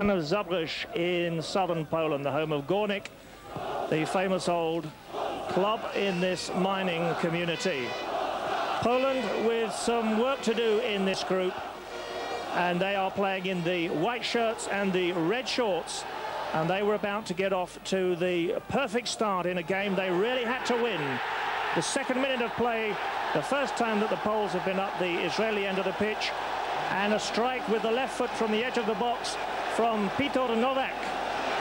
of Zabrze in southern Poland, the home of Górnik, the famous old club in this mining community. Poland with some work to do in this group, and they are playing in the white shirts and the red shorts, and they were about to get off to the perfect start in a game they really had to win. The second minute of play, the first time that the Poles have been up the Israeli end of the pitch, and a strike with the left foot from the edge of the box from Peter Novak,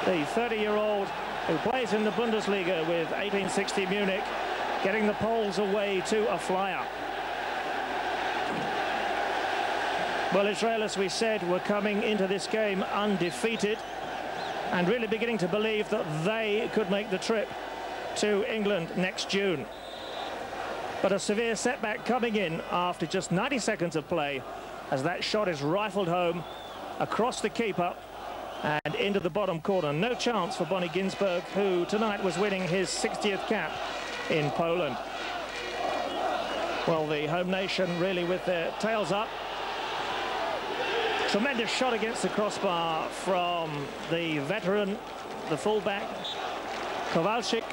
the 30-year-old who plays in the Bundesliga with 1860 Munich, getting the Poles away to a flyer. Well, Israel, as we said, were coming into this game undefeated and really beginning to believe that they could make the trip to England next June. But a severe setback coming in after just 90 seconds of play, as that shot is rifled home across the keeper and into the bottom corner. No chance for Bonnie Ginsberg, who tonight was winning his 60th cap in Poland. Well, the home nation really with their tails up. Tremendous shot against the crossbar from the veteran, the fullback, Kowalczyk,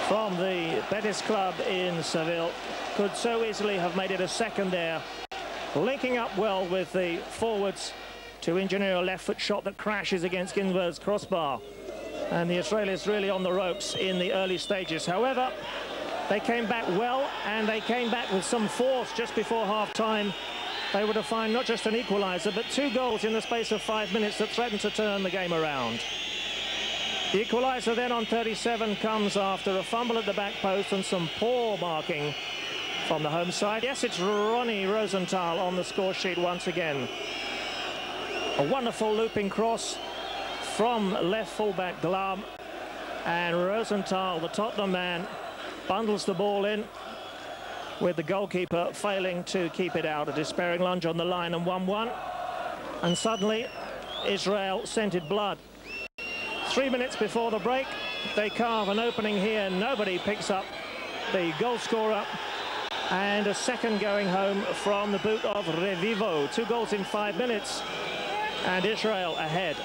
from the Betis club in Seville. Could so easily have made it a second there, linking up well with the forwards to engineer a left foot shot that crashes against Ginsberg's crossbar. And the Israelis really on the ropes in the early stages. However, they came back well, and they came back with some force just before half-time. They were to find not just an equaliser, but 2 goals in the space of 5 minutes that threatened to turn the game around. The equaliser then on 37 comes after a fumble at the back post and some poor marking from the home side. Yes, it's Ronnie Rosenthal on the score sheet once again. A wonderful looping cross from left fullback Glam, and Rosenthal, the Tottenham man, bundles the ball in, with the goalkeeper failing to keep it out. A despairing lunge on the line, and 1-1. And suddenly, Israel scented blood. 3 minutes before the break, they carve an opening here. Nobody picks up the goal scorer. And a second going home from the boot of Revivo. 2 goals in 5 minutes, and Israel ahead.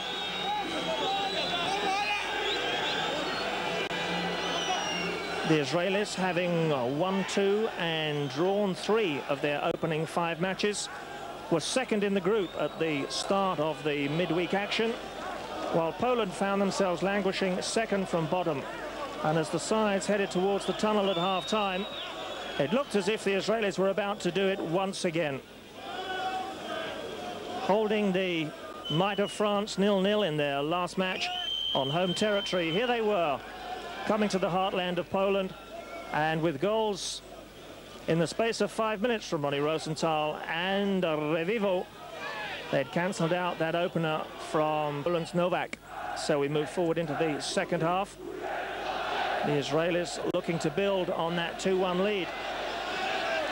The Israelis, having won 2 and drawn 3 of their opening 5 matches, were second in the group at the start of the midweek action, while Poland found themselves languishing second from bottom. And as the sides headed towards the tunnel at half-time, it looked as if the Israelis were about to do it once again. Holding the might of France 0-0 in their last match on home territory, here they were, coming to the heartland of Poland, and with goals in the space of 5 minutes from Ronnie Rosenthal and Revivo, they'd cancelled out that opener from Poland's Novak. So we move forward into the second half. The Israelis looking to build on that 2-1 lead.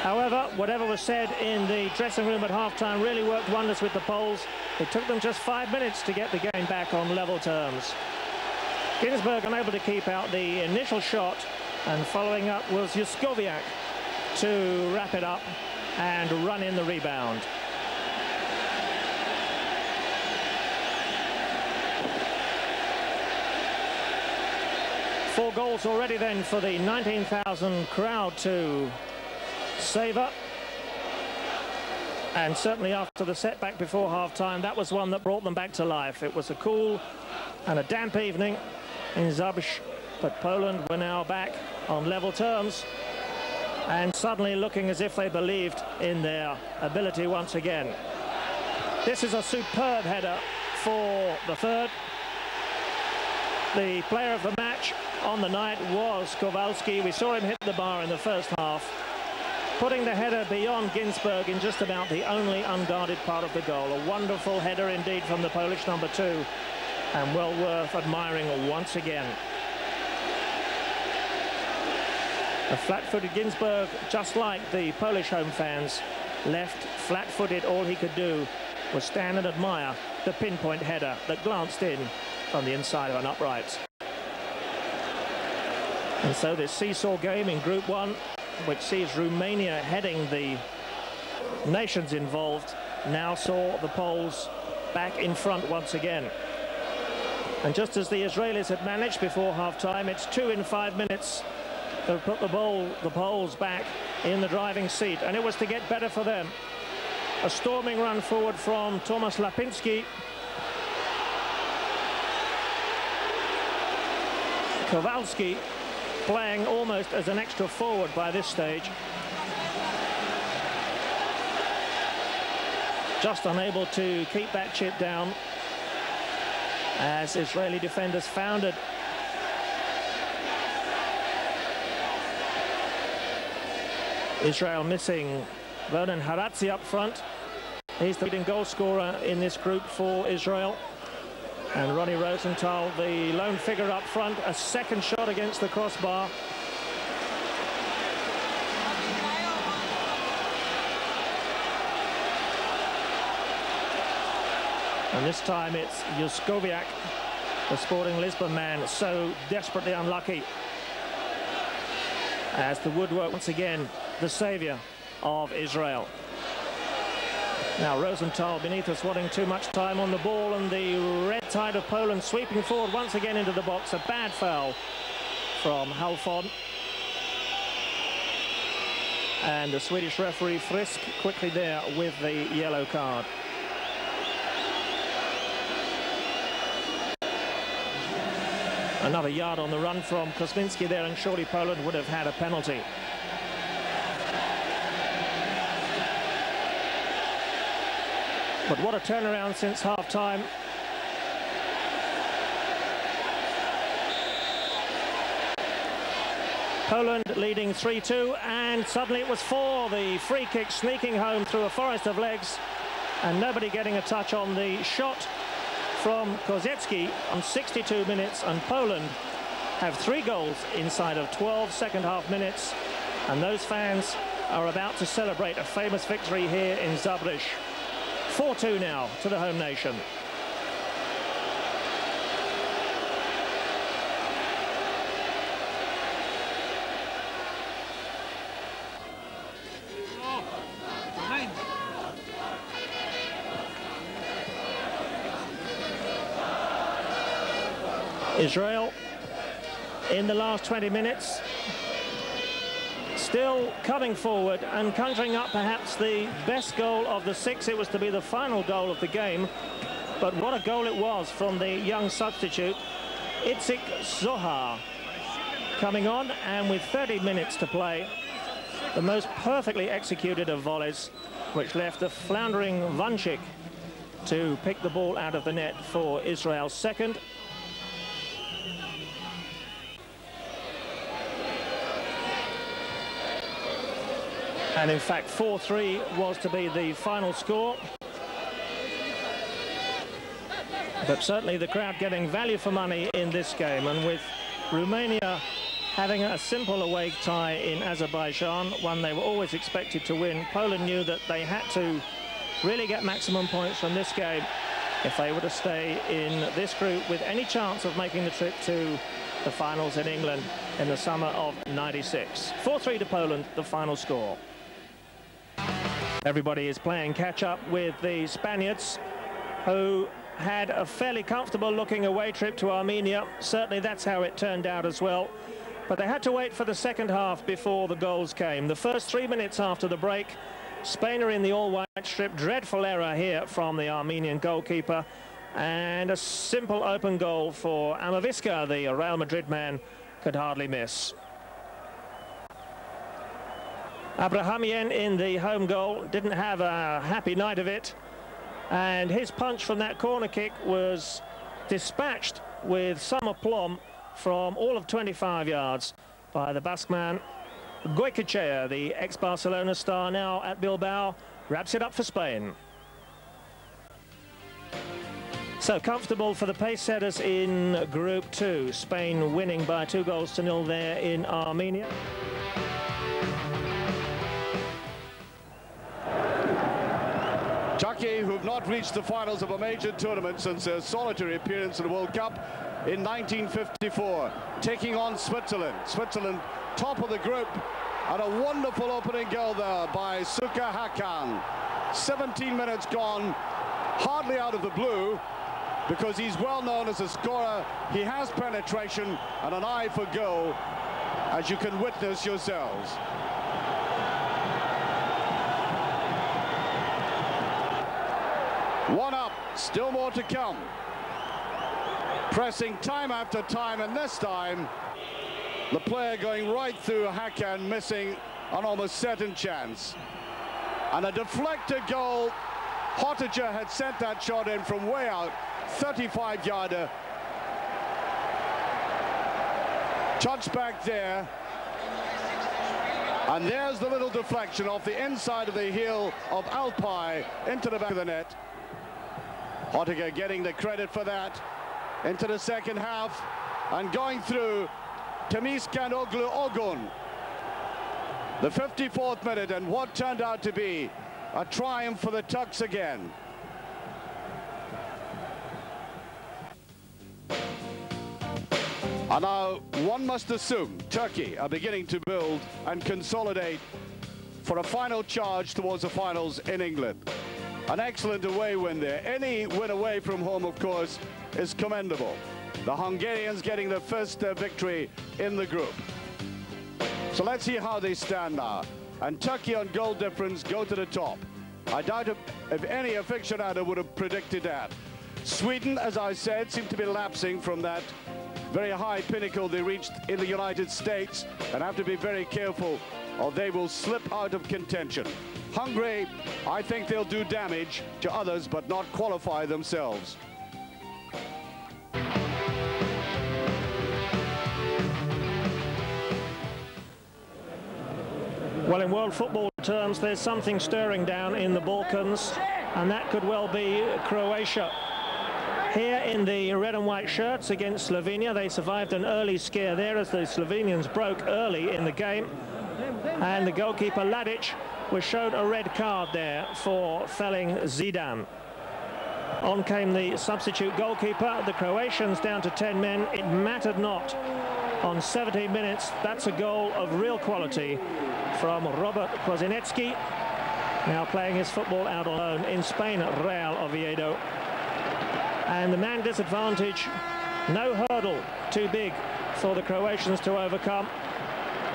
However, whatever was said in the dressing room at half-time really worked wonders with the Poles. It took them just 5 minutes to get the game back on level terms. Ginsberg unable to keep out the initial shot, and following up was Juskowiak to wrap it up and run in the rebound. Four goals already then for the 19,000 crowd to savour. And certainly after the setback before half-time, that was one that brought them back to life. It was a cool and a damp evening in Zabrze, but Poland were now back on level terms and suddenly looking as if they believed in their ability once again. This is a superb header for the third. The player of the match on the night was Kowalski. We saw him hit the bar in the first half, putting the header beyond Ginsberg in just about the only unguarded part of the goal. A wonderful header indeed from the Polish number 2, and well worth admiring once again. A flat-footed Ginsberg, just like the Polish home fans, left flat-footed. All he could do was stand and admire the pinpoint header that glanced in from the inside of an upright. And so this seesaw game in Group 1, which sees Romania heading the nations involved, now saw the Poles back in front once again. And just as the Israelis had managed before half-time, it's 2 in 5 minutes to put the Poles back in the driving seat, and it was to get better for them. A storming run forward from Tomasz Lapinski. Kowalski playing almost as an extra forward by this stage. Just unable to keep that chip down as Israeli defenders found it. Israel missing Vernon Haradzi up front. He's the leading goal scorer in this group for Israel. And Ronnie Rosenthal, the lone figure up front, a second shot against the crossbar. And this time it's Juskowiak, the Sporting Lisbon man, so desperately unlucky. As the woodwork once again, the saviour of Israel. Now Rosenthal beneath us wanting too much time on the ball, and the red tide of Poland sweeping forward once again into the box. A bad foul from Halfon. And the Swedish referee Frisk quickly there with the yellow card. Another yard on the run from Kosminski there, and surely Poland would have had a penalty. But what a turnaround since half-time. Poland leading 3-2, and suddenly it was 4. The free kick sneaking home through a forest of legs, and nobody getting a touch on the shot from Kozetski on 62 minutes, and Poland have 3 goals inside of 12 second-half minutes, and those fans are about to celebrate a famous victory here in Zabrze. 4-2 now to the home nation. Israel in the last 20 minutes still coming forward and conjuring up perhaps the best goal of the 6. It was to be the final goal of the game, but what a goal it was from the young substitute Itzik Zohar, coming on, and with 30 minutes to play, the most perfectly executed of volleys, which left a floundering Vanchik to pick the ball out of the net for Israel's second. And in fact 4-3 was to be the final score. But certainly the crowd getting value for money in this game, and with Romania having a simple away tie in Azerbaijan, one they were always expected to win, Poland knew that they had to really get maximum points from this game if they were to stay in this group with any chance of making the trip to the finals in England in the summer of '96. 4-3 to Poland, the final score. Everybody is playing catch-up with the Spaniards, who had a fairly comfortable looking away trip to Armenia. Certainly that's how it turned out as well. But they had to wait for the second half before the goals came. The first 3 minutes after the break, Spain are in the all-white strip. Dreadful error here from the Armenian goalkeeper. And a simple open goal for Amaviska, the Real Madrid man, could hardly miss. Abrahamyan in the home goal didn't have a happy night of it, and his punch from that corner kick was dispatched with some aplomb from all of 25 yards by the Basque man. Goicoechea, the ex-Barcelona star, now at Bilbao, wraps it up for Spain. So comfortable for the pace setters in Group 2. Spain winning by 2-0 there in Armenia. Turkey, who've not reached the finals of a major tournament since their solitary appearance in the World Cup in 1954, taking on Switzerland. Switzerland top of the group, and a wonderful opening goal there by Suka Hakan. 17 minutes gone, hardly out of the blue, because he's well known as a scorer. He has penetration and an eye for goal, as you can witness yourselves. One up, still more to come. Pressing time after time, and this time the player going right through Hakan, missing an almost certain chance. And a deflected goal. Hottager had sent that shot in from way out, 35-yarder. Touch back there. And there's the little deflection off the inside of the heel of Alpay into the back of the net. Hottager getting the credit for that. Into the second half, and going through Temizkanoglu Ogun. The 54th minute, and what turned out to be a triumph for the Turks again. And now one must assume Turkey are beginning to build and consolidate for a final charge towards the finals in England. An excellent away win there. Any win away from home, of course, is commendable. The Hungarians getting their first victory in the group. So let's see how they stand now. And Turkey on goal difference go to the top. I doubt if any aficionado would have predicted that. Sweden, as I said, seem to be lapsing from that very high pinnacle they reached in the United States, and have to be very careful or they will slip out of contention. Hungary, I think they'll do damage to others but not qualify themselves. Well, in world football terms, there's something stirring down in the Balkans, and that could well be Croatia. Here in the red and white shirts against Slovenia, they survived an early scare there as the Slovenians broke early in the game, and the goalkeeper Ladic was shown a red card there for felling Zidane. On came the substitute goalkeeper. The Croatians down to 10 men. It mattered not. On 17 minutes, that's a goal of real quality from Robert Prosinecki, now playing his football out alone in Spain at Real Oviedo. And the man disadvantage, no hurdle too big for the Croatians to overcome.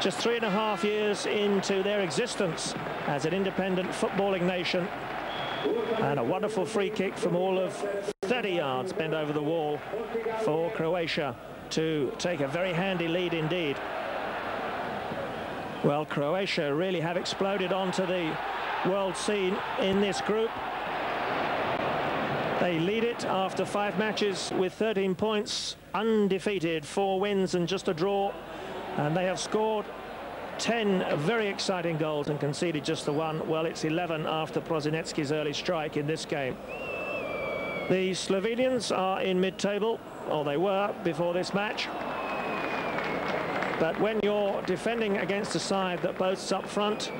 Just 3.5 years into their existence as an independent footballing nation. And a wonderful free kick from all of 30 yards bent over the wall for Croatia to take a very handy lead indeed. Well, Croatia really have exploded onto the world scene in this group. They lead it after 5 matches with 13 points, undefeated, 4 wins and just a draw. And they have scored 10 very exciting goals and conceded just the one. Well, it's 11 after Prosinecki's early strike in this game. The Slovenians are in mid-table, or they were before this match. But when you're defending against a side that boasts up front,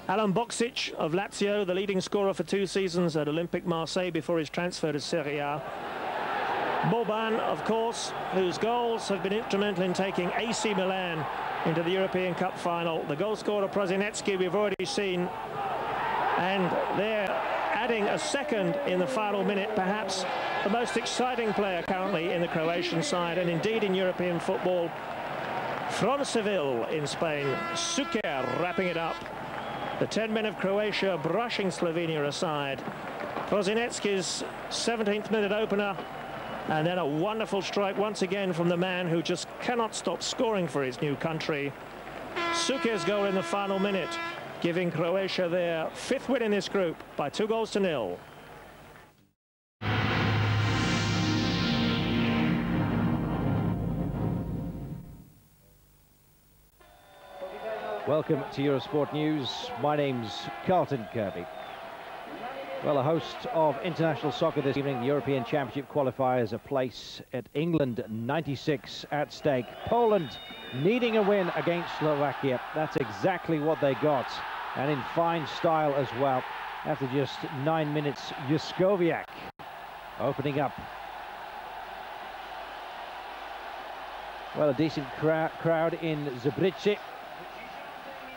Alan Boksic of Lazio, the leading scorer for 2 seasons at Olympique Marseille before his transfer to Serie A. Boban, of course, whose goals have been instrumental in taking AC Milan into the European Cup final. The goal scorer Prosinecki we've already seen, and they're adding a second in the final minute, perhaps the most exciting player currently in the Croatian side and indeed in European football. From Seville in Spain, Suker wrapping it up. The 10 men of Croatia brushing Slovenia aside. Prosinecki's 17th minute opener, and then a wonderful strike once again from the man who just cannot stop scoring for his new country. Suker's goal in the final minute, giving Croatia their 5th win in this group by 2-0. Welcome to Eurosport News. My name's Carlton Kirby. Well, a host of international soccer this evening. The European Championship qualifiers, a place at England'96 at stake. Poland needing a win against Slovakia. That's exactly what they got, and in fine style as well. After just 9 minutes, Juskowiak opening up. Well, a decent crowd in Zabrze,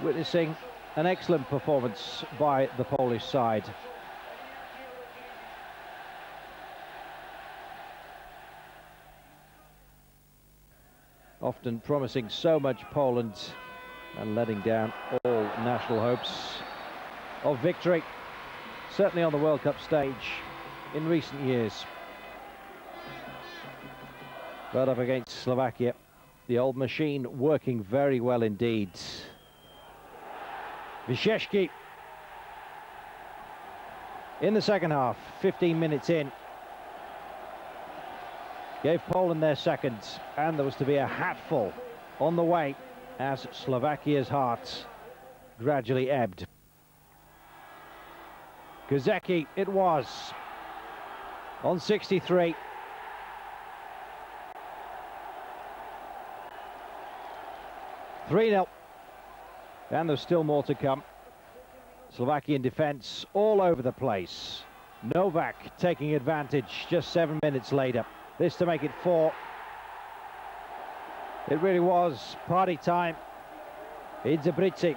witnessing an excellent performance by the Polish side. often promising so much, Poland, and letting down all national hopes of victory, certainly on the World Cup stage in recent years. But up against Slovakia, the old machine working very well indeed. Wyszewski in the second half, 15 minutes in, gave Poland their second, and there was to be a hatful on the way as Slovakia's heart gradually ebbed. Guzecki it was on 63. (3-0), and there's still more to come. Slovakian defence all over the place. Novak taking advantage just 7 minutes later. This to make it 4. It really was party time in Zabrze.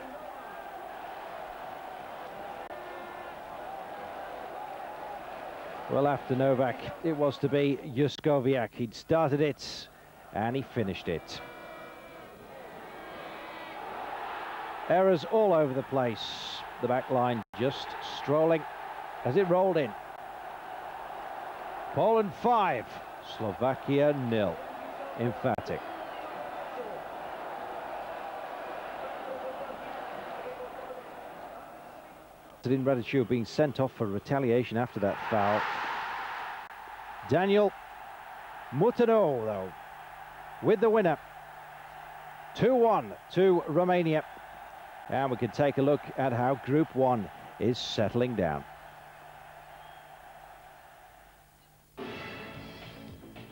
Well, after Novak, it was to be Juskowiak. He'd started it and he finished it. Errors all over the place. The back line just strolling as it rolled in. Poland 5, Slovakia 0. Emphatic. Sedin Radichu being sent off for retaliation after that foul. Daniel Mutano, though, with the winner. 2-1 to Romania. And we can take a look at how Group 1 is settling down.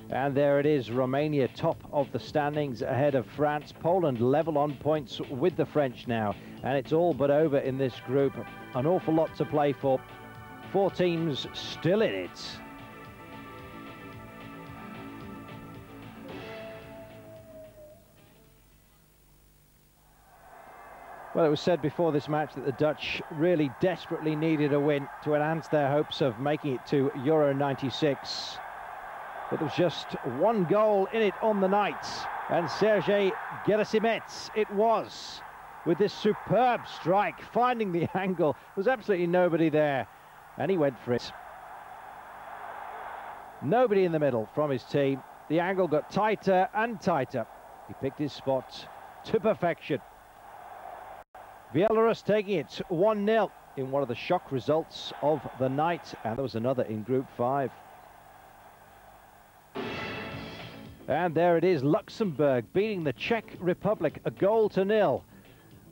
And there it is, Romania top of the standings ahead of France. Poland level on points with the French now. And it's all but over in this group. An awful lot to play for. 4 teams still in it. Well, it was said before this match that the Dutch really desperately needed a win to enhance their hopes of making it to Euro 96. But there was just 1 goal in it on the night, and Sergej Gerasimets it was, with this superb strike, finding the angle. There was absolutely nobody there, and he went for it. Nobody in the middle from his team. The angle got tighter and tighter. He picked his spot to perfection. Belarus taking it 1-0 in one of the shock results of the night, and there was another in Group 5. And there it is, Luxembourg beating the Czech Republic 1-0.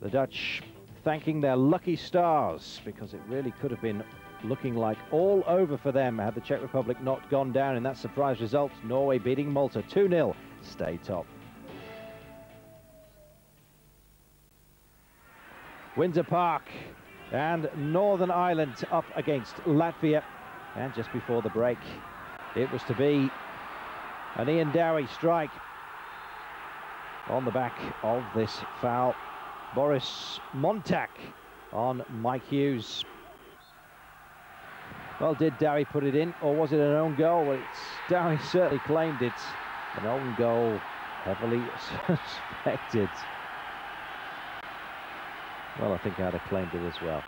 The Dutch thanking their lucky stars, because it really could have been looking like all over for them had the Czech Republic not gone down in that surprise result. Norway beating Malta 2-0, stay top. Windsor Park and Northern Ireland up against Latvia, and just before the break it was to be an Ian Dowie strike on the back of this foul. Boris Montak on Mike Hughes. Well, did Dowie put it in, or was it an own goal? Well, Dowie certainly claimed it. An own goal, heavily suspected. Well, I think I'd have claimed it as well.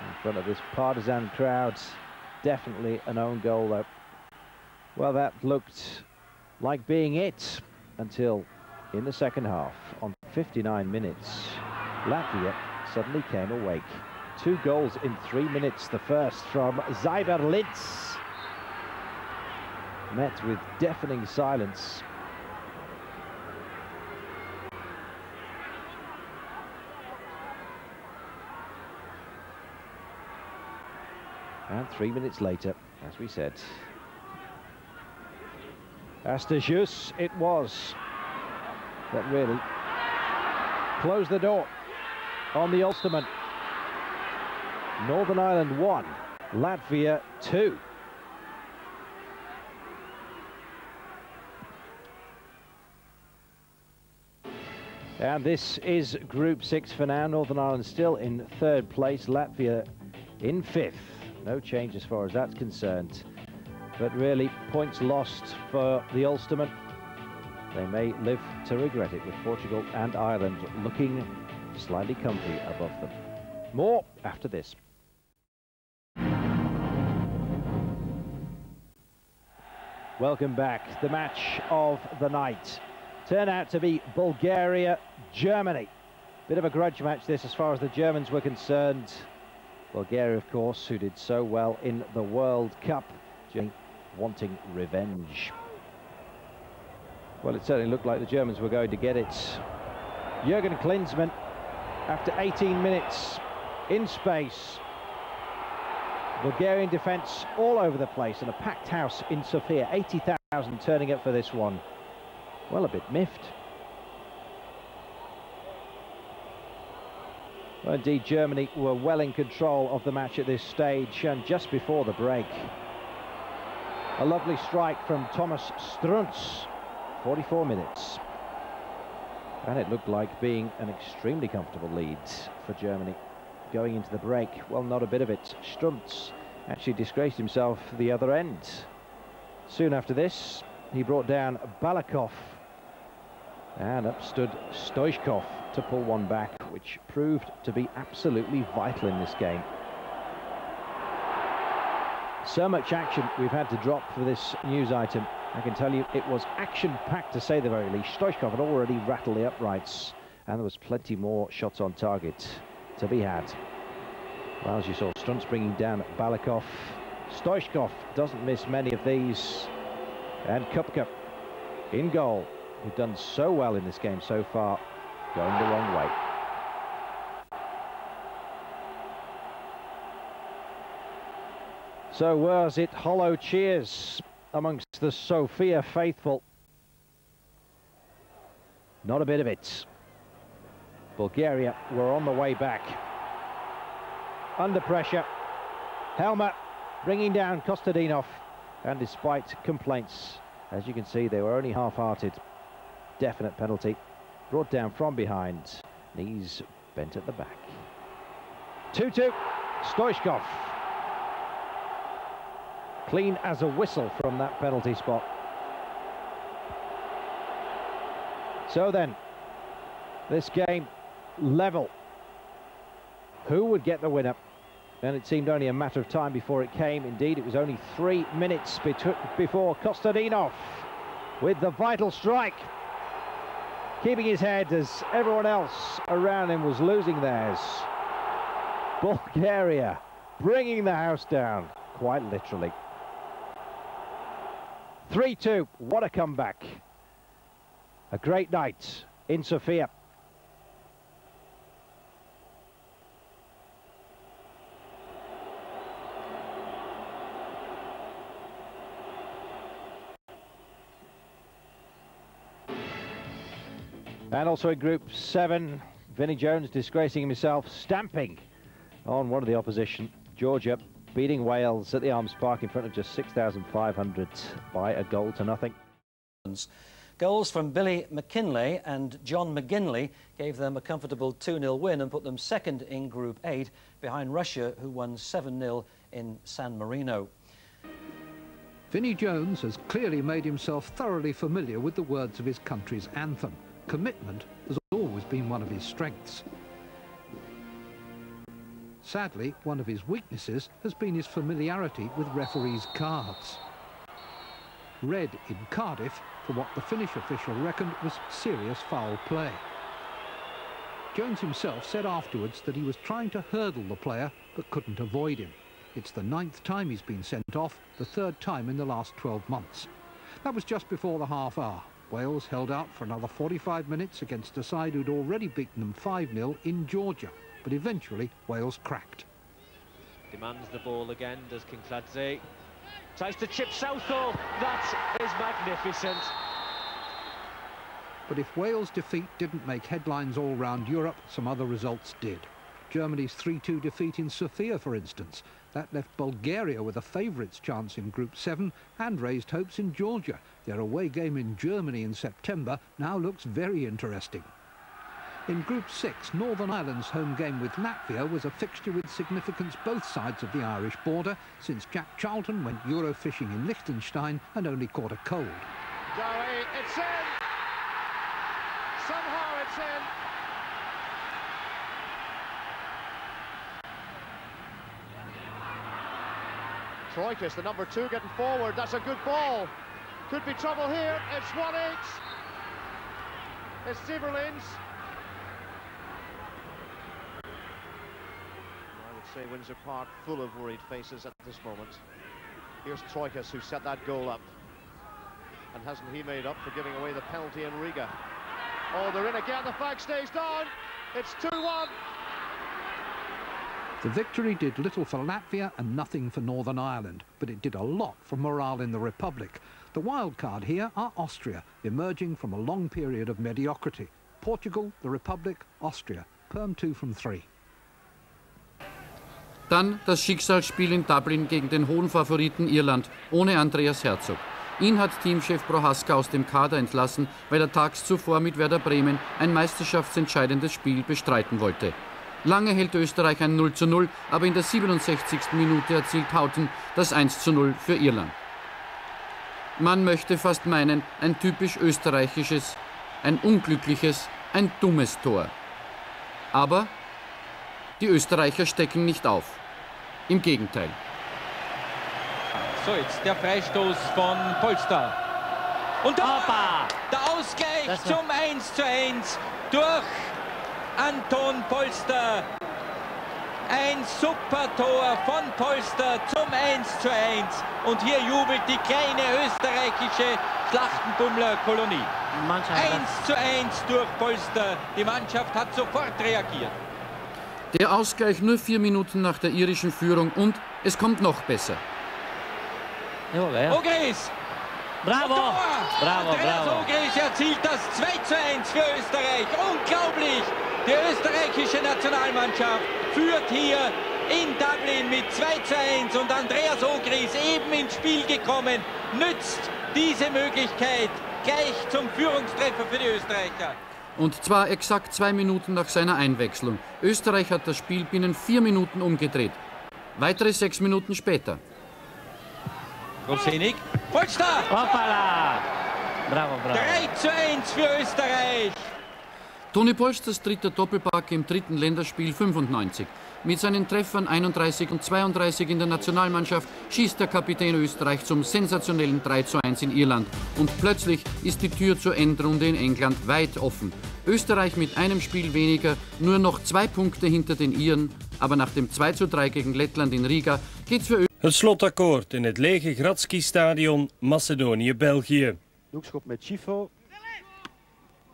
In front of this partisan crowd, definitely an own goal, though. Well, that looked like being it until in the second half, on 59 minutes, Latvia suddenly came awake. 2 goals in 3 minutes. The first from Zyber Litz, met with deafening silence. And 3 minutes later, as we said, Astasius it was that really closed the door on the Ulsterman. Northern Ireland 1, Latvia 2. And this is Group 6 for now. Northern Ireland still in 3rd place, Latvia in 5th. No change as far as that's concerned. But really, points lost for the Ulsterman. they may live to regret it, with Portugal and Ireland looking slightly comfy above them. More after this. Welcome back. The match of the night turned out to be Bulgaria Germany. Bit of a grudge match this as far as the Germans were concerned. Bulgaria, of course, who did so well in the World Cup, wanting revenge. Well, it certainly looked like the Germans were going to get it. Jürgen Klinsmann, after 18 minutes in space. Bulgarian defence all over the place, and a packed house in Sofia. 80,000 turning up for this one. Well, a bit miffed. Well, indeed, Germany were well in control of the match at this stage, and just before the break, a lovely strike from Thomas Strunz. 44 minutes. And it looked like being an extremely comfortable lead for Germany going into the break. Well, not a bit of it. Strunz actually disgraced himself the other end. Soon after this, he brought down Balakov, and up stood Stoichkov to pull one back, which proved to be absolutely vital in this game. So much action we've had to drop for this news item. I can tell you it was action-packed, to say the very least. Stoichkov had already rattled the uprights, and there was plenty more shots on target to be had. Well, as you saw, Strunz bringing down Balakov. Stoichkov doesn't miss many of these. And Kupka in goal, who've done so well in this game so far, going the wrong way. So was it hollow cheers amongst the Sofia faithful? Not a bit of it. Bulgaria were on the way back. Under pressure. Helmer bringing down Kostadinov, and despite complaints, as you can see, they were only half-hearted. Definite penalty. Brought down from behind. Knees bent at the back. 2-2. Stoichkov. Clean as a whistle from that penalty spot. So then, this game level. Who would get the winner? And it seemed only a matter of time before it came. Indeed, it was only 3 minutes before Kostadinov with the vital strike, keeping his head as everyone else around him was losing theirs. Bulgaria bringing the house down, quite literally. 3-2, what a comeback. A great night in Sofia. And also in Group 7, Vinnie Jones disgracing himself, stamping on one of the opposition. Georgia beating Wales at the Arms Park in front of just 6,500 by a goal to nothing. Goals from Billy McKinlay and John McGinley gave them a comfortable 2-0 win and put them second in Group 8 behind Russia, who won 7-0 in San Marino. Vinnie Jones has clearly made himself thoroughly familiar with the words of his country's anthem. Commitment has always been one of his strengths. Sadly, one of his weaknesses has been his familiarity with referees' cards. Red in Cardiff for what the Finnish official reckoned was serious foul play. Jones himself said afterwards that he was trying to hurdle the player but couldn't avoid him. It's the 9th time he's been sent off, the 3rd time in the last 12 months. That was just before the half hour. Wales held out for another 45 minutes against a side who'd already beaten them 5-0 in Georgia, but eventually Wales cracked. Demands the ball again, does Kinkladze. Tries to chip Southall. That is magnificent. But if Wales' defeat didn't make headlines all round Europe, some other results did. Germany's 3-2 defeat in Sofia, for instance. That left Bulgaria with a favourites chance in Group 7 and raised hopes in Georgia. Their away game in Germany in September now looks very interesting. In Group 6, Northern Ireland's home game with Latvia was a fixture with significance both sides of the Irish border, since Jack Charlton went Euro fishing in Liechtenstein and only caught a cold. Zoe, it's in! in. Troikas, the number 2, getting forward. That's a good ball. Could be trouble here. It's 1-8. It's Sieverlins. I would say Windsor Park full of worried faces at this moment. Here's Troikas, who set that goal up. And hasn't he made up for giving away the penalty in Riga? Oh, they're in again. The flag stays down. It's 2-1. The victory did little for Latvia and nothing for Northern Ireland, but it did a lot for morale in the Republic. The wild card here are Austria, emerging from a long period of mediocrity. Portugal, the Republic, Austria. Perm 2 from 3. Dann das Schicksalsspiel in Dublin gegen den hohen Favoriten Irland ohne Andreas Herzog. Ihn hat Teamchef Prohaska aus dem Kader entlassen, weil er tags zuvor mit Werder Bremen ein meisterschaftsentscheidendes Spiel bestreiten wollte. Lange hält Österreich ein 0:0, aber in der 67. Minute erzielt Houghton das 1:0 für Irland. Man möchte fast meinen, ein typisch österreichisches, ein unglückliches, ein dummes Tor. Aber die Österreicher stecken nicht auf. Im Gegenteil. So, jetzt der Freistoß von Polster. Und da der Ausgleich zum 1:1 durch Anton Polster. Ein super Tor von Polster zum 1:1. Und hier jubelt die kleine österreichische Schlachtenbummler-Kolonie. 1:1 durch Polster. Die Mannschaft hat sofort reagiert. Der Ausgleich nur 4 Minuten nach der irischen Führung und es kommt noch besser. Ogris! Bravo! Bravo, Andreas bravo! Ogris erzielt das 2:1 für Österreich. Unglaublich! Die österreichische Nationalmannschaft führt hier in Dublin mit 2:1 und Andreas Ogris, eben ins Spiel gekommen, nützt diese Möglichkeit gleich zum Führungstreffer für die Österreicher. Und zwar exakt 2 Minuten nach seiner Einwechslung. Österreich hat das Spiel binnen 4 Minuten umgedreht. Weitere 6 Minuten später. Rosenig, Polster! Hoppala! Bravo, bravo! 3:1 für Österreich! Toni Polsters dritter Doppelpack im dritten Länderspiel 95. Mit seinen Treffern 31 und 32 in der Nationalmannschaft schießt der Kapitän Österreich zum sensationellen 3:1 in Irland. Und plötzlich ist die Tür zur Endrunde in England weit offen. Österreich mit einem Spiel weniger, nur noch 2 Punkte hinter den Iren. Aber nach dem 2:3 gegen Lettland in Riga geht's für Het slotakkoord in het lege Gradski-stadion Macedonië-België. Doekschop met Schifo.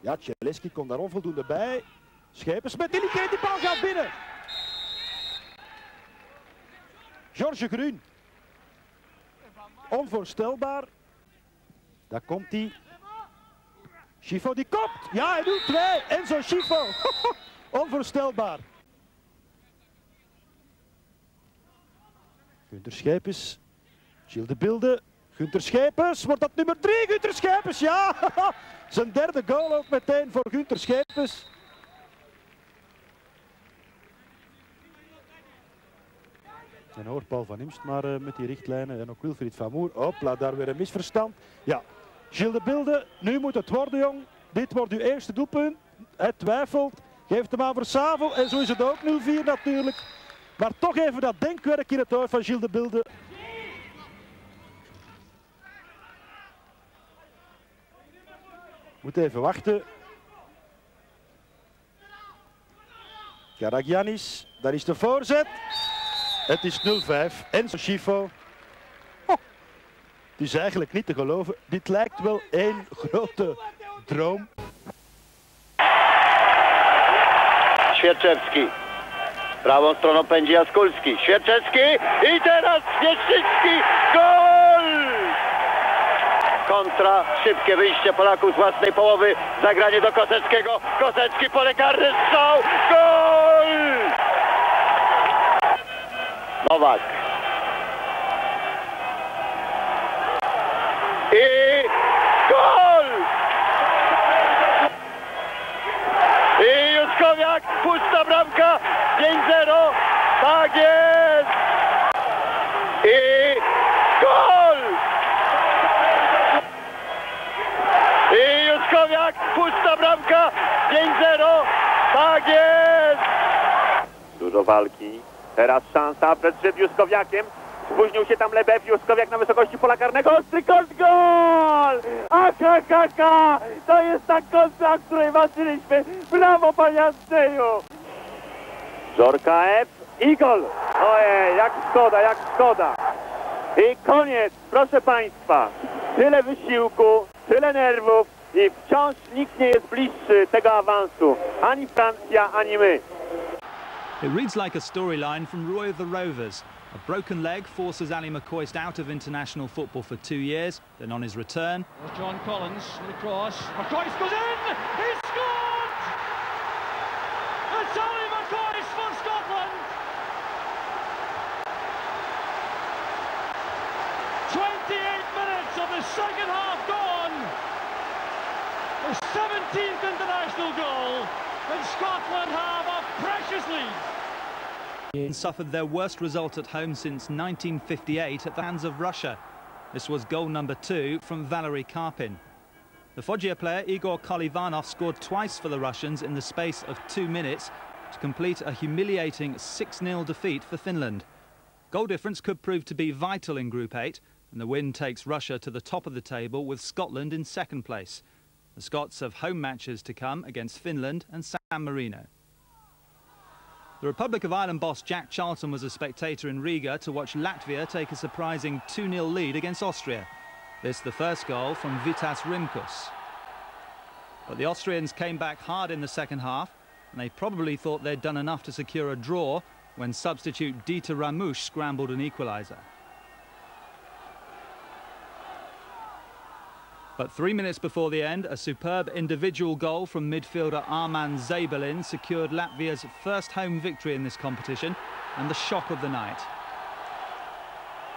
Ja, Celeski komt daar onvoldoende bij. Schijpers met Dilliké, die bal gaat binnen. George Groen. Onvoorstelbaar. Daar komt hij. Schifo die kopt. Ja, hij doet 2. Enzo Schifo. Onvoorstelbaar. Gunther Schijpers. Gilles de Bilde. Gunther Schijpers. Wordt dat nummer 3? Gunther Schijpers, ja. Zijn derde goal ook meteen voor Gunther Schijpers. Een hoorpaal van Imst, maar met die richtlijnen. En ook Wilfried van Moer. Hopla, daar weer een misverstand. Ja, Gilles de Bilde. Nu moet het worden, jong. Dit wordt uw eerste doelpunt. Hij twijfelt. Geeft hem aan voor Savo. En zo is het ook 0-4 natuurlijk. Maar toch even dat denkwerk in het hoofd van Gilles de Bilde. Moet even wachten. Karagiannis, daar is de voorzet. Het is 0-5. Enzo Schifo. Oh, het is eigenlijk niet te geloven. Dit lijkt wel één grote droom. Świerczewski. Prawą stroną pędzi Jaskulski. Świerczewski i teraz Świerczycki. Gol! Kontra, szybkie wyjście Polaków z własnej połowy. Zagranie do Koseckiego. Kosecki, pole karne, strzał. Gol! Nowak. I gol! I Juskowiak, pusta bramka, 5-0, tak jest! I gol! I Juskowiak, pusta bramka, 5-0. Tak jest! Dużo walki. Teraz szansa przed Juskowiakiem. Spóźnił się tam Lebew, Juskowiak na wysokości pola karnego. Ostry kąt, gol! AKKK! To jest ta kontra, o której walczyliśmy. Brawo, panie Andrzeju! Żorka F i gol! Ojej, jak szkoda, jak szkoda! I koniec, proszę państwa. Tyle wysiłku, tyle nerwów i wciąż nikt nie jest bliższy tego awansu. Ani Francja, ani my. It reads like a storyline from Roy of the Rovers. A broken leg forces Ali McCoist out of international football for 2 years. Then on his return... There's John Collins with the cross. McCoist goes in! He scored! It's Ali McCoist for Scotland! 28 minutes of the second half gone! The 17th international goal, and Scotland have a precious lead. Suffered their worst result at home since 1958 at the hands of Russia. This was goal number 2 from Valery Karpin. The Foggia player Igor Kolivanov scored twice for the Russians in the space of 2 minutes to complete a humiliating 6-0 defeat for Finland. Goal difference could prove to be vital in Group 8, and the win takes Russia to the top of the table with Scotland in second place. The Scots have home matches to come against Finland and San Marino. The Republic of Ireland boss Jack Charlton was a spectator in Riga to watch Latvia take a surprising 2-0 lead against Austria. This the first goal from Vitas Rimkus. But the Austrians came back hard in the second half, and they probably thought they'd done enough to secure a draw when substitute Dieter Ramush scrambled an equaliser. But 3 minutes before the end, a superb individual goal from midfielder Arman Zabelin secured Latvia's first home victory in this competition and the shock of the night.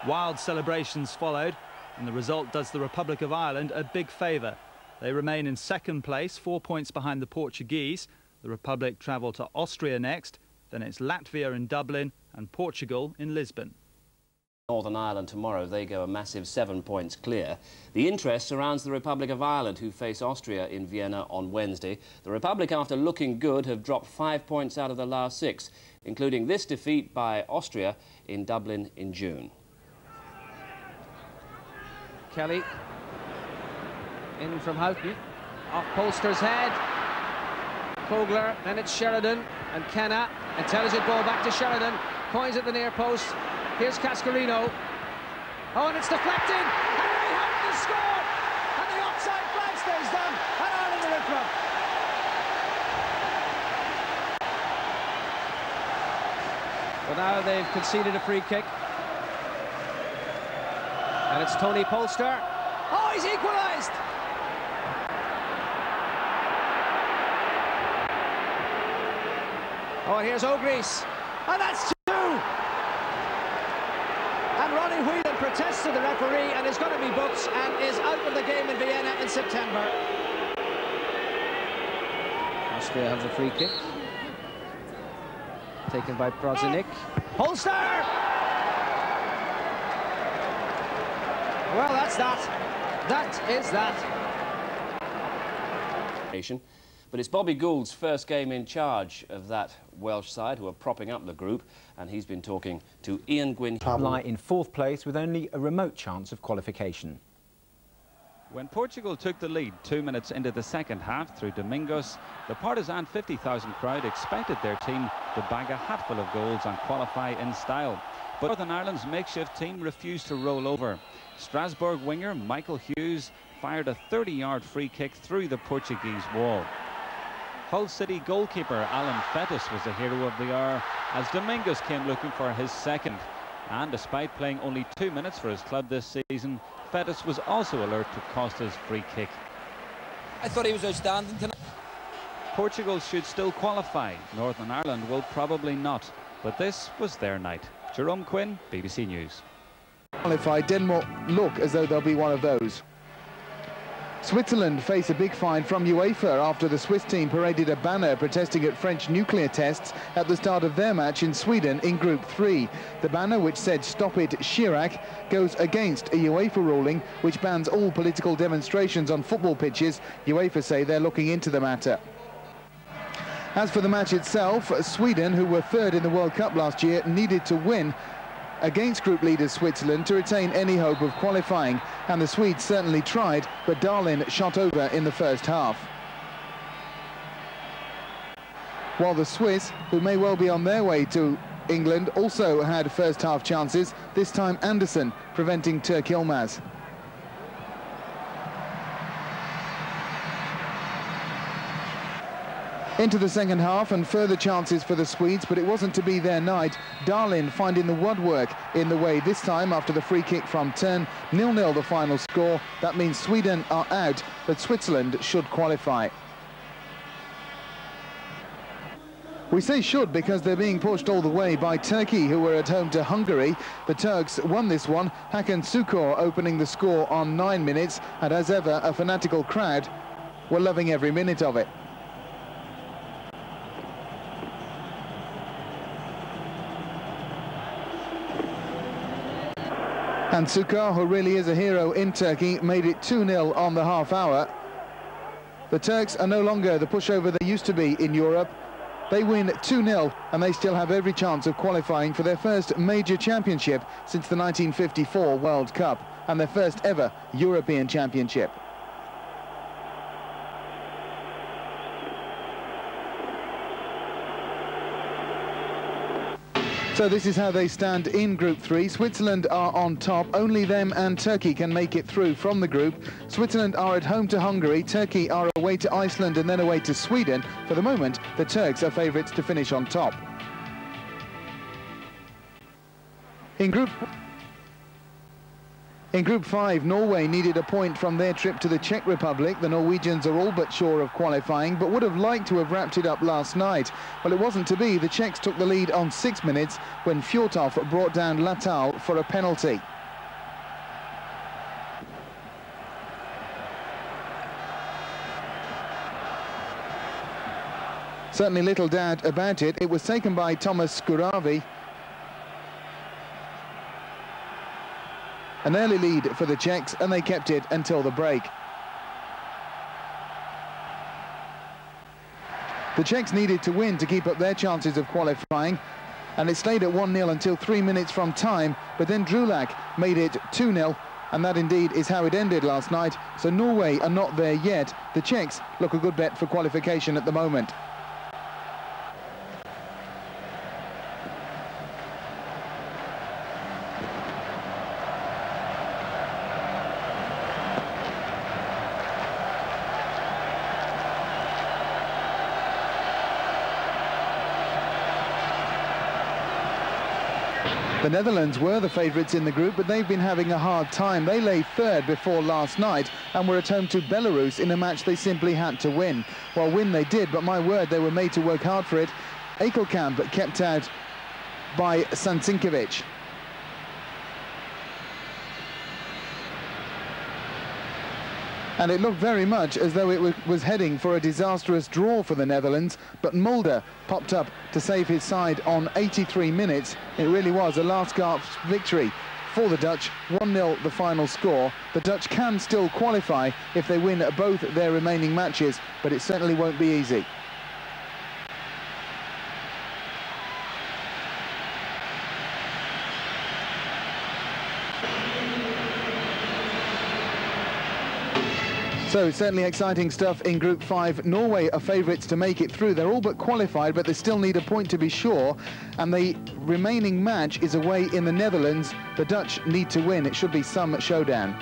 Wild celebrations followed, and the result does the Republic of Ireland a big favour. They remain in second place, 4 points behind the Portuguese. The Republic travel to Austria next, then it's Latvia in Dublin and Portugal in Lisbon. Northern Ireland tomorrow, they go a massive 7 points clear. The interest surrounds the Republic of Ireland, who face Austria in Vienna on Wednesday. The Republic, after looking good, have dropped 5 points out of the last 6, including this defeat by Austria in Dublin in June. Kelly in from Houghton, off Polster's head. Kogler, then it's Sheridan and Kenna. Intelligent ball back to Sheridan, coins at the near post. Here's Cascarino. Oh, and it's deflected. And Ray Houghton has scored. And the offside flag stays down. And Ireland are in front. But now they've conceded a free kick. And it's Tony Polster. Oh, he's equalised. Oh, and here's O'Grease. And that's 2. And Ronnie Whelan protests to the referee and is going to be booked and is out of the game in Vienna in September. Austria has a free kick. Taken by Prozinik. Holster! Well, that's that. That is that. But it's Bobby Gould's first game in charge of that Welsh side, who are propping up the group, and he's been talking to Ian Gwynn. Lie in 4th place with only a remote chance of qualification. When Portugal took the lead 2 minutes into the second half through Domingos, the partisan 50,000 crowd expected their team to bag a hatful of goals and qualify in style. But Northern Ireland's makeshift team refused to roll over. Strasbourg winger Michael Hughes fired a 30-yard free kick through the Portuguese wall. Hull City goalkeeper Alan Fettis was the hero of the hour as Domingos came looking for his second. And despite playing only 2 minutes for his club this season, Fettis was also alert to Costa's free kick. I thought he was outstanding tonight. Portugal should still qualify. Northern Ireland will probably not. But this was their night. Jerome Quinn, BBC News. Qualified, Denmark look as though they'll be one of those. Switzerland face a big fine from UEFA after the Swiss team paraded a banner protesting at French nuclear tests at the start of their match in Sweden in Group 3. The banner, which said "Stop it, Chirac," goes against a UEFA ruling which bans all political demonstrations on football pitches. UEFA say they're looking into the matter. As for the match itself, Sweden, who were third in the World Cup last year, needed to win against group leaders Switzerland to retain any hope of qualifying, and the Swedes certainly tried, but Dahlin shot over in the first half. While the Swiss, who may well be on their way to England, also had first half chances, this time Anderson preventing Turk Yilmaz. Into the second half and further chances for the Swedes, but it wasn't to be their night. Dahlin finding the woodwork in the way this time after the free kick from Tern. 0-0 the final score. That means Sweden are out, but Switzerland should qualify. We say should because they're being pushed all the way by Turkey, who were at home to Hungary. The Turks won this one. Hakan Şükür opening the score on 9 minutes, and as ever, a fanatical crowd were loving every minute of it. And Şükür, who really is a hero in Turkey, made it 2-0 on the half hour. The Turks are no longer the pushover they used to be in Europe. They win 2-0 and they still have every chance of qualifying for their first major championship since the 1954 World Cup and their first ever European Championship. So this is how they stand in Group 3. Switzerland are on top. Only them and Turkey can make it through from the group. Switzerland are at home to Hungary. Turkey are away to Iceland and then away to Sweden. For the moment, the Turks are favourites to finish on top. In Group 5, Norway needed a point from their trip to the Czech Republic. The Norwegians are all but sure of qualifying, but would have liked to have wrapped it up last night. Well, it wasn't to be. The Czechs took the lead on 6 minutes when Fjortov brought down Latal for a penalty. Certainly little doubt about it. It was taken by Thomas Skuravi. An early lead for the Czechs, and they kept it until the break. The Czechs needed to win to keep up their chances of qualifying, and it stayed at 1-0 until 3 minutes from time, but then Drulak made it 2-0, and that indeed is how it ended last night. So Norway are not there yet. The Czechs look a good bet for qualification at the moment. The Netherlands were the favourites in the group, but they've been having a hard time. They lay third before last night and were at home to Belarus in a match they simply had to win. Well, win they did, but my word, they were made to work hard for it. Ekelkamp kept out by Sancinkovic. And it looked very much as though it was heading for a disastrous draw for the Netherlands, but Mulder popped up to save his side on 83 minutes. It really was a last-gasp victory for the Dutch. 1-0 the final score. The Dutch can still qualify if they win both their remaining matches, but it certainly won't be easy. So certainly exciting stuff in Group 5. Norway are favourites to make it through. They're all but qualified, but they still need a point to be sure. And the remaining match is away in the Netherlands. The Dutch need to win. It should be some showdown.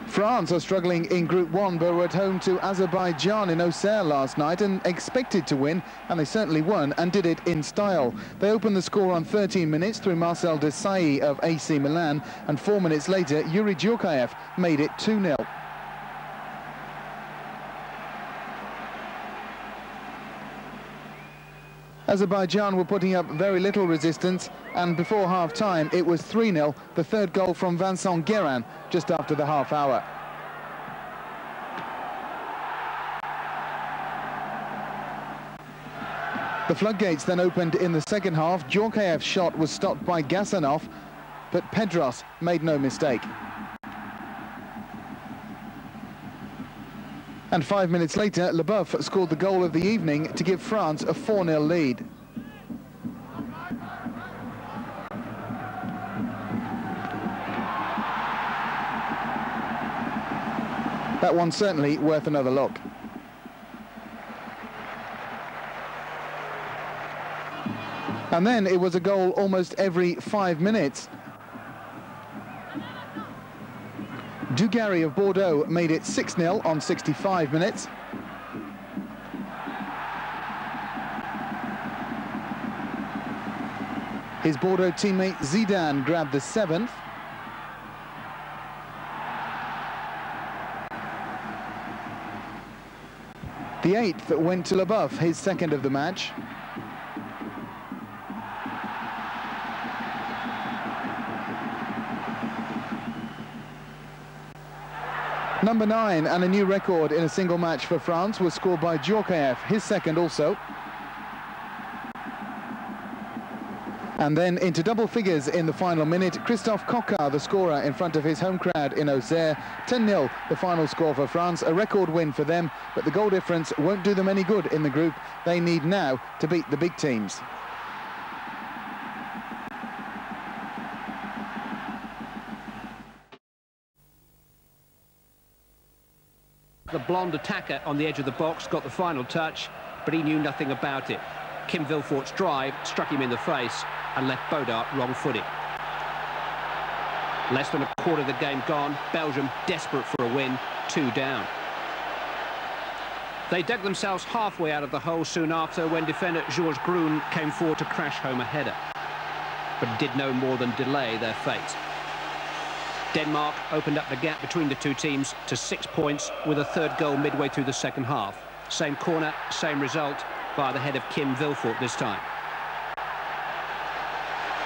France are struggling in Group 1, but were at home to Azerbaijan in Auxerre last night and expected to win, and they certainly won and did it in style. They opened the score on 13 minutes through Marcel Desailly of AC Milan, and 4 minutes later, Yuri Djurkaev made it 2-0. Azerbaijan were putting up very little resistance, and before half-time it was 3-0, the third goal from Vincent Guérin just after the half hour. The floodgates then opened in the second half. Djurkaev's shot was stopped by Gasanov, but Pedros made no mistake. And 5 minutes later, Leboeuf scored the goal of the evening to give France a 4-0 lead. That one's certainly worth another look. And then it was a goal almost every 5 minutes. Dugarry of Bordeaux made it 6-0 on 65 minutes. His Bordeaux teammate Zidane grabbed the 7th. The 8th went to Leboeuf, his 2nd of the match. Number 9, and a new record in a single match for France, was scored by Djorkaeff, his 2nd also. And then into double figures in the final minute, Christophe Coquard, the scorer in front of his home crowd in Auxerre. 10-0, the final score for France, a record win for them, but the goal difference won't do them any good in the group. They need now to beat the big teams. The blonde attacker on the edge of the box got the final touch, but he knew nothing about it. Kim Vilfort's drive struck him in the face and left Bodart wrong-footed. Less than a quarter of the game gone, Belgium desperate for a win, 2 down. They dug themselves halfway out of the hole soon after when defender Georges Groen came forward to crash home a header, but did no more than delay their fate. Denmark opened up the gap between the two teams to 6 points with a 3rd goal midway through the second half. Same corner, same result, via the head of Kim Vilfort this time.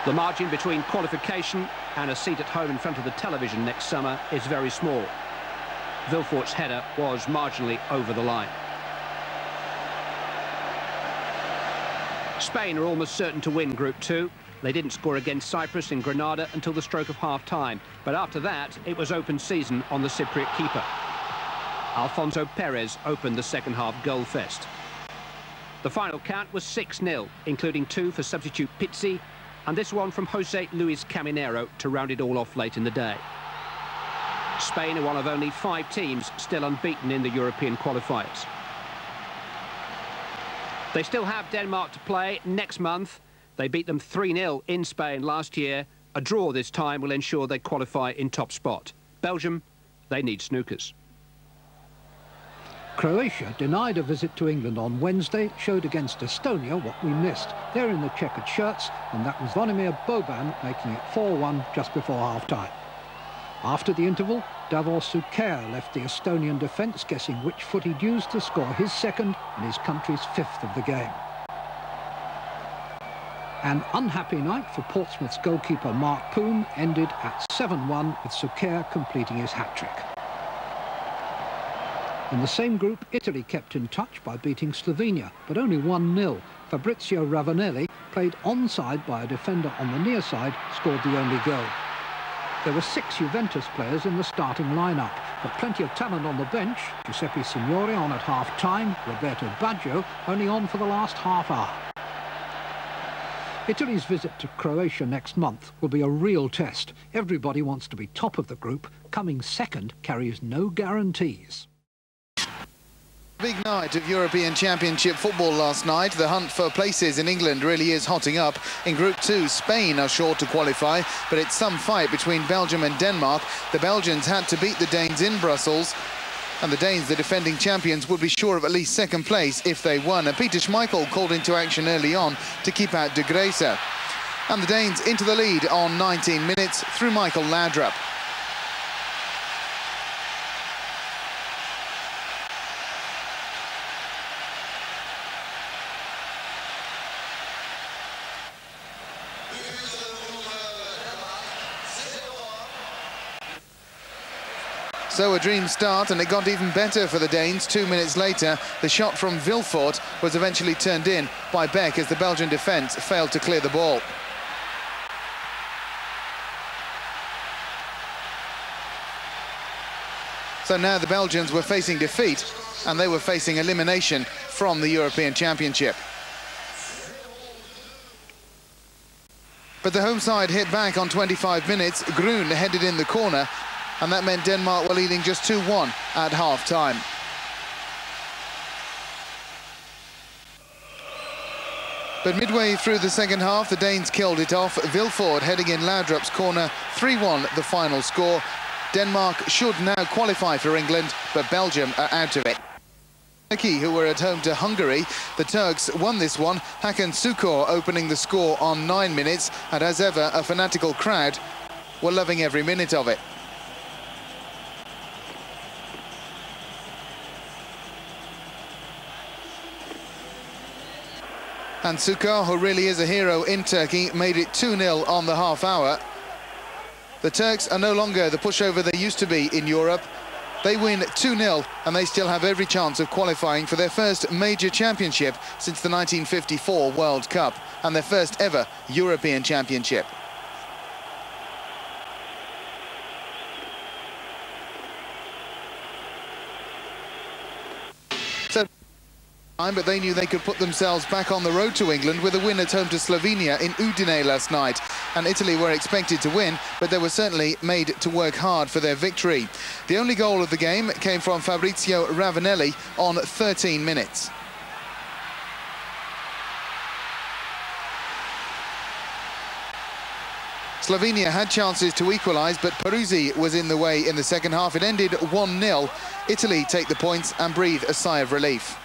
The margin between qualification and a seat at home in front of the television next summer is very small. Vilfort's header was marginally over the line. Spain are almost certain to win Group 2. They didn't score against Cyprus in Granada until the stroke of half-time. But after that, it was open season on the Cypriot keeper. Alfonso Perez opened the second-half goal fest. The final count was 6-0, including 2 for substitute Pizzi, and this one from Jose Luis Caminero to round it all off late in the day. Spain are one of only 5 teams still unbeaten in the European qualifiers. They still have Denmark to play next month. They beat them 3-0 in Spain last year. A draw this time will ensure they qualify in top spot. Belgium, they need snookers. Croatia, denied a visit to England on Wednesday, showed against Estonia what we missed. They're in the checkered shirts, and that was Zvonimir Boban making it 4-1 just before half-time. After the interval, Davor Suker left the Estonian defence guessing which foot he'd used to score his 2nd and his country's 5th of the game. An unhappy night for Portsmouth's goalkeeper Mark Poom ended at 7-1 with Suker completing his hat-trick. In the same group, Italy kept in touch by beating Slovenia, but only 1-0. Fabrizio Ravanelli, played onside by a defender on the near side, scored the only goal. There were 6 Juventus players in the starting lineup, but plenty of talent on the bench. Giuseppe Signore on at half-time, Roberto Baggio only on for the last half hour. Italy's visit to Croatia next month will be a real test. Everybody wants to be top of the group. Coming 2nd carries no guarantees. Big night of European Championship football last night. The hunt for places in England really is hotting up. In Group 2, Spain are sure to qualify, but it's some fight between Belgium and Denmark. The Belgians had to beat the Danes in Brussels, and the Danes, the defending champions, would be sure of at least 2nd place if they won. And Peter Schmeichel called into action early on to keep out De Gruyter. And the Danes into the lead on 19 minutes through Michael Laudrup. So a dream start, and it got even better for the Danes 2 minutes later. The shot from Vilfort was eventually turned in by Beck as the Belgian defence failed to clear the ball. So now the Belgians were facing defeat and they were facing elimination from the European Championship. But the home side hit back on 25 minutes. Groen headed in the corner, and that meant Denmark were leading just 2-1 at half-time. But midway through the second half, the Danes killed it off. Vilford heading in Laudrup's corner, 3-1 the final score. Denmark should now qualify for England, but Belgium are out of it. Turkey, who were at home to Hungary, the Turks won this one. Hakan Şükür opening the score on 9 minutes, and as ever, a fanatical crowd were loving every minute of it. And Şükür, who really is a hero in Turkey, made it 2-0 on the half hour. The Turks are no longer the pushover they used to be in Europe. They win 2-0 and they still have every chance of qualifying for their first major championship since the 1954 World Cup and their first ever European Championship. But they knew they could put themselves back on the road to England with a win at home to Slovenia in Udine last night. And Italy were expected to win, but they were certainly made to work hard for their victory. The only goal of the game came from Fabrizio Ravanelli on 13 minutes. Slovenia had chances to equalise, but Peruzzi was in the way in the second half. It ended 1-0. Italy take the points and breathe a sigh of relief.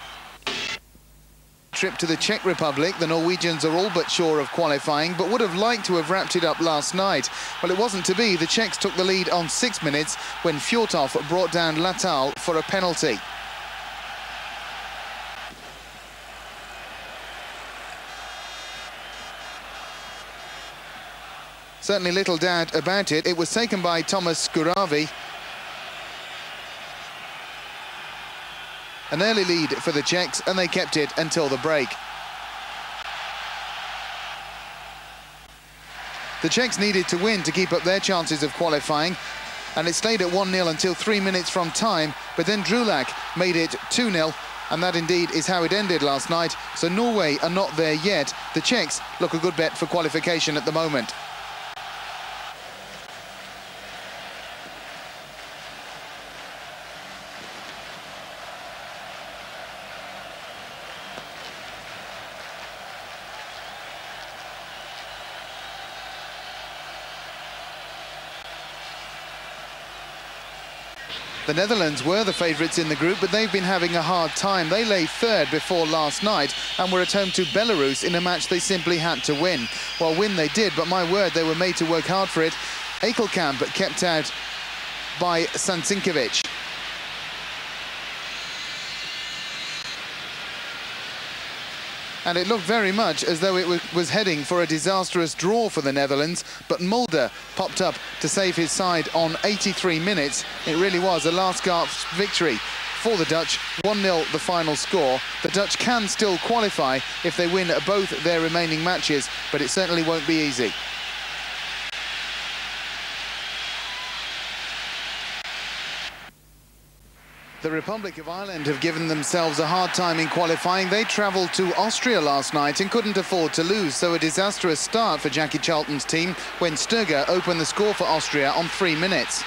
Trip to the Czech Republic. The Norwegians are all but sure of qualifying, but would have liked to have wrapped it up last night. Well, it wasn't to be. The Czechs took the lead on 6 minutes when Fjortov brought down Latal for a penalty. Certainly little doubt about it. It was taken by Thomas Skuravi. An early lead for the Czechs, and they kept it until the break. The Czechs needed to win to keep up their chances of qualifying, and it stayed at 1-0 until 3 minutes from time, but then Drulak made it 2-0, and that indeed is how it ended last night. So Norway are not there yet. The Czechs look a good bet for qualification at the moment. The Netherlands were the favourites in the group, but they've been having a hard time. They lay third before last night and were at home to Belarus in a match they simply had to win. Well, win they did, but my word, they were made to work hard for it. Ekelkamp kept out by Sancinkovic. And it looked very much as though it was heading for a disastrous draw for the Netherlands, but Mulder popped up to save his side on 83 minutes. It really was a last-gasp victory for the Dutch. 1-0 the final score. The Dutch can still qualify if they win both their remaining matches, but it certainly won't be easy. The Republic of Ireland have given themselves a hard time in qualifying. They travelled to Austria last night and couldn't afford to lose, so a disastrous start for Jackie Charlton's team when Sturger opened the score for Austria on 3 minutes.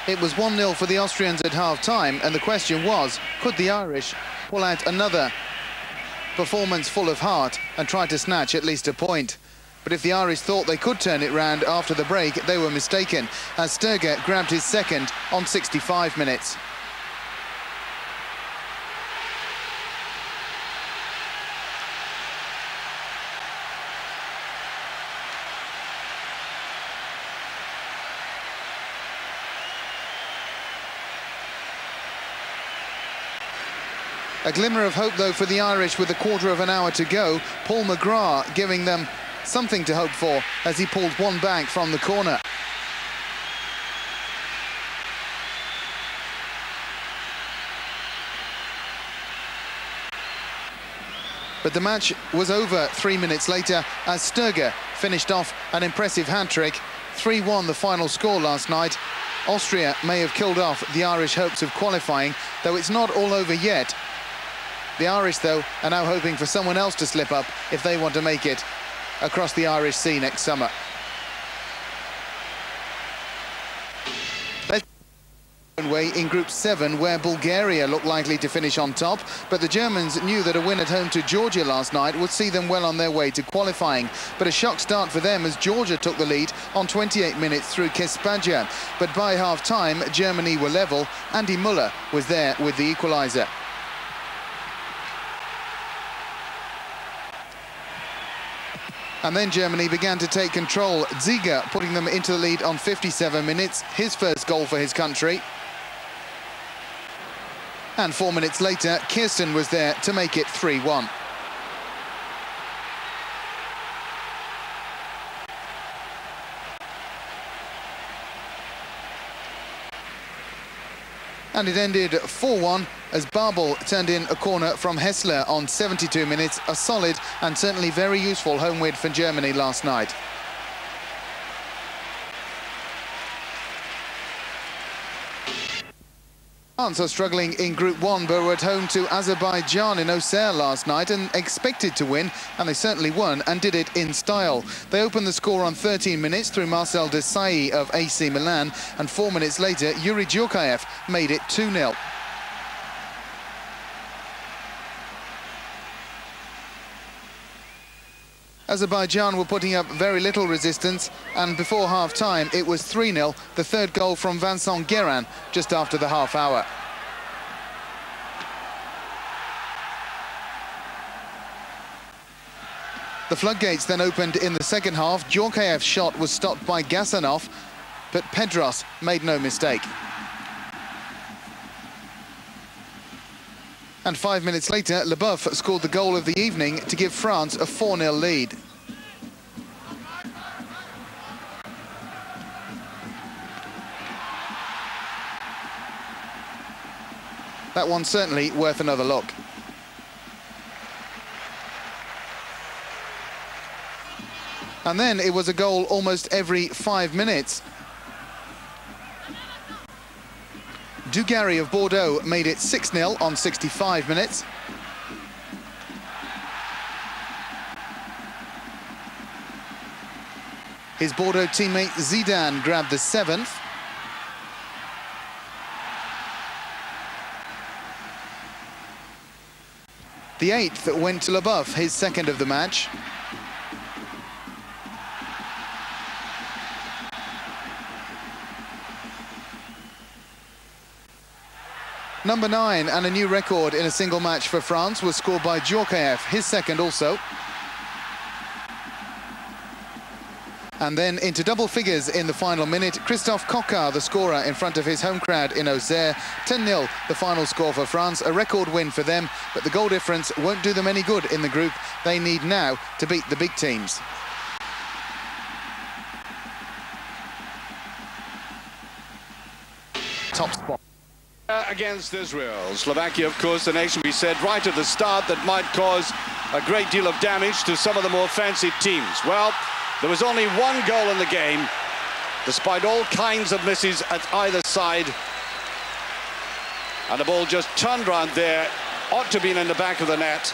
It was 1-0 for the Austrians at half-time, and the question was, could the Irish pull out another performance full of heart and try to snatch at least a point? But if the Irish thought they could turn it round after the break, they were mistaken, as Sturger grabbed his second on 65 minutes. A glimmer of hope, though, for the Irish with a quarter of an hour to go. Paul McGrath giving them something to hope for as he pulled one back from the corner. But the match was over 3 minutes later as Sturger finished off an impressive hat-trick. 3-1 the final score last night. Austria may have killed off the Irish hopes of qualifying, though it's not all over yet. The Irish, though, are now hoping for someone else to slip up if they want to make it across the Irish Sea next summer. Way in Group 7, where Bulgaria looked likely to finish on top, but the Germans knew that a win at home to Georgia last night would see them well on their way to qualifying. But a shock start for them as Georgia took the lead on 28 minutes through Kespadja. But by half-time, Germany were level. Andy Muller was there with the equaliser. And then Germany began to take control. Ziege putting them into the lead on 57 minutes, his first goal for his country. And 4 minutes later, Kirsten was there to make it 3-1. And it ended 4-1 as Babel turned in a corner from Hessler on 72 minutes. A solid and certainly very useful home win for Germany last night. France are struggling in Group 1, but were at home to Azerbaijan in Auxerre last night and expected to win, and they certainly won and did it in style. They opened the score on 13 minutes through Marcel Desailly of AC Milan, and 4 minutes later, Yuri Djurkaev made it 2-0. Azerbaijan were putting up very little resistance, and before half-time it was 3-0, the third goal from Vincent Guérin just after the half hour. The floodgates then opened in the second half. Djurkaev's shot was stopped by Gasanov, but Pedros made no mistake. And 5 minutes later, Leboeuf scored the goal of the evening to give France a 4-0 lead. That one's certainly worth another look. And then it was a goal almost every 5 minutes. Dugarry of Bordeaux made it 6-0 on 65 minutes. His Bordeaux teammate Zidane grabbed the 7th. The 8th went to Leboeuf, his second of the match. Number 9, and a new record in a single match for France, was scored by Djurkaev, his second also. And then into double figures in the final minute, Christophe Coquard, the scorer in front of his home crowd in Auxerre. 10-0, the final score for France, a record win for them, but the goal difference won't do them any good in the group. They need now to beat the big teams. Top spot. Against Israel. Slovakia, of course, the nation we said right at the start that might cause a great deal of damage to some of the more fancied teams. Well, there was only one goal in the game, despite all kinds of misses at either side. And the ball just turned round there, ought to have been in the back of the net.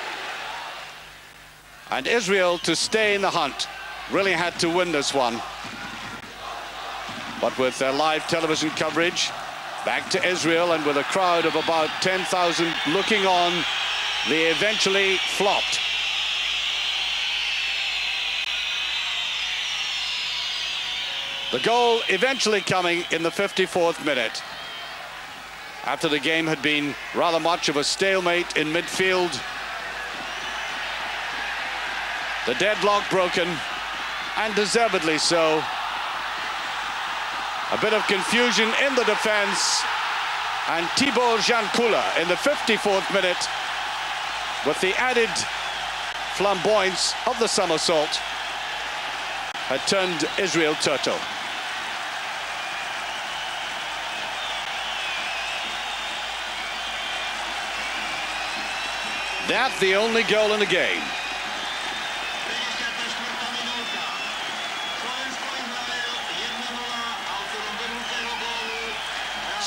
And Israel, to stay in the hunt, really had to win this one. But with their live television coverage, back to Israel, and with a crowd of about 10,000 looking on, they eventually flopped. The goal eventually coming in the 54th minute, after the game had been rather much of a stalemate in midfield. The deadlock broken, and deservedly so. A bit of confusion in the defence, and Tibor Jankula in the 54th minute, with the added flamboyance of the somersault, had turned Israel turtle. That's the only goal in the game.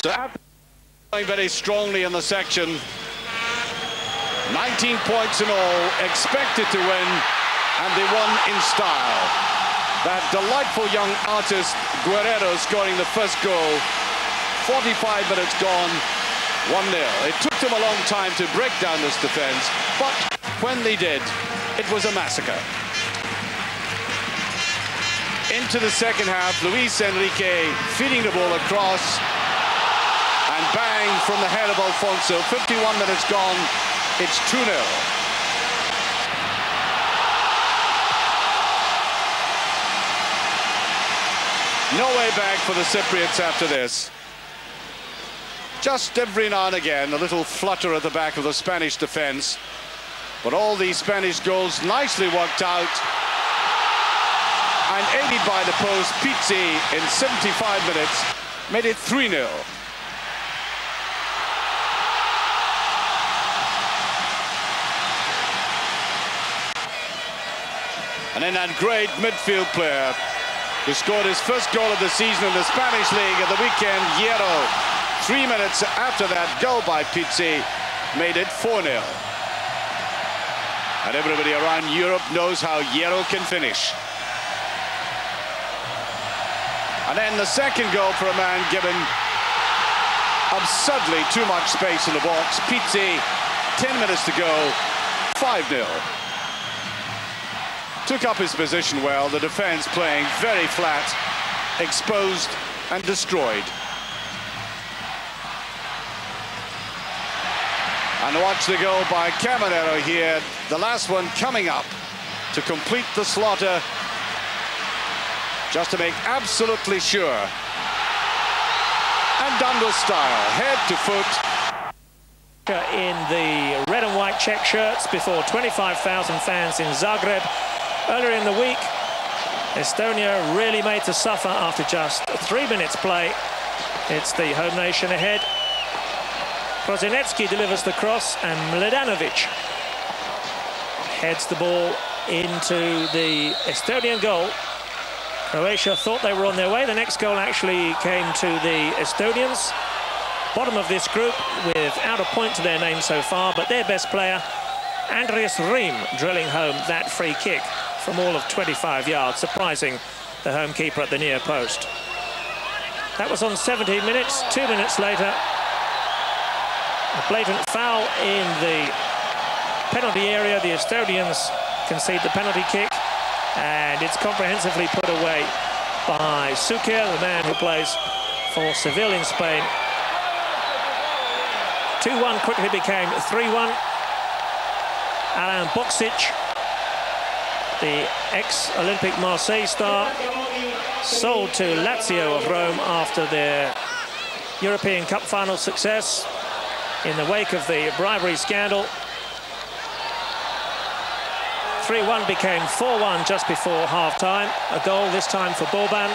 So after playing very strongly in the section, 19 points in all, expected to win, and they won in style. That delightful young artist Guerrero scoring the first goal. 45 minutes gone, 1-0. It took them a long time to break down this defense, but when they did, it was a massacre. Into the second half, Luis Enrique feeding the ball across, and bang from the head of Alfonso. 51 minutes gone, it's 2-0. No way back for the Cypriots after this. Just every now and again, a little flutter at the back of the Spanish defense. But all these Spanish goals nicely worked out. And aided by the post, Pizzi in 75 minutes made it 3-0. And then that great midfield player who scored his first goal of the season in the Spanish League at the weekend, Hierro. 3 minutes after that goal by Pizzi made it 4-0. And everybody around Europe knows how Hierro can finish. And then the second goal for a man given absurdly too much space in the box. Pizzi, 10 minutes to go, 5-0. Took up his position well, the defense playing very flat, exposed and destroyed. And watch the goal by Caminero here, the last one coming up to complete the slaughter, just to make absolutely sure. And done with style, head to foot. In the red and white Czech shirts before 25,000 fans in Zagreb. Earlier in the week, Estonia really made to suffer after just 3 minutes play. It's the home nation ahead. Prosinecki delivers the cross, and Mladenovic heads the ball into the Estonian goal. Croatia thought they were on their way. The next goal actually came to the Estonians. Bottom of this group without a point to their name so far, but their best player, Andreas Riem, drilling home that free kick from all of 25 yards, surprising the home keeper at the near post. That was on 17 minutes. 2 minutes later, a blatant foul in the penalty area. The Estonians concede the penalty kick, and it's comprehensively put away by Suker, the man who plays for Seville in Spain. 2-1 quickly became 3-1. Alain Boksic, the ex-Olympic Marseille star, sold to Lazio of Rome after their European Cup final success in the wake of the bribery scandal. 3-1 became 4-1 just before half-time. A goal this time for Boban.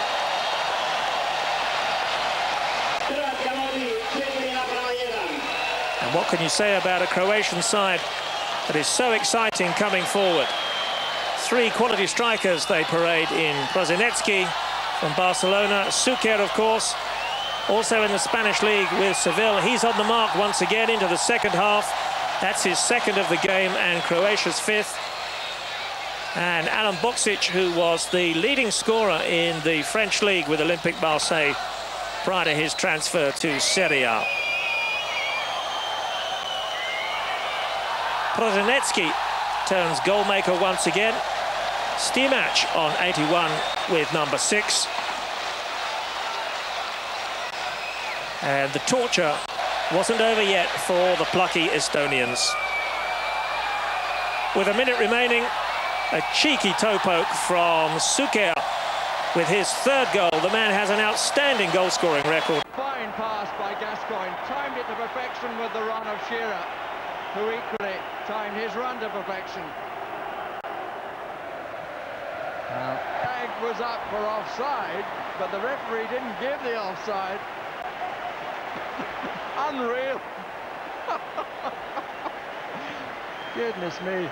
And what can you say about a Croatian side that is so exciting coming forward? 3 quality strikers they parade in. Prosinecki from Barcelona, Suker, of course, also in the Spanish league with Seville. He's on the mark once again into the second half. That's his second of the game and Croatia's 5th. And Alain Boksic, who was the leading scorer in the French league with Olympique Marseille prior to his transfer to Serie A. Prosinecki turns goalmaker once again. Stimac on 81 with number 6. And the torture wasn't over yet for the plucky Estonians. With a minute remaining, a cheeky toe poke from Suker with his 3rd goal. The man has an outstanding goal-scoring record. Fine pass by Gascoigne, timed it to perfection with the run of Shearer, who equally timed his run to perfection. Flag was up for offside, but the referee didn't give the offside. Goodness me.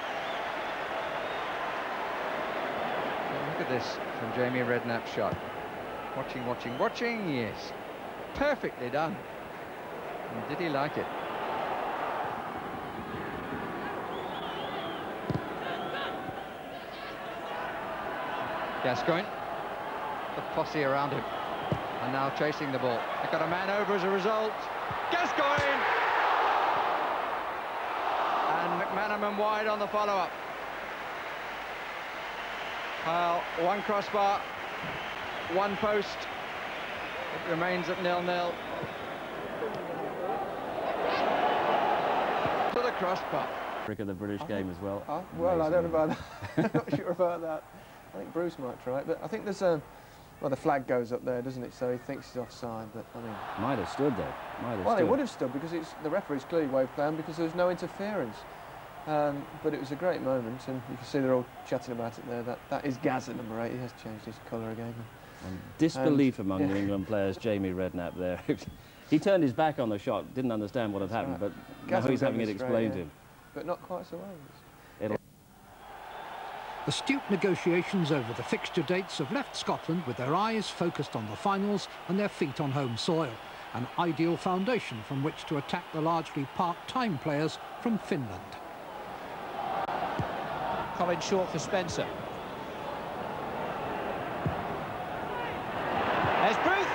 Look at this from Jamie Redknapp's shot. Watching, watching, watching, yes. Perfectly done. And did he like it? Gascoigne, the posse around him, and now chasing the ball. They've got a man over as a result. Gascoigne! And McManaman wide on the follow-up. Kyle, one crossbar, one post. It remains at 0-0. To the crossbar. Of the British game as well. Well, I don't know about that. I'm not sure about that. I think Bruce might try it, but I think there's a... Well, the flag goes up there, doesn't it? So he thinks he's offside, but I mean... Might have stood, though. Well, it would have stood, because the referee's clearly waved down because there was no interference. But it was a great moment, and you can see they're all chatting about it there. That is Gazza, number 8. He has changed his colour again. And disbelief among the England players. Jamie Redknapp there. He turned his back on the shot, didn't understand what had happened, but now he's having it explained to him. But not quite so well. Astute negotiations over the fixture dates have left Scotland with their eyes focused on the finals and their feet on home soil, an ideal foundation from which to attack the largely part-time players from Finland. Colin short for Spencer. There's Booth.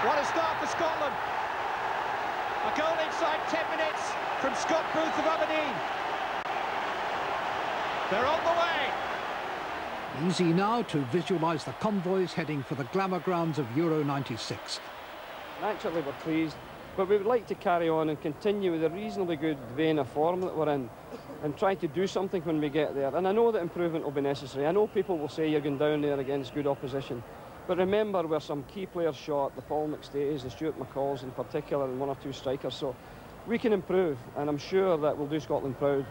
What a start for Scotland. A goal inside 10 minutes from Scott Booth of Aberdeen. They're on the way. Easy now to visualise the convoys heading for the glamour grounds of Euro 96. Naturally we're pleased, but we would like to carry on and continue with a reasonably good vein of form that we're in and try to do something when we get there. And I know that improvement will be necessary. I know people will say you're going down there against good opposition. But remember where some key players shot, the Paul McStays, the Stuart McCalls in particular, and one or two strikers. So we can improve, and I'm sure that we'll do Scotland proud.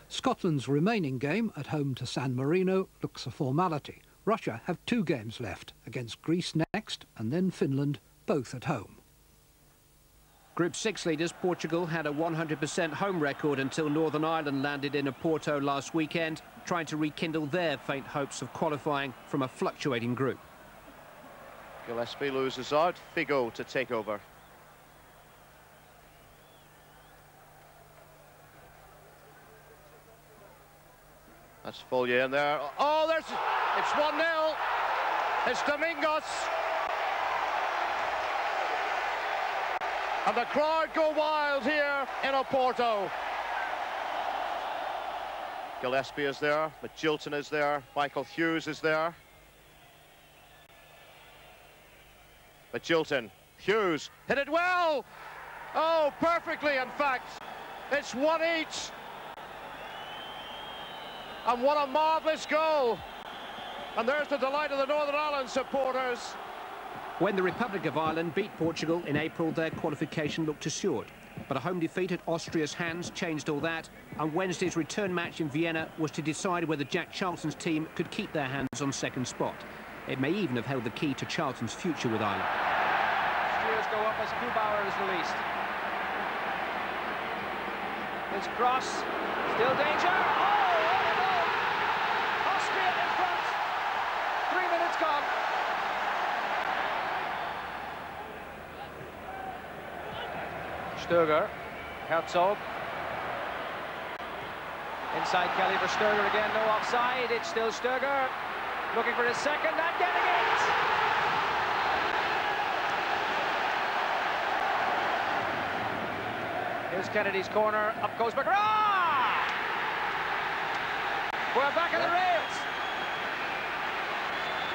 Scotland's remaining game at home to San Marino looks a formality. Russia have 2 games left, against Greece next and then Finland, both at home. Group 6 leaders Portugal had a 100% home record until Northern Ireland landed in Oporto last weekend, trying to rekindle their faint hopes of qualifying from a fluctuating group. Gillespie loses out, Figo to take over. That's Follier in there. Oh, it's 1-0. It's Domingos. And the crowd go wild here in Oporto. Gillespie is there, McGilton is there, Michael Hughes is there. McGilton, Hughes, hit it well! Oh, perfectly, in fact. It's 1 each. And what a marvellous goal. And there's the delight of the Northern Ireland supporters. When the Republic of Ireland beat Portugal in April, their qualification looked assured. But a home defeat at Austria's hands changed all that, and Wednesday's return match in Vienna was to decide whether Jack Charlton's team could keep their hands on second spot. It may even have held the key to Charlton's future with Ireland. Steers go up as Kubauer is released. It's Cross, still danger. Austria in front. 3 minutes gone. Stöger, Herzog. Inside Kelly for Stöger again, no offside. It's still Stöger. Looking for his second and getting it. Here's Kennedy's corner. Up goes McGrath. We're back on the rails.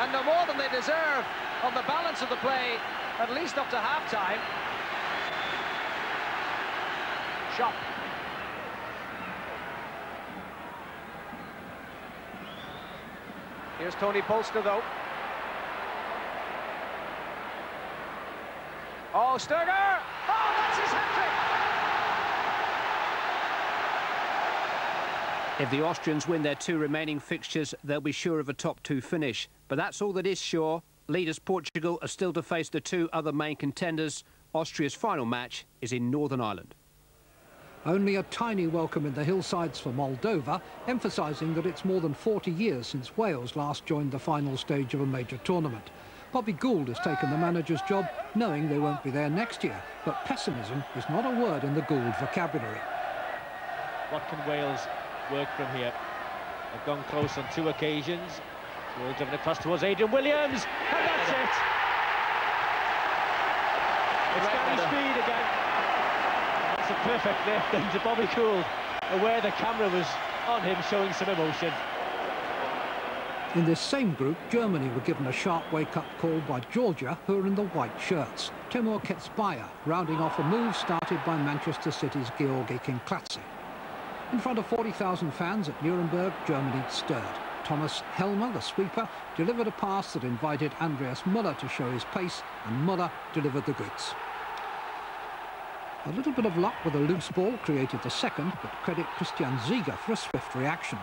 And no more than they deserve on the balance of the play, at least up to half-time. Shot. Here's Tony Polster, though. Oh, Stöger! Oh, that's his hat-trick! If the Austrians win their 2 remaining fixtures, they'll be sure of a top 2 finish. But that's all that is sure. Leaders Portugal are still to face the 2 other main contenders. Austria's final match is in Northern Ireland. Only a tiny welcome in the hillsides for Moldova, emphasising that it's more than 40 years since Wales last joined the final stage of a major tournament. Bobby Gould has taken the manager's job, knowing they won't be there next year, but pessimism is not a word in the Gould vocabulary. What can Wales work from here? They've gone close on 2 occasions. We're driven across towards Adrian Williams, and that's it! It's Gary Speed again. That's a perfect lift into Bobby Gould, where the camera was on him showing some emotion. In this same group, Germany were given a sharp wake-up call by Georgia, who are in the white shirts. Timur Ketsbaya rounding off a move started by Manchester City's Georgi Kinkladze. In front of 40,000 fans at Nuremberg, Germany stirred. Thomas Helmer, the sweeper, delivered a pass that invited Andreas Müller to show his pace, and Müller delivered the goods. A little bit of luck with a loose ball created the second, but credit Christian Ziege for a swift reaction.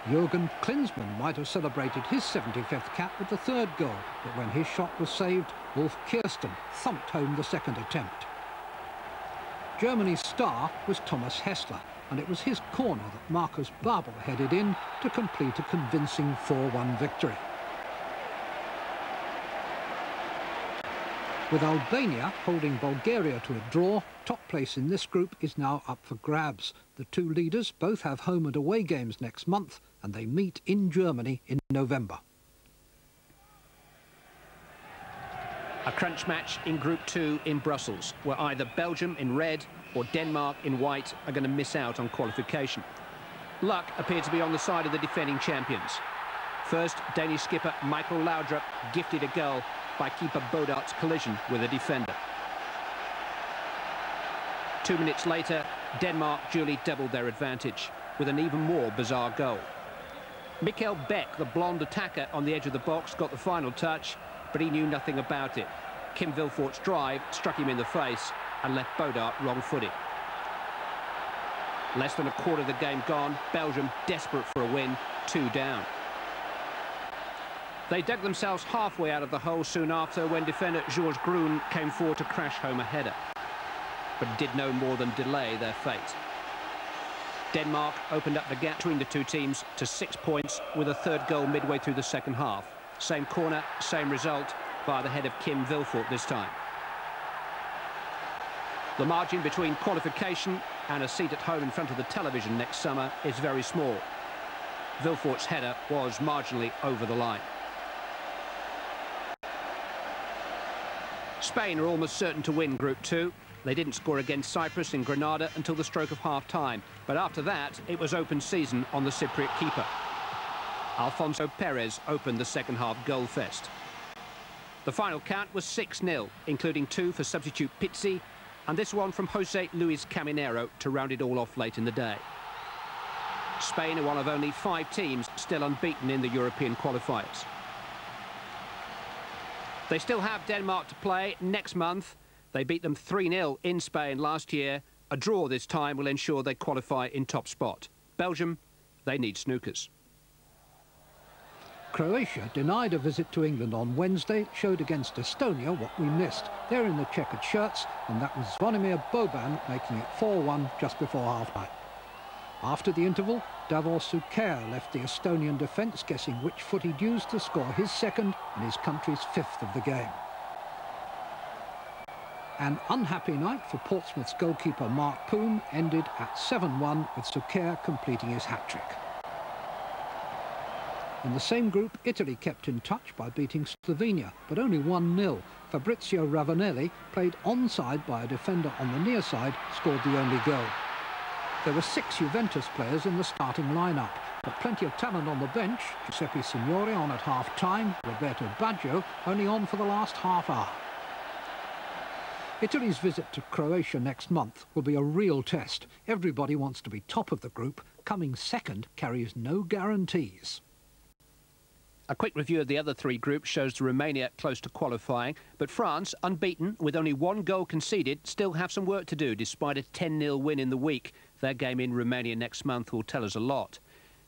Jürgen Klinsmann might have celebrated his 75th cap with the third goal, but when his shot was saved, Wolf Kirsten thumped home the second attempt. Germany's star was Thomas Hessler, and it was his corner that Marcus Babel headed in to complete a convincing 4-1 victory. With Albania holding Bulgaria to a draw, top place in this group is now up for grabs. The two leaders both have home and away games next month, and they meet in Germany in November. A crunch match in Group 2 in Brussels, where either Belgium in red or Denmark in white are going to miss out on qualification. Luck appeared to be on the side of the defending champions. First, Danish skipper Michael Laudrup gifted a goal by keeper Bodart's collision with a defender. 2 minutes later, Denmark duly doubled their advantage with an even more bizarre goal. Mikkel Beck, the blonde attacker on the edge of the box, got the final touch, but he knew nothing about it. Kim Vilfort's drive struck him in the face and left Bodart wrong-footed. Less than a quarter of the game gone, Belgium desperate for a win, 2 down. They dug themselves halfway out of the hole soon after when defender Georges Groen came forward to crash home a header, but did no more than delay their fate. Denmark opened up the gap between the two teams to 6 points with a third goal midway through the second half. Same corner, same result, via the head of Kim Vilfort this time. The margin between qualification and a seat at home in front of the television next summer is very small. Vilfort's header was marginally over the line. Spain are almost certain to win Group 2. They didn't score against Cyprus in Granada until the stroke of half-time, but after that, it was open season on the Cypriot keeper. Alfonso Perez opened the second-half goal fest. The final count was 6-0, including 2 for substitute Pizzi, and this one from Jose Luis Caminero to round it all off late in the day. Spain are one of only 5 teams still unbeaten in the European qualifiers. They still have Denmark to play next month. They beat them 3-0 in Spain last year. A draw this time will ensure they qualify in top spot. Belgium, they need snookers. Croatia, denied a visit to England on Wednesday, showed against Estonia what we missed. They're in the checkered shirts, and that was Zvonimir Boban making it 4-1 just before half-time. After the interval, Davor Suker left the Estonian defence guessing which foot he'd use to score his second and his country's 5th of the game. An unhappy night for Portsmouth's goalkeeper Mark Poom ended at 7-1 with Suker completing his hat-trick. In the same group, Italy kept in touch by beating Slovenia, but only 1-0. Fabrizio Ravanelli, played onside by a defender on the near side, scored the only goal. There were 6 Juventus players in the starting lineup, but plenty of talent on the bench. Giuseppe Signore on at half-time, Roberto Baggio only on for the last half hour. Italy's visit to Croatia next month will be a real test. Everybody wants to be top of the group. Coming second carries no guarantees. A quick review of the other 3 groups shows Romania close to qualifying, but France, unbeaten with only 1 goal conceded, still have some work to do despite a 10-0 win in the week. Their game in Romania next month will tell us a lot.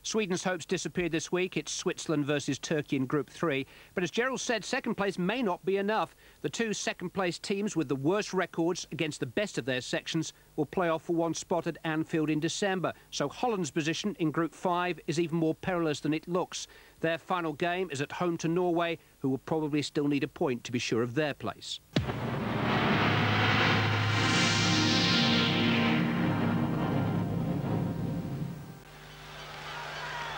Sweden's hopes disappeared this week. It's Switzerland versus Turkey in Group 3. But as Gerald said, second place may not be enough. The two second-place teams with the worst records against the best of their sections will play off for one spot at Anfield in December. So Holland's position in Group 5 is even more perilous than it looks. Their final game is at home to Norway, who will probably still need a point to be sure of their place.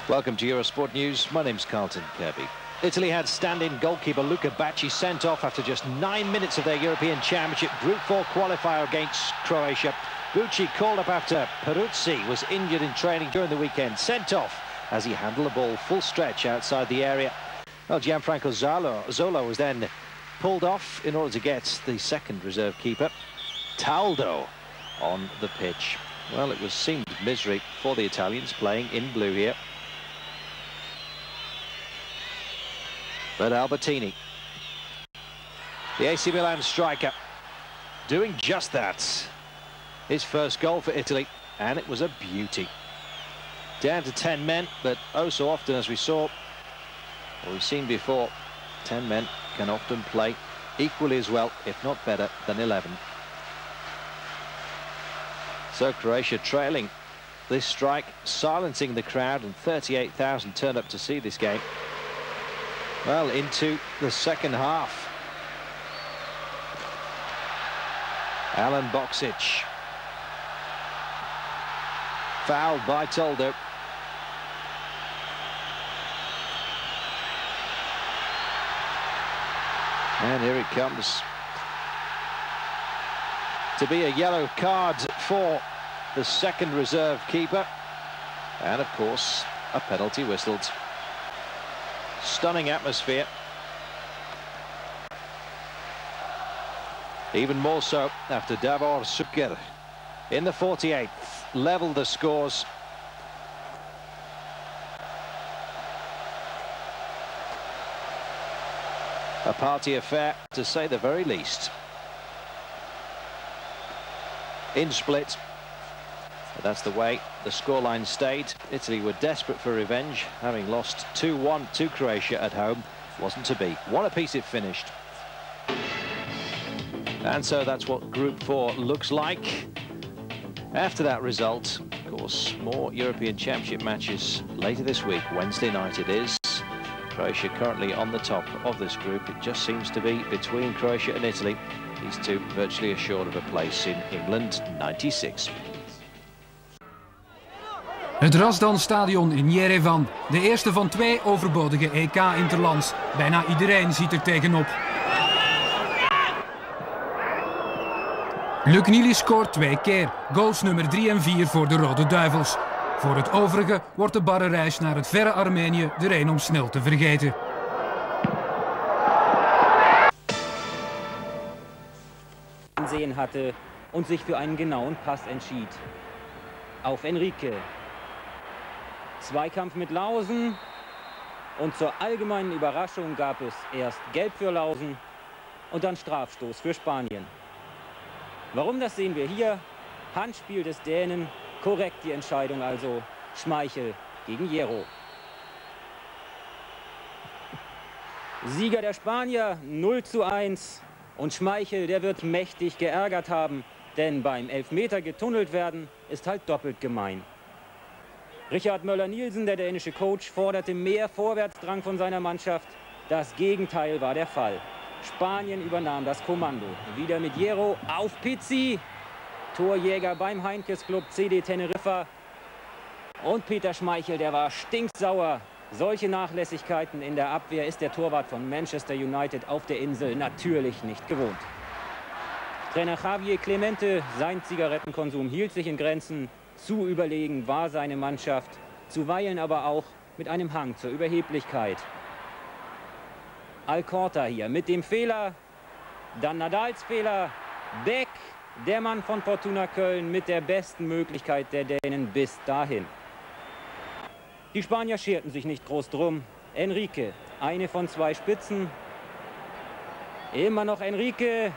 Welcome to Eurosport News. My name's Carlton Kirby. Italy had stand-in goalkeeper Luca Bacci sent off after just 9 minutes of their European Championship Group 4 qualifier against Croatia. Bucci called up after Peruzzi was injured in training during the weekend. Sent off as he handled the ball full stretch outside the area. Well, Gianfranco Zola was then pulled off in order to get the second reserve keeper, Taldo, on the pitch. Well, it seemed misery for the Italians playing in blue here. But Albertini, the AC Milan striker, doing just that. His first goal for Italy, and it was a beauty. Down to 10 men, but oh so often, as we saw, or we've seen before, 10 men can often play equally as well, if not better, than 11. So Croatia trailing this strike, silencing the crowd, and 38,000 turned up to see this game. Well, into the second half. Alan Boksic. Fouled by Toldo. And here it comes. To be a yellow card for the second reserve keeper. And, of course, a penalty whistled. Stunning atmosphere. Even more so after Davor Suker in the 48th levelled the scores. A party affair, to say the very least. In Split. But that's the way the scoreline stayed. Italy were desperate for revenge, having lost 2-1 to Croatia at home. Wasn't to be. One apiece it finished. And so that's what Group 4 looks like. After that result, of course, more European Championship matches later this week. Wednesday night it is. Croatia currently on the top of this group. It just seems to be between Croatia and Italy. These two virtually assured of a place in England 96. Het Razdan-stadion in Yerevan. De eerste van 2 overbodige EK-interlands. Bijna iedereen ziet er tegenop. Luc Nieli scoort 2 keer. Goals nummer 3 en 4 voor de Rode Duivels. Voor het overige wordt de barre reis naar het verre Armenië er een om snel te vergeten. Ansehen hatte und sich für einen genauen Pass entschied. Auf Enrique. Zweikampf mit Lausen und zur allgemeinen Überraschung gab es erst Gelb für Lausen und dann Strafstoß für Spanien. Warum, das sehen wir hier. Handspiel des Dänen, korrekt die Entscheidung also. Schmeichel gegen Hierro. Sieger der Spanier 0:1 und Schmeichel, der wird mächtig geärgert haben, denn beim Elfmeter getunnelt werden ist halt doppelt gemein. Richard Möller-Nielsen, der dänische Coach, forderte mehr Vorwärtsdrang von seiner Mannschaft. Das Gegenteil war der Fall. Spanien übernahm das Kommando. Wieder mit Hierro auf Pizzi. Torjäger beim Heinkes Club CD Teneriffa. Und Peter Schmeichel, der war stinksauer. Solche Nachlässigkeiten in der Abwehr ist der Torwart von Manchester United auf der Insel natürlich nicht gewohnt. Trainer Javier Clemente, sein Zigarettenkonsum hielt sich in Grenzen. Zu überlegen war seine Mannschaft, zuweilen aber auch mit einem Hang zur Überheblichkeit. Alcorta hier mit dem Fehler, dann Nadals Fehler, Beck, der Mann von Fortuna Köln mit der besten Möglichkeit der Dänen bis dahin. Die Spanier scherten sich nicht groß drum. Enrique, eine von 2 Spitzen. Immer noch Enrique.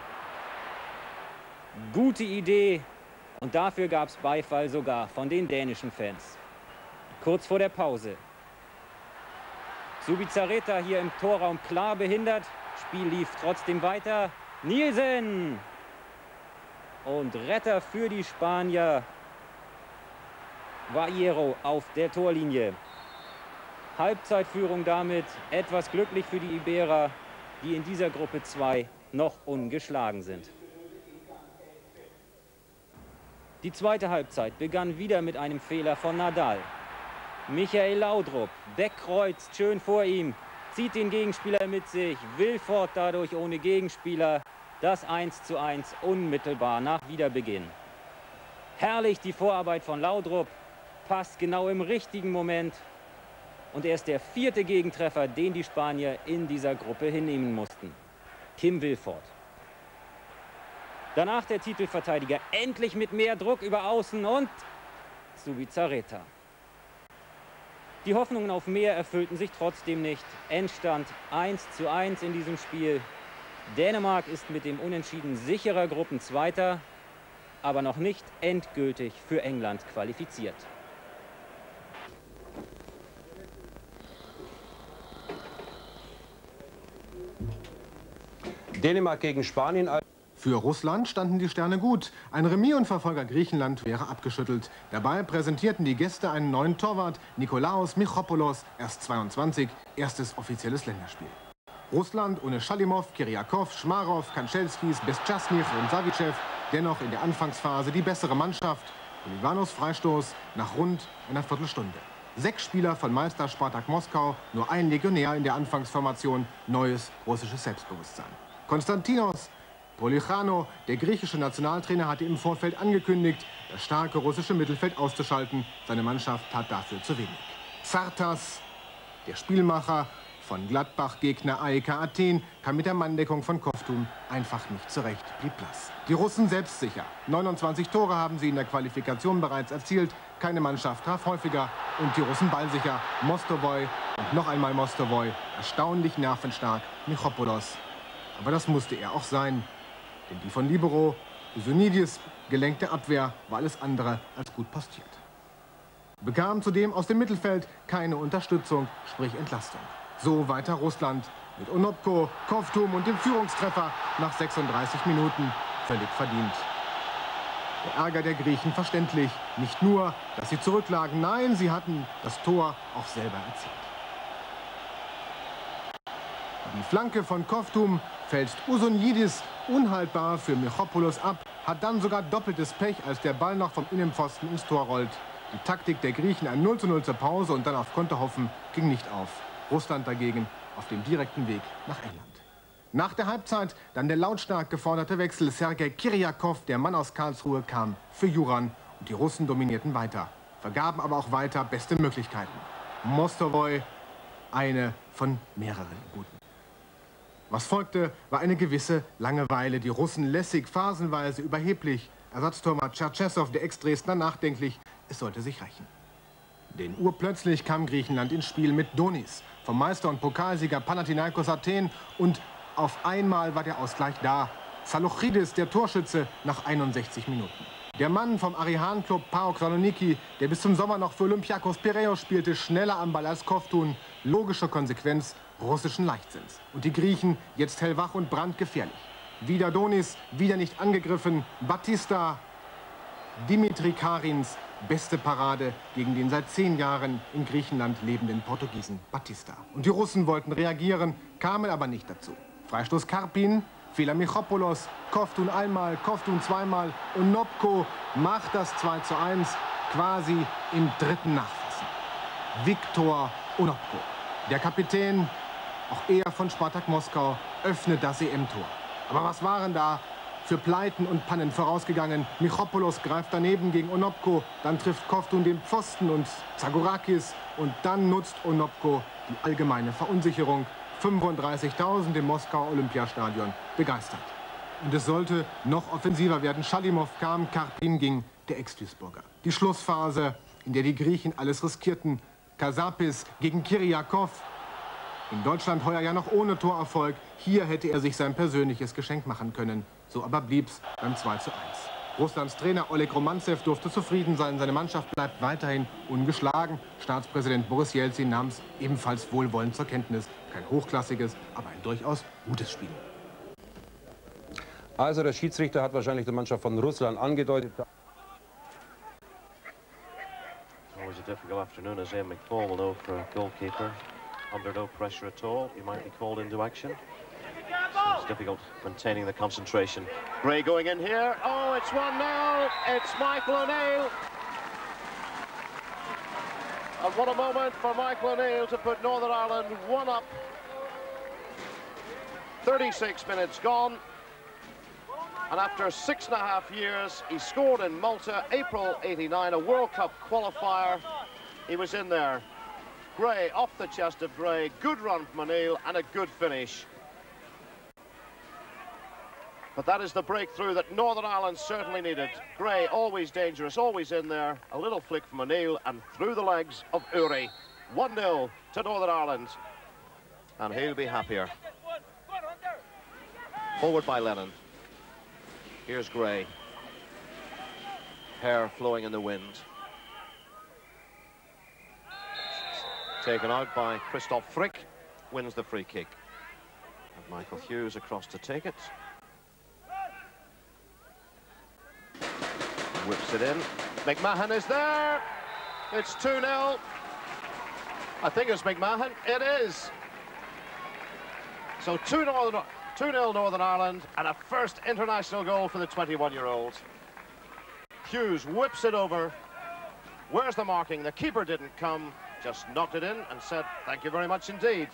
Gute Idee. Und dafür gab es Beifall sogar von den dänischen Fans. kurz vor der Pause. Zubizarreta hier im Torraum klar behindert. Spiel lief trotzdem weiter. Nielsen! Und Retter für die Spanier. Vallejo auf der Torlinie. Halbzeitführung damit. Etwas glücklich für die Iberer, die in dieser Gruppe 2 noch ungeschlagen sind. Die zweite Halbzeit begann wieder mit einem Fehler von Nadal. Michael Laudrup wegkreuzt schön vor ihm, zieht den Gegenspieler mit sich, Wilford dadurch ohne Gegenspieler. Das 1:1 unmittelbar nach Wiederbeginn. Herrlich die Vorarbeit von Laudrup, passt genau im richtigen Moment. Und er ist der 4. Gegentreffer, den die Spanier in dieser Gruppe hinnehmen mussten. Kim Wilford. Danach der Titelverteidiger endlich mit mehr Druck über Außen und Zubizarreta. Die Hoffnungen auf mehr erfüllten sich trotzdem nicht. Endstand 1:1 in diesem Spiel. Dänemark ist mit dem Unentschieden sicherer Gruppenzweiter, aber noch nicht endgültig für England qualifiziert. Dänemark gegen Spanien. Für Russland standen die Sterne gut. Ein Remis und Verfolger Griechenland wäre abgeschüttelt. Dabei präsentierten die Gäste einen neuen Torwart, Nikolaos Michopoulos, erst 22, erstes offizielles Länderspiel. Russland ohne Schalimov, Kiriakow, Schmarov, Kanchelskis, Bestchasnich und Savicev, dennoch in der Anfangsphase die bessere Mannschaft. Olivanos Freistoß nach rund einer Viertelstunde. 6 Spieler von Meister Spartak Moskau, nur ein Legionär in der Anfangsformation, neues russisches Selbstbewusstsein. Konstantinos Polichano, der griechische Nationaltrainer, hatte im Vorfeld angekündigt, das starke russische Mittelfeld auszuschalten. Seine Mannschaft tat dafür zu wenig. Zartas, der Spielmacher von Gladbach-Gegner AEK Athen, kam mit der Manndeckung von Kovtun einfach nicht zurecht, blieb blass. Die Russen selbstsicher. 29 Tore haben sie in der Qualifikation bereits erzielt. Keine Mannschaft traf häufiger und die Russen ballsicher. Mostovoy und noch einmal Mostovoy, erstaunlich nervenstark, Michopoulos. Aber das musste er auch sein. Denn die von Libero, Usunidis gelenkte Abwehr war alles andere als gut postiert. Bekam zudem aus dem Mittelfeld keine Unterstützung, sprich Entlastung. So weiter Russland mit Onopko, Kovtun und dem Führungstreffer nach 36 Minuten völlig verdient. Der Ärger der Griechen verständlich. Nicht nur, dass sie zurücklagen, nein, sie hatten das Tor auch selber erzielt. Die Flanke von Kovtun fällt Usunidis unhaltbar für Michopoulos ab, hat dann sogar doppeltes Pech, als der Ball noch vom Innenpfosten ins Tor rollt. Die Taktik der Griechen, ein 0:0 zur Pause und dann auf Konter hoffen, ging nicht auf. Russland dagegen auf dem direkten Weg nach England. Nach der Halbzeit dann der lautstark geforderte Wechsel. Sergei Kiriakow, der Mann aus Karlsruhe, kam für Juran und die Russen dominierten weiter, vergaben aber auch weiter beste Möglichkeiten. Mostovoy, eine von mehreren guten. Was folgte, war eine gewisse Langeweile. Die Russen lässig, phasenweise überheblich. Ersatztorwart Cherchessow, der Ex-Dresdner, nachdenklich. Es sollte sich rächen. Denn urplötzlich kam Griechenland ins Spiel mit Donis, vom Meister und Pokalsieger Panathinaikos Athen. Und auf einmal war der Ausgleich da. Salochidis, der Torschütze, nach 61 Minuten. Der Mann vom Arihan-Club PAOK Saloniki, der bis zum Sommer noch für Olympiakos Piräus spielte, schneller am Ball als Kovtun. Logische Konsequenz russischen Leichtsinns. Und die Griechen jetzt hellwach und brandgefährlich. Wieder Donis, wieder nicht angegriffen. Batista, Dimitri Karins, beste Parade gegen den seit 10 Jahren in Griechenland lebenden Portugiesen Batista. Und die Russen wollten reagieren, kamen aber nicht dazu. Freistoß Karpin, Fehler Michopoulos, Kovtun einmal, Kovtun zweimal und Onopko macht das 2:1 quasi im dritten Nachfassen. Viktor Onopko, der Kapitän, auch er von Spartak Moskau, öffnet das EM-Tor. Aber was waren da für Pleiten und Pannen vorausgegangen? Michopoulos greift daneben gegen Onopko, dann trifft Kovtun den Pfosten und Zagorakis und dann nutzt Onopko die allgemeine Verunsicherung. 35.000 im Moskauer Olympiastadion begeistert. Und es sollte noch offensiver werden. Schalimov kam, Karpin ging, der Ex-Duisburger. Die Schlussphase, in der die Griechen alles riskierten. Kasapis gegen Kiriakow. In Deutschland heuer ja noch ohne Torerfolg. Hier hätte er sich sein persönliches Geschenk machen können. So aber blieb's beim 2:1. Russlands Trainer Oleg Romantsev durfte zufrieden sein. Seine Mannschaft bleibt weiterhin ungeschlagen. Staatspräsident Boris Jelzin nahm es ebenfalls wohlwollend zur Kenntnis. Kein hochklassiges, aber ein durchaus gutes Spiel. Also der Schiedsrichter hat wahrscheinlich die Mannschaft von Russland angedeutet. Always a difficult afternoon, as Ian McFall will know, for a goalkeeper. Under no pressure at all, he might be called into action. So it's difficult maintaining the concentration. Gray going in here. Oh, it's 1-0. It's Michael O'Neill. And what a moment for Michael O'Neill to put Northern Ireland 1 up. 36 minutes gone. And after 6.5 years, he scored in Malta, April '89, a World Cup qualifier. He was in there. Gray off the chest of Gray. Good run from O'Neill and a good finish. But that is the breakthrough that Northern Ireland certainly needed. Gray, always dangerous, always in there. A little flick from O'Neill and through the legs of Uri. 1-0 to Northern Ireland. And he'll be happier. Forward by Lennon. Here's Gray. Hair flowing in the wind. Taken out by Christoph Frick. Wins the free kick. And Michael Hughes across to take it. Whips it in. McMahon is there. It's 2-0. I think it's McMahon. It is. So 2-0 Northern Ireland and a first international goal for the 21-year-old. Hughes whips it over. Where's the marking? The keeper didn't come. Just knocked it in and said, thank you very much indeed.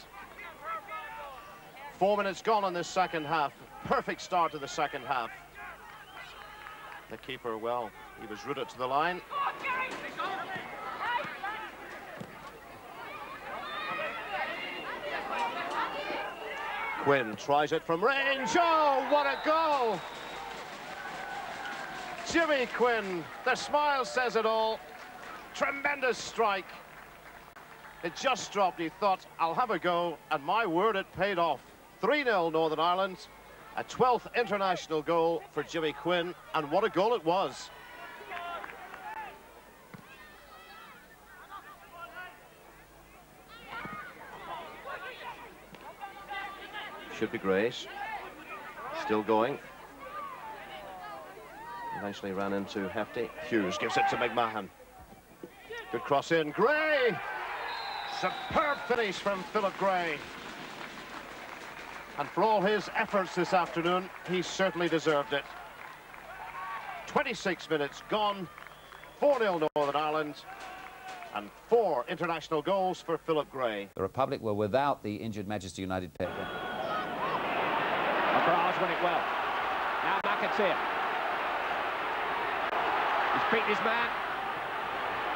4 minutes gone in this second half. Perfect start to the second half. The keeper, well, he was rooted to the line. Quinn tries it from range. Oh, what a goal! Jimmy Quinn, the smile says it all. Tremendous strike. It just dropped. He thought, I'll have a go, and my word, it paid off. 3-0 Northern Ireland. A 12th international goal for Jimmy Quinn, and what a goal it was. Should be Grace. Still going. Eventually ran into Hefty. Hughes gives it to McMahon. Good cross in. Gray! Superb finish from Philip Gray. And for all his efforts this afternoon, he certainly deserved it. 26 minutes gone. 4-0 Northern Ireland. And 4 international goals for Philip Gray. The Republic were without the injured Manchester United player. McGrath's won it well. Now McAteer. He's beaten his man.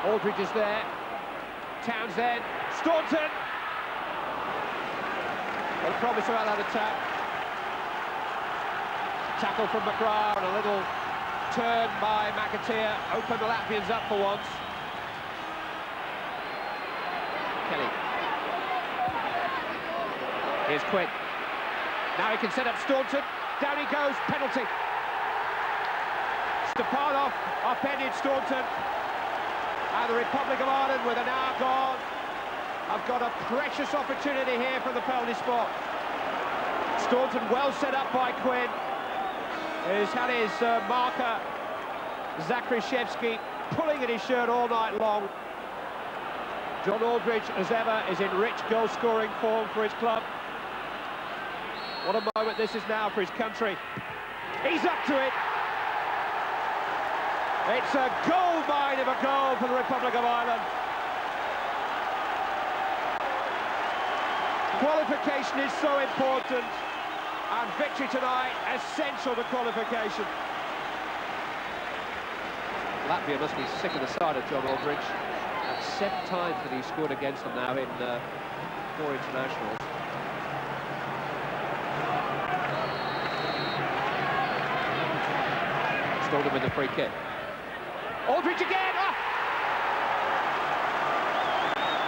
Aldridge is there. Townsend. Staunton. Well, promise well out of tap. Tackle from McGrath and a little turn by McAteer. Open the Latvians up for once. Kelly. Here's Quinn. Now he can set up Staunton. Down he goes. Penalty. Stepanov upended Staunton. And the Republic of Ireland, with an hour gone, have got a precious opportunity here from the penalty spot. Staunton well set up by Quinn. He's had his marker, Zakrishevsky, pulling at his shirt all night long. John Aldridge, as ever, is in rich goal-scoring form for his club. What a moment this is now for his country. He's up to it. It's a gold mine of a goal for the Republic of Ireland. Qualification is so important, and victory tonight essential to qualification. Latvia must be sick of the sight of John Aldridge. That's 7 times that he's scored against them now in 4 internationals. Stole him with the free kick. Aldridge again! Ah!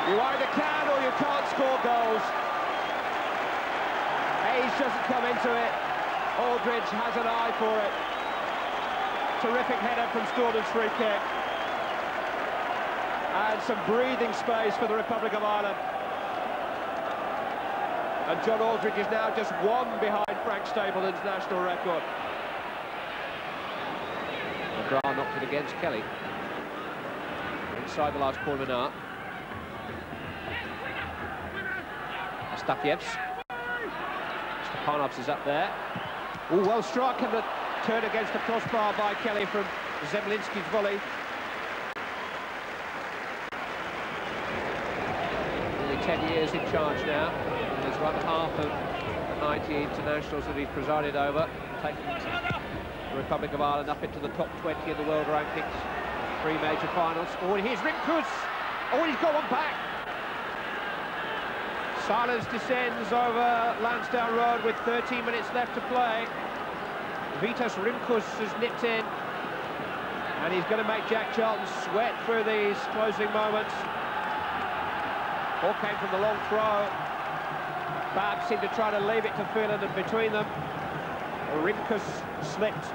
You either can or you can't score goals. Hayes doesn't come into it. Aldridge has an eye for it. terrific header from Storden's free kick. And some breathing space for the Republic of Ireland. And John Aldridge is now just one behind Frank Stapleton's national record. McGrath knocked it against Kelly. Inside the last quarter now. Astafievs. Stepanovs is up there. Oh, well struck, and the turn against the crossbar by Kelly from Zemlinski's volley. Nearly 10 years in charge now. There's one half of the 90 internationals that he's presided over, taking the Republic of Ireland up into the top 20 in the world rankings. 3 major finals. Oh, and here's Rimkus. Oh, he's got one back. Silence descends over Lansdowne Road with 13 minutes left to play. Vitas Rimkus has nipped in, and he's going to make Jack Charlton sweat through these closing moments. Ball came from the long throw. Babs seemed to try to leave it to Phelan, and between them, Rimkus slipped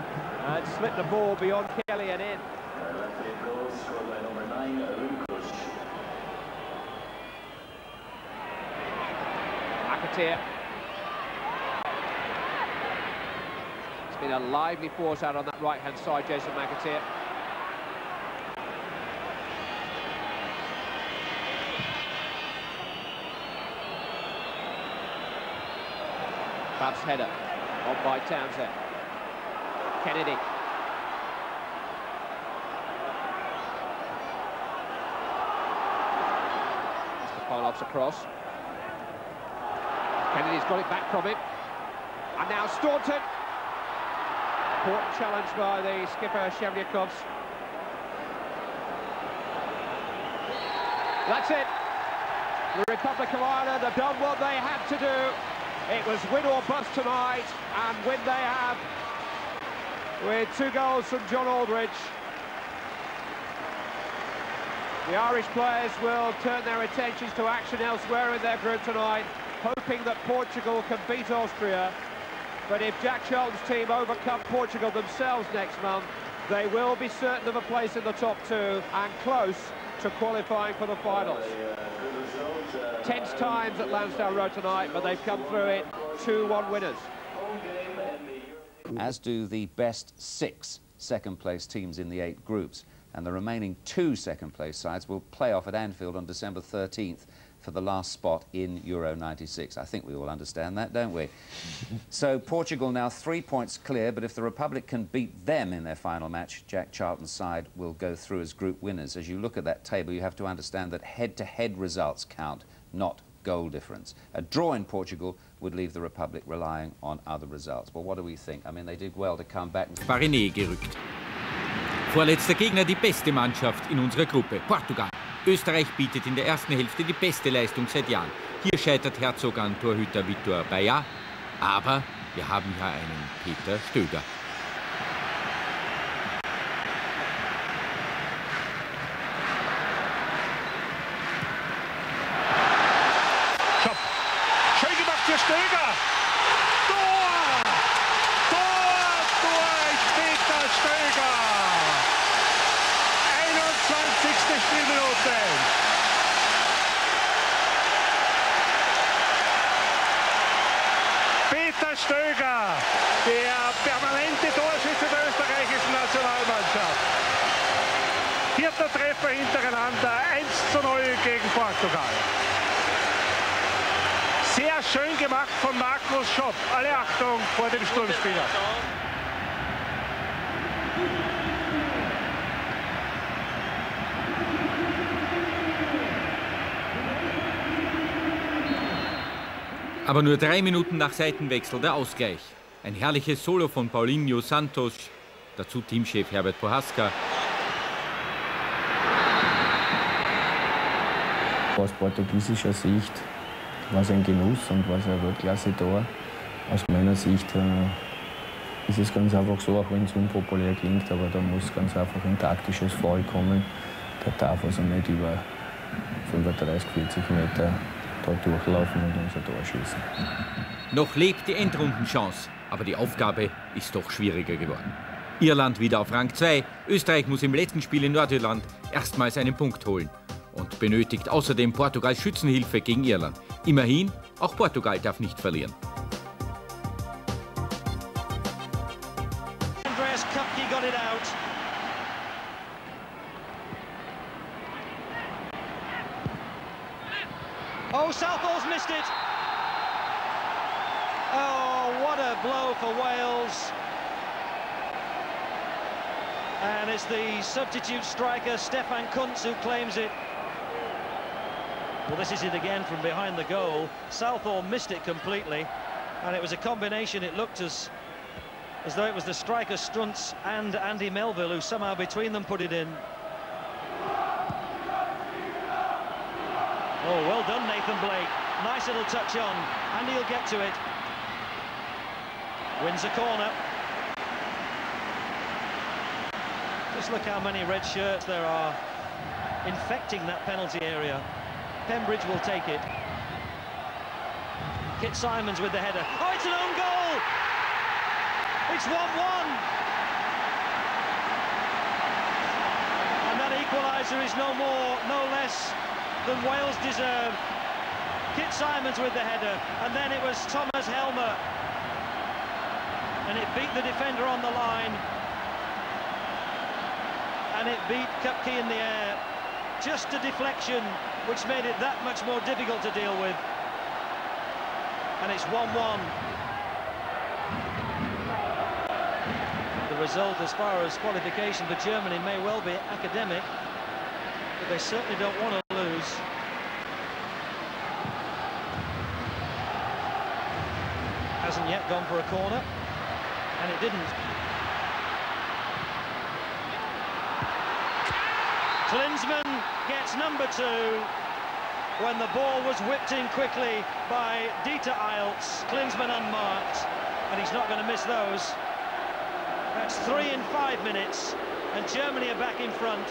and slipped the ball beyond Kelly and in. McAteer. It's been a lively force out on that right-hand side, Jason McAteer. Babs' header on by Townsend. Kennedy. Stepanovs across. Kennedy's got it back from him. And now Staunton. Important challenge by the skipper, Shevniakovs. That's it. The Republic of Ireland have done what they had to do. It was win or bust tonight, and win they have, with 2 goals from John Aldridge. The Irish players will turn their attentions to action elsewhere in their group tonight, hoping that Portugal can beat Austria. But if Jack Charlton's team overcome Portugal themselves next month, they will be certain of a place in the top 2 and close to qualifying for the finals. Tense times at Lansdowne Road tonight, but they've come through it 2-1 winners. As do the best 6 second-place teams in the 8 groups. And the remaining 2 second-place sides will play off at Anfield on December 13th for the last spot in Euro 96. I think we all understand that, don't we? So Portugal now 3 points clear, but if the Republic can beat them in their final match, Jack Charlton's side will go through as group winners. As you look at that table, you have to understand that head-to-head results count, not goal difference. A draw in Portugal would leave the Republic relying on other results. But what do we think? I mean, they did well to come back. Nähe gerückt. Vorletzter Gegner die beste Mannschaft in unserer Gruppe, Portugal. Österreich bietet in der ersten Hälfte die beste Leistung seit Jahren. Hier scheitert Herzog an Torhüter Vitor Baia, aber wir haben hier einen Peter Stöger. Schön gemacht für Stöger! Tor! Tor! Tor! Peter Stöger! 21. Spielminute. Peter Stöger, der permanente Torschütze der österreichischen Nationalmannschaft. 4. Treffer hintereinander, 1:0 gegen Portugal. Sehr schön gemacht von Markus Schopp. Alle Achtung vor dem Sturmspieler. Aber nur 3 Minuten nach Seitenwechsel der Ausgleich. Ein herrliches Solo von Paulinho Santos, dazu Teamchef Herbert Prohaska. Aus portugiesischer Sicht war es ein Genuss und war es ein Weltklasse-Tor. Aus meiner Sicht ist es ganz einfach so, auch wenn es unpopulär klingt, aber da muss ganz einfach ein taktisches Foul kommen. Der darf also nicht über 35, 40 Meter dort durchlaufen und unser Tor schießen. Noch lebt die Endrundenchance, aber die Aufgabe ist doch schwieriger geworden. Irland wieder auf Rang 2. Österreich muss im letzten Spiel in Nordirland erstmals einen Punkt holen und benötigt außerdem Portugal Schützenhilfe gegen Irland. Immerhin, auch Portugal darf nicht verlieren. Got it out. Oh, Southall's missed it. Oh, what a blow for Wales. And it's the substitute striker, Stefan Kuntz, who claims it. Well, this is it again from behind the goal. Southall missed it completely, and it was a combination. It looked as though it was the striker Struntz and Andy Melville who somehow between them put it in. Oh, well done, Nathan Blake. Nice little touch on. Andy will get to it. Wins a corner. Just look how many red shirts there are infecting that penalty area. Pembridge will take it. Kit Simons with the header. Oh, it's an own goal! It's 1-1. And that equaliser is no more, no less than Wales deserve. Kit Simons with the header, and then it was Thomas Helmer. And it beat the defender on the line. And it beat Kupke in the air. Just a deflection, which made it that much more difficult to deal with. And it's 1-1. The result as far as qualification for Germany may well be academic, but they certainly don't want to lose. Hasn't yet gone for a corner, and it didn't. Klinsmann gets number 2 when the ball was whipped in quickly by Dieter Eilts. Klinsmann unmarked, and he's not going to miss those. That's 3 in 5 minutes, and Germany are back in front.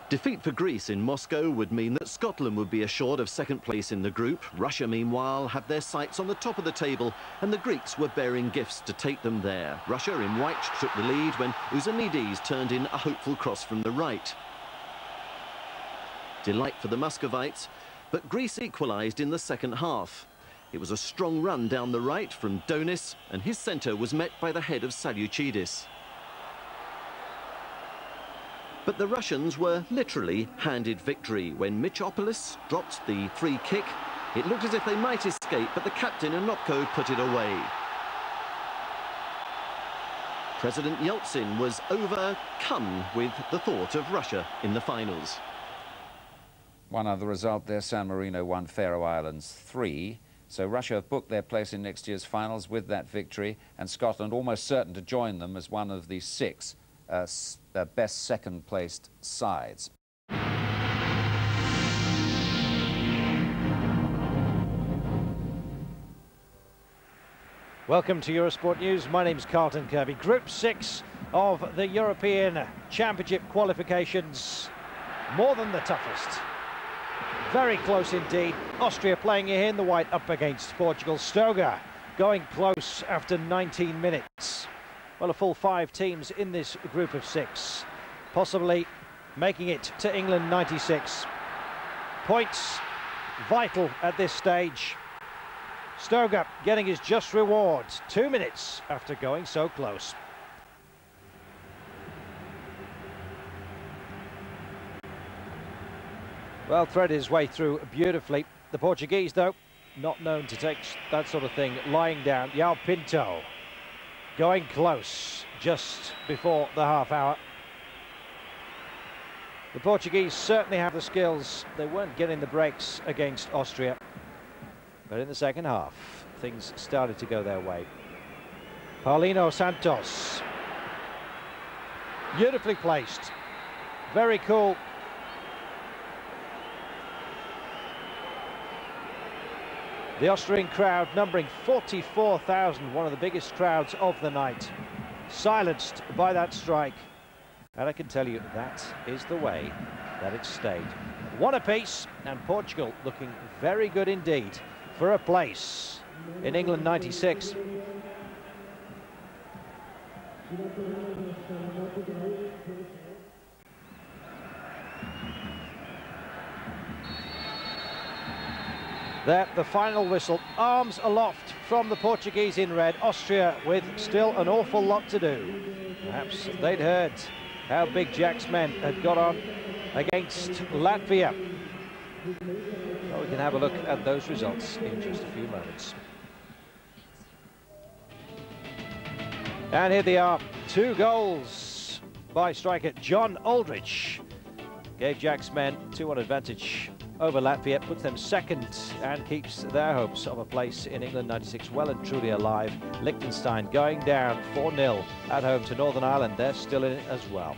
Defeat for Greece in Moscow would mean that Scotland would be assured of second place in the group. Russia, meanwhile, had their sights on the top of the table, and the Greeks were bearing gifts to take them there. Russia, in white, took the lead when Uzunides turned in a hopeful cross from the right. Delight for the Muscovites, but Greece equalised in the second half. It was a strong run down the right from Donis, and his centre was met by the head of Salutidis. But the Russians were literally handed victory when Mitropoulos dropped the free kick. It looked as if they might escape, but the captain Onopko put it away. President Yeltsin was overcome with the thought of Russia in the finals. One other result there, San Marino won Faroe Islands 3. So Russia have booked their place in next year's finals with that victory, and Scotland almost certain to join them as one of the 6 best second-placed sides. Welcome to Eurosport News. My name's Carlton Kirby. Group 6 of the European Championship qualifications. More than the toughest. Very close indeed. Austria playing here in the white up against Portugal. Stoga going close after 19 minutes. Well, a full 5 teams in this group of 6, possibly making it to England 96. Points vital at this stage. Stoga getting his just rewards 2 minutes after going so close. Well, thread his way through beautifully. The Portuguese, though, not known to take that sort of thing lying down. João Pinto going close just before the half hour. The Portuguese certainly have the skills. They weren't getting the breaks against Austria. But in the second half, things started to go their way. Paulino Santos. Beautifully placed. Very cool. The Austrian crowd numbering 44,000, one of the biggest crowds of the night. Silenced by that strike. And I can tell you that is the way that it stayed. One apiece, and Portugal looking very good indeed for a place in England 96. There, the final whistle. Arms aloft from the Portuguese in red. Austria with still an awful lot to do. Perhaps they'd heard how big Jack's men had got on against Latvia. Well, we can have a look at those results in just a few moments. And here they are. 2 goals by striker John Aldrich. Gave Jack's men 2-1 advantage over Latvia, puts them second and keeps their hopes of a place in England 96 well and truly alive. Liechtenstein going down 4-0 at home to Northern Ireland. They're still in it as well.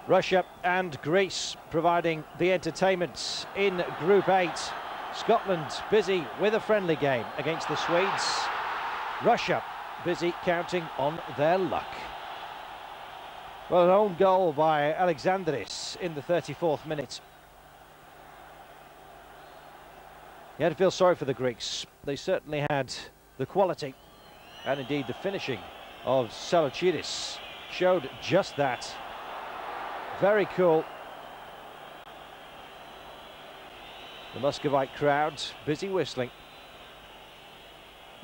Russia and Greece providing the entertainment in Group 8. Scotland busy with a friendly game against the Swedes. Russia busy counting on their luck. Well, an own goal by Alexandris in the 34th minute. You had to feel sorry for the Greeks. They certainly had the quality, and indeed the finishing of Salochidis showed just that. Very cool. The Muscovite crowd busy whistling.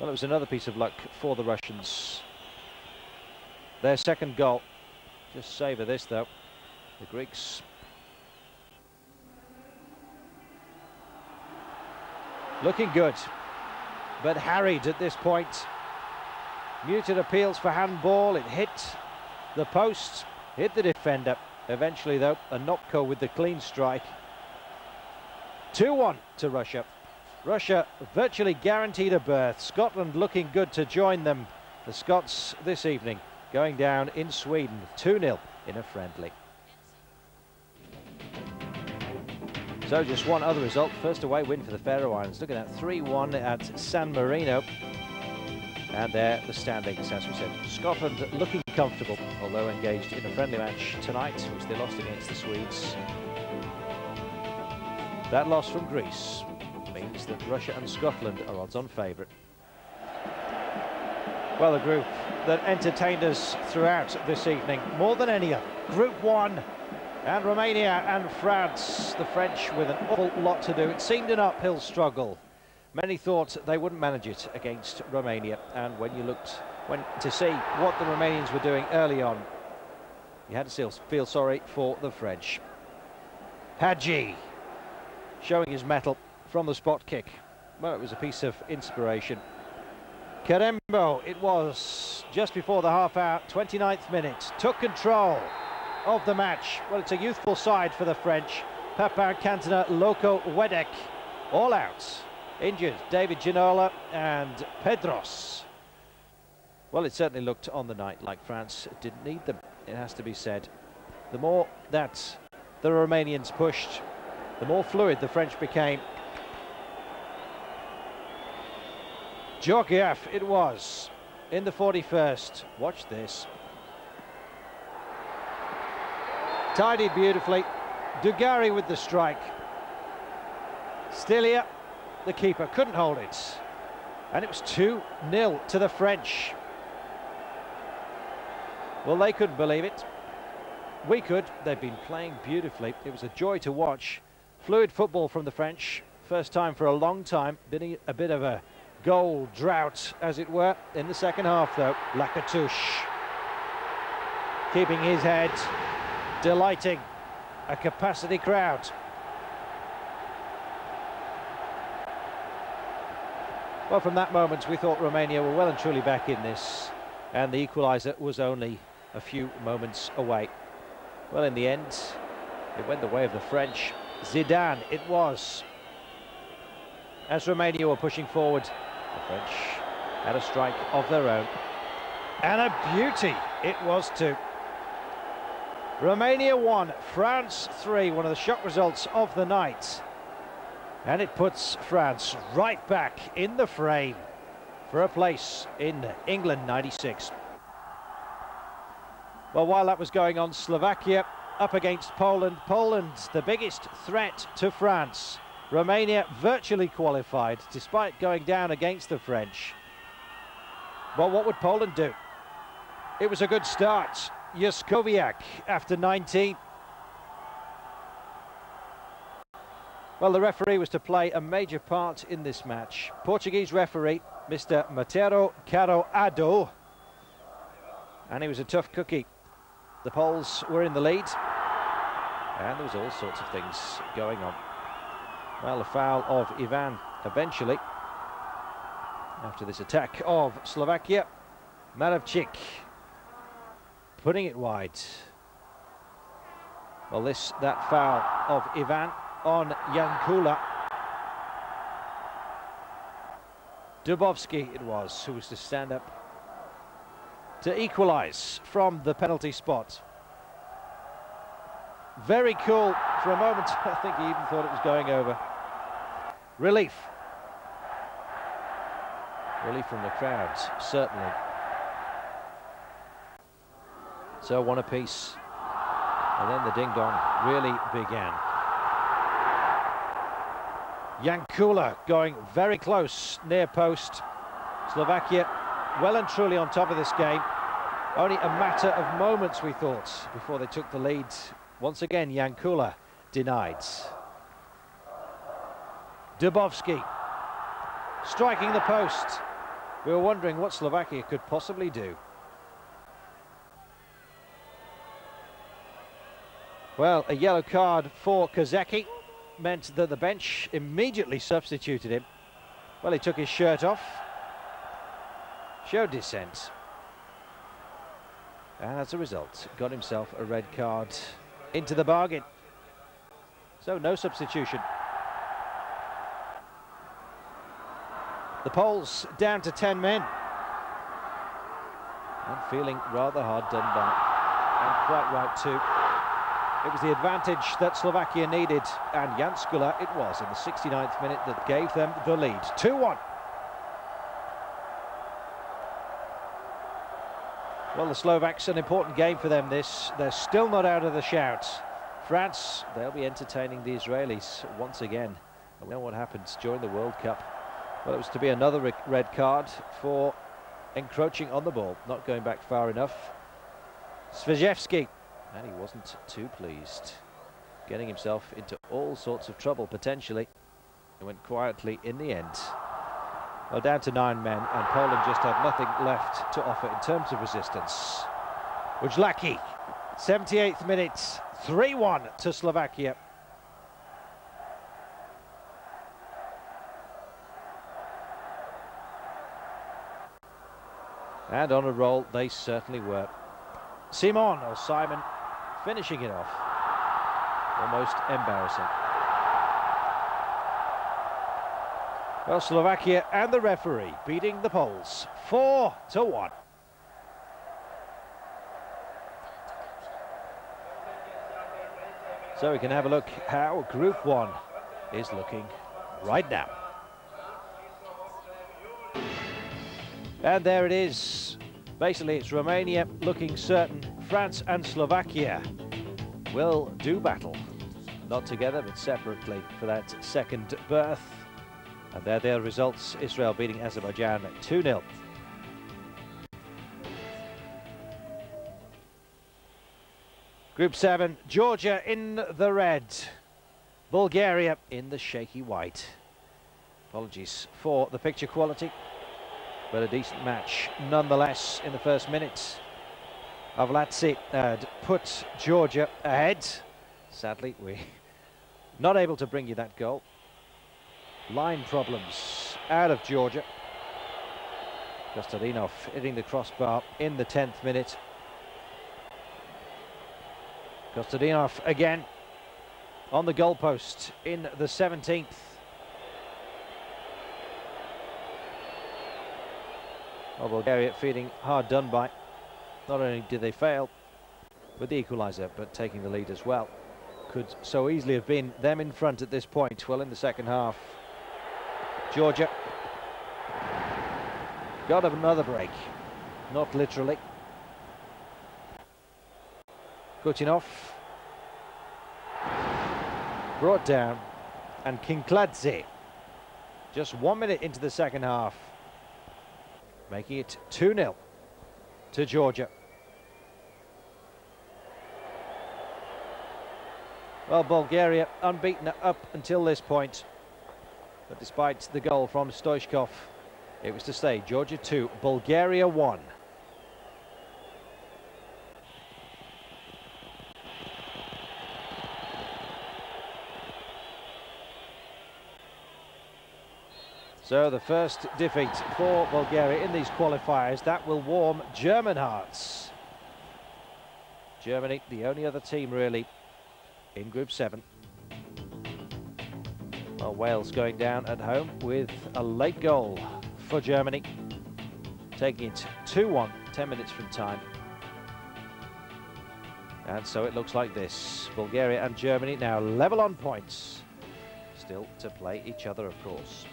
Well, it was another piece of luck for the Russians. Their second goal. Just savour this, though. The Greeks looking good, but harried at this point. Muted appeals for handball. It hit the post, hit the defender. Eventually, though, Anopko with the clean strike. 2-1 to Russia. Russia virtually guaranteed a berth. Scotland looking good to join them. The Scots this evening going down in Sweden 2-0 in a friendly. So just one other result. First away win for the Faroe Islands. Looking at 3-1 at San Marino. And there the standings, as we said. Scotland looking comfortable, although engaged in a friendly match tonight, which they lost against the Swedes. That loss from Greece means that Russia and Scotland are odds-on favourite. Well, a group that entertained us throughout this evening, more than any other. Group 1, and Romania and France. The French with an awful lot to do. It seemed an uphill struggle. Many thought they wouldn't manage it against Romania, and when you looked to see what the Romanians were doing early on, you had to feel sorry for the French. Hadji showing his mettle from the spot kick. Well, it was a piece of inspiration. Karembo, it was just before the half-hour, 29th minute, took control of the match. Well, it's a youthful side for the French. Papin, Cantona, Loco, Wedek, all out. Injured, David Ginola and Pedros. Well, it certainly looked on the night like France didn't need them, it has to be said. The more that the Romanians pushed, the more fluid the French became. Georgiev it was in the 41st. Watch this. Tidied beautifully. Dugari with the strike. Stilia, the keeper, couldn't hold it. And it was 2-0 to the French. Well, they couldn't believe it. We could. They've been playing beautifully. It was a joy to watch. Fluid football from the French. First time for a long time. Been a bit of a goal drought, as it were, in the second half, though. Lacatouche keeping his head, delighting a capacity crowd. Well, from that moment, we thought Romania were well and truly back in this, and the equaliser was only a few moments away. Well, in the end, it went the way of the French. Zidane, it was. As Romania were pushing forward, the French had a strike of their own. And a beauty it was too. Romania 1, France 3, one of the shock results of the night. And it puts France right back in the frame for a place in England 96. Well, while that was going on, Slovakia up against Poland. Poland, the biggest threat to France. Romania virtually qualified despite going down against the French. Well, what would Poland do? It was a good start. Juskowiak after 19. Well, the referee was to play a major part in this match. Portuguese referee, Mr. Matero Caroado. And he was a tough cookie. The Poles were in the lead. And there was all sorts of things going on. Well, a foul of Ivan eventually. After this attack of Slovakia. Maravchik putting it wide. Well, that foul of Ivan on Jankula. Dubovski it was who was to stand up to equalise from the penalty spot. Very cool for a moment. I think he even thought it was going over. Relief. Relief from the crowds, certainly. So one apiece. And then the ding-dong really began. Jankula going very close, near post. Slovakia well and truly on top of this game. Only a matter of moments, we thought, before they took the lead. Once again, Jankula denied. Dubovski striking the post. We were wondering what Slovakia could possibly do. Well, a yellow card for Kozecki meant that the bench immediately substituted him. Well, he took his shirt off, showed dissent, and as a result got himself a red card into the bargain. So no substitution. The Poles down to 10 men and feeling rather hard done by, and quite right too. It was the advantage that Slovakia needed, and Janskula it was in the 69th minute that gave them the lead. 2-1. Well, the Slovaks, an important game for them this. They're still not out of the shout. France, they'll be entertaining the Israelis once again. We know what happens during the World Cup. Well, it was to be another red card for encroaching on the ball, not going back far enough. Svijevski. And he wasn't too pleased, getting himself into all sorts of trouble potentially. He went quietly in the end. Well, down to 9 men, and Poland just had nothing left to offer in terms of resistance. Ujlaki, 78th minute, 3-1 to Slovakia. And on a roll they certainly were. Simon, or Simon, finishing it off. Almost embarrassing. Well, Slovakia and the referee beating the Poles 4-1. So we can have a look how Group 1 is looking right now. And there it is. Basically, it's Romania looking certain. France and Slovakia will do battle. Not together, but separately for that second berth. And there are their results. Israel beating Azerbaijan 2-0. Group 7, Georgia in the red. Bulgaria in the shaky white. Apologies for the picture quality, but a decent match nonetheless in the first minute. Avlatsi had put Georgia ahead. Sadly, we're not able to bring you that goal. Line problems out of Georgia. Kostadinov hitting the crossbar in the 10th minute. Kostadinov again on the goalpost in the 17th. Well, Bulgaria feeling hard done by. Not only did they fail with the equaliser, but taking the lead as well. Could so easily have been them in front at this point. Well, in the second half, Georgia got another break. Not literally. Kutinov brought down, and Kinkladze just 1 minute into the second half making it 2-0 to Georgia. Well, Bulgaria unbeaten up until this point, but despite the goal from Stoichkov, it was to stay. Georgia 2, Bulgaria 1. So the first defeat for Bulgaria in these qualifiers, that will warm German hearts. Germany, the only other team really in Group 7. Well, Wales going down at home with a late goal for Germany, taking it 2-1, 10 minutes from time. And so it looks like this. Bulgaria and Germany now level on points. Still to play each other, of course.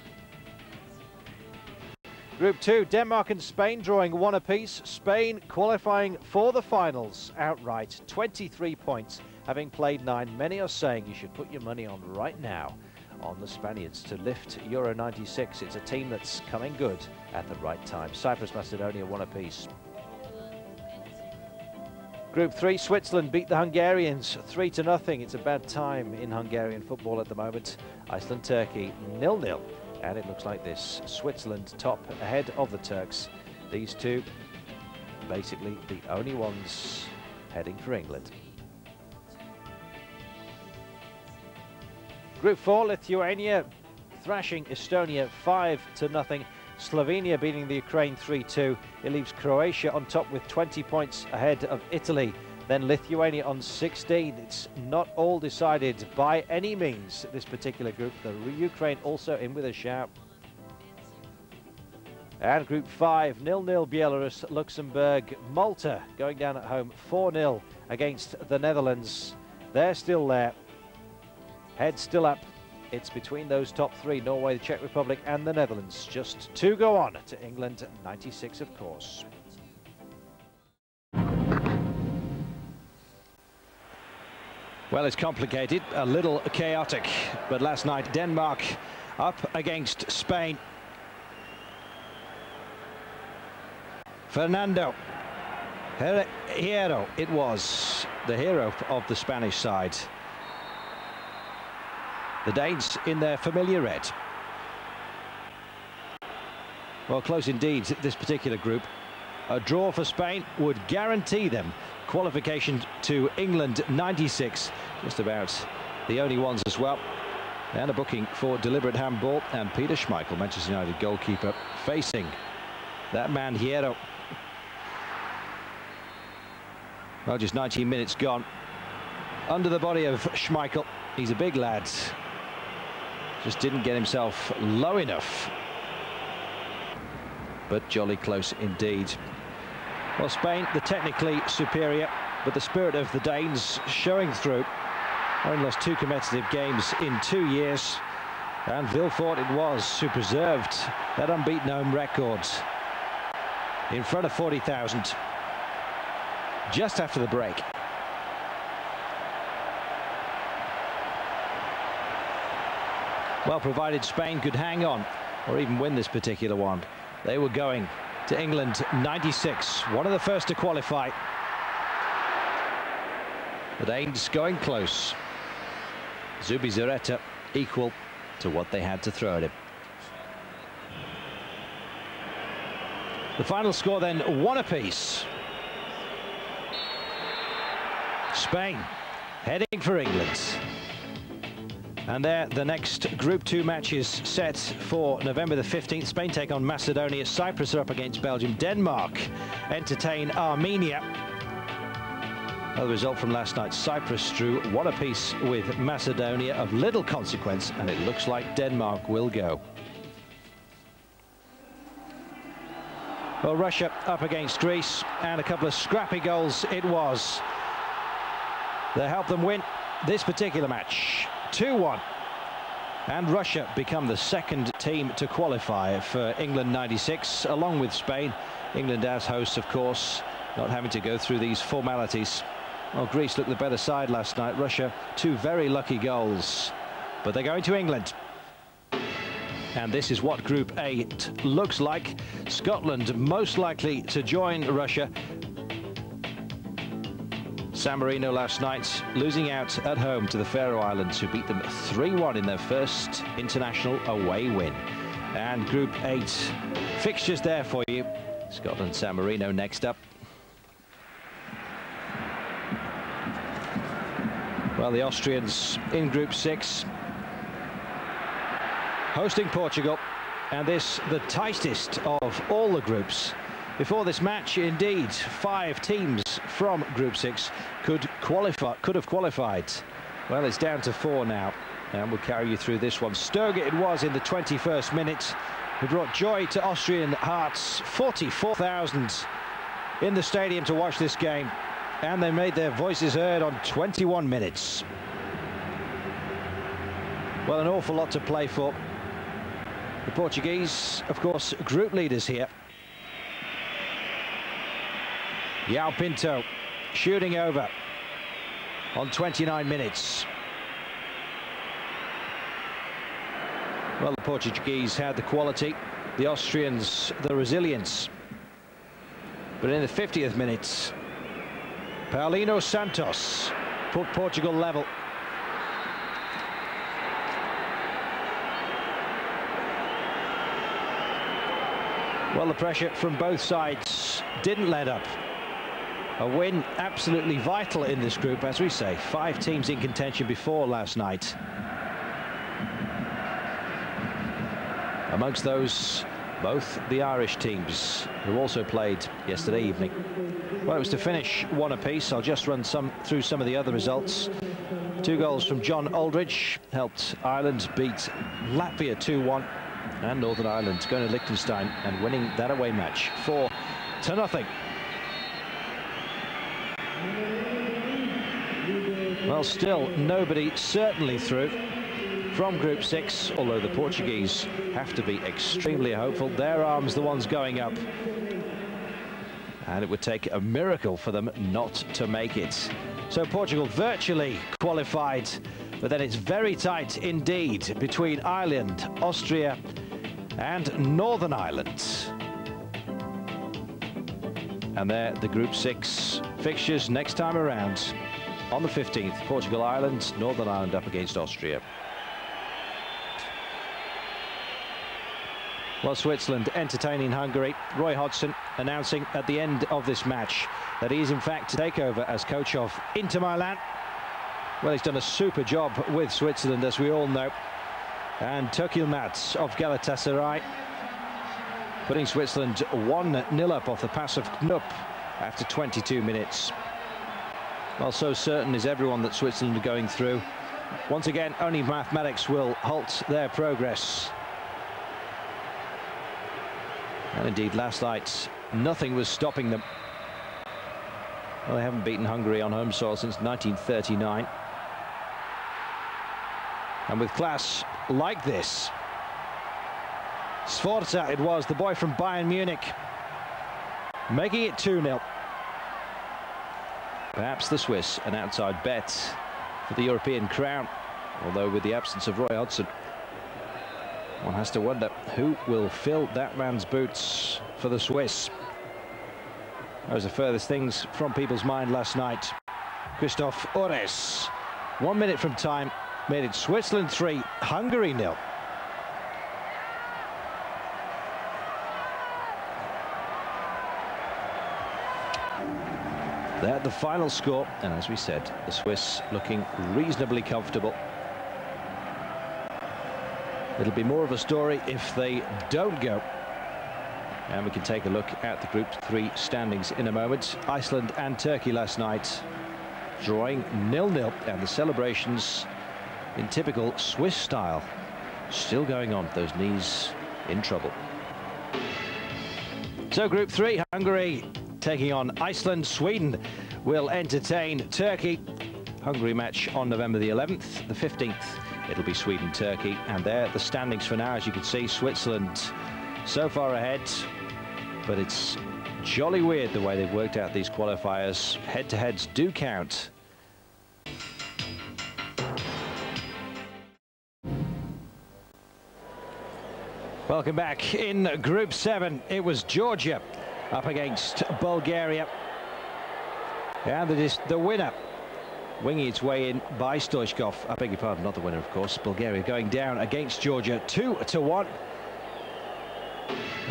Group 2, Denmark and Spain drawing 1 apiece. Spain qualifying for the finals outright, 23 points, having played 9. Many are saying you should put your money on right now on the Spaniards to lift Euro 96. It's a team that's coming good at the right time. Cyprus, Macedonia, 1 apiece. Group 3, Switzerland beat the Hungarians 3-0. It's a bad time in Hungarian football at the moment. Iceland, Turkey, 0-0. And it looks like this. Switzerland top ahead of the Turks. These two basically the only ones heading for England. Group 4, Lithuania thrashing Estonia 5-0. Slovenia beating the Ukraine 3-2. It leaves Croatia on top with 20 points ahead of Italy. Then Lithuania on 16. It's not all decided by any means, this particular group. The Ukraine also in with a shout. And Group 5, 0-0 Belarus, Luxembourg, Malta going down at home 4-0 against the Netherlands. They're still there. Head still up. It's between those top 3, Norway, the Czech Republic and the Netherlands. Just 2 go on to England, 96 of course. Well, it's complicated, a little chaotic, but last night Denmark up against Spain. Fernando Hierro, it was the hero of the Spanish side. The Danes in their familiar red. Well, close indeed, this particular group. A draw for Spain would guarantee them qualification to England 96, just about the only ones as well. And a booking for deliberate handball, and Peter Schmeichel, Manchester United goalkeeper, facing that man Hierro. Well, just 19 minutes gone. Under the body of Schmeichel. He's a big lad. Just didn't get himself low enough. But jolly close indeed. Well, Spain, the technically superior, but the spirit of the Danes showing through. Only lost 2 competitive games in 2 years. And Vilfort it was who preserved that unbeaten home record in front of 40,000 just after the break. Well, provided Spain could hang on or even win this particular one, they were going to England 96, one of the first to qualify. The Danes going close. Zubizarreta equal to what they had to throw at him. The final score then 1 apiece. Spain heading for England. And there, the next Group 2 matches set for November the 15th. Spain take on Macedonia. Cyprus are up against Belgium. Denmark entertain Armenia. Well, the result from last night, Cyprus drew 1 apiece with Macedonia, of little consequence, and it looks like Denmark will go. Well, Russia up against Greece, and a couple of scrappy goals it was. They helped them win this particular match. 2-1, and Russia become the second team to qualify for England 96, along with Spain. England as hosts, of course, not having to go through these formalities. Well, Greece looked the better side last night. Russia, 2 very lucky goals, but they're going to England. And this is what Group 8 looks like. Scotland most likely to join Russia. San Marino last night losing out at home to the Faroe Islands, who beat them 3-1 in their first international away win. And Group 8 fixtures there for you. Scotland, San Marino next up. Well, the Austrians in Group 6 hosting Portugal, and this the tightest of all the groups. Before this match, indeed, 5 teams from Group 6 could have qualified. Well, it's down to 4 now, and we'll carry you through this one. Stoge it was in the 21st minute. It brought joy to Austrian hearts. 44,000 in the stadium to watch this game, and they made their voices heard on 21 minutes. Well, an awful lot to play for. The Portuguese, of course, group leaders here. João Pinto shooting over on 29 minutes. Well, the Portuguese had the quality, the Austrians the resilience. But in the 50th minute, Paulino Santos put Portugal level. Well, the pressure from both sides didn't let up. A win absolutely vital in this group, as we say. 5 teams in contention before last night. Amongst those, both the Irish teams, who also played yesterday evening. Well, it was to finish 1 apiece. I'll just run through some of the other results. 2 goals from John Aldridge helped Ireland beat Latvia 2-1. And Northern Ireland going to Liechtenstein and winning that away match 4-0. Well, still nobody certainly through from Group 6, although the Portuguese have to be extremely hopeful. Their arms the ones going up, and it would take a miracle for them not to make it. So Portugal virtually qualified, but then it's very tight indeed between Ireland, Austria and Northern Ireland. And there the Group 6 fixtures next time around on the 15th. Portugal, Ireland, Northern Ireland up against Austria. Well, Switzerland entertaining Hungary. Roy Hodgson announcing at the end of this match that he is in fact to take over as coach of Inter Milan. Well, he's done a super job with Switzerland, as we all know. And Turk Yilmaz of Galatasaray putting Switzerland 1-0 up off the pass of Knupp after 22 minutes. Well, so certain is everyone that Switzerland are going through. Once again, only mathematics will halt their progress. And indeed, last night, nothing was stopping them. Well, they haven't beaten Hungary on home soil since 1939. And with class like this, Sforza it was, the boy from Bayern Munich, making it 2-0. Perhaps the Swiss an outside bet for the European crown, although with the absence of Roy Hodgson, one has to wonder who will fill that man's boots for the Swiss. Those are furthest things from people's mind last night. Christoph Ores, 1 minute from time, made it Switzerland 3, Hungary 0. There, the final score, and as we said, the Swiss looking reasonably comfortable. It'll be more of a story if they don't go. And we can take a look at the Group 3 standings in a moment. Iceland and Turkey last night drawing 0-0, and the celebrations in typical Swiss style still going on. Those knees in trouble. So Group 3, Hungary taking on Iceland. Sweden will entertain Turkey. Hungary match on November the 11th. The 15th, it'll be Sweden-Turkey. And there the standings for now, as you can see, Switzerland so far ahead. But it's jolly weird the way they've worked out these qualifiers. Head-to-heads do count. Welcome back. In Group 7, it was Georgia up against Bulgaria. And the winner, winging its way in by Stoichkov. I beg your pardon, not the winner, of course. Bulgaria going down against Georgia 2-1.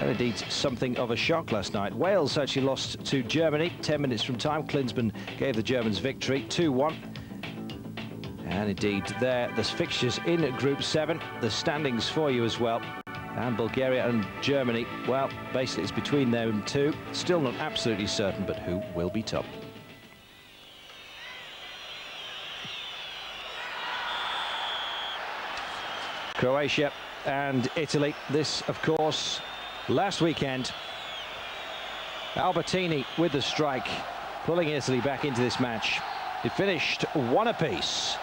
And indeed, something of a shock last night. Wales actually lost to Germany 10 minutes from time. Klinsmann gave the Germans victory 2-1. And indeed, there, the fixtures in Group 7, the standings for you as well. And Bulgaria and Germany, well, basically it's between them two. Still not absolutely certain, but who will be top? Croatia and Italy. This, of course, last weekend. Albertini with the strike, pulling Italy back into this match. It finished 1 apiece.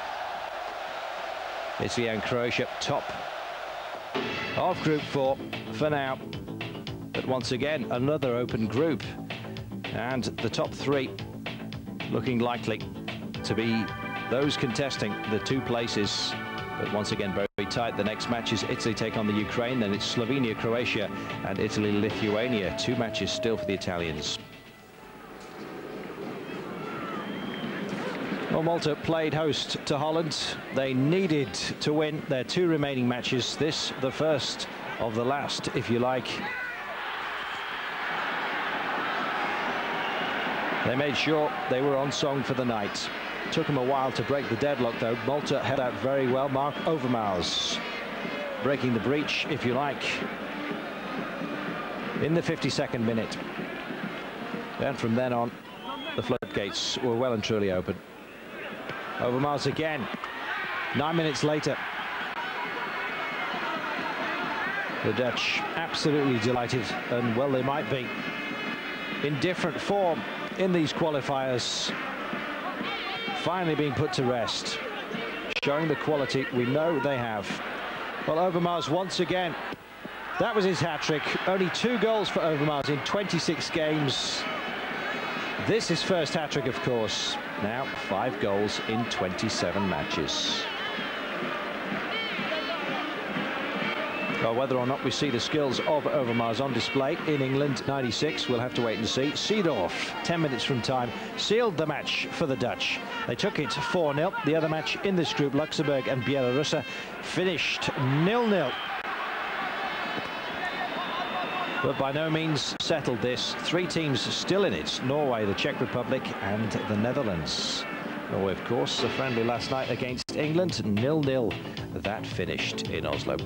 Italy and Croatia top of Group 4 for now. But once again, another open group. And the top 3 looking likely to be those contesting the 2 places. But once again, very tight. The next match is Italy take on the Ukraine. Then it's Slovenia, Croatia, and Italy, Lithuania. 2 matches still for the Italians. Well, Malta played host to Holland. They needed to win their 2 remaining matches. This, the first of the last, if you like. They made sure they were on song for the night. Took them a while to break the deadlock, though. Malta held out very well. Mark Overmars breaking the breach, if you like, in the 52nd minute. And from then on, the floodgates were well and truly open. Overmars again, 9 minutes later. The Dutch absolutely delighted, and well they might be, in different form in these qualifiers. Finally being put to rest, showing the quality we know they have. Well, Overmars once again, that was his hat-trick. Only 2 goals for Overmars in 26 games. This is first hat-trick, of course. Now 5 goals in 27 matches. Well, whether or not we see the skills of Overmars on display in England 96, we'll have to wait and see. Seedorf, 10 minutes from time, sealed the match for the Dutch. They took it 4-0. The other match in this group, Luxembourg and Belarus, finished 0-0. But by no means settled this. 3 teams still in it. Norway, the Czech Republic and the Netherlands. Norway, of course, a friendly last night against England. 0-0. That finished in Oslo.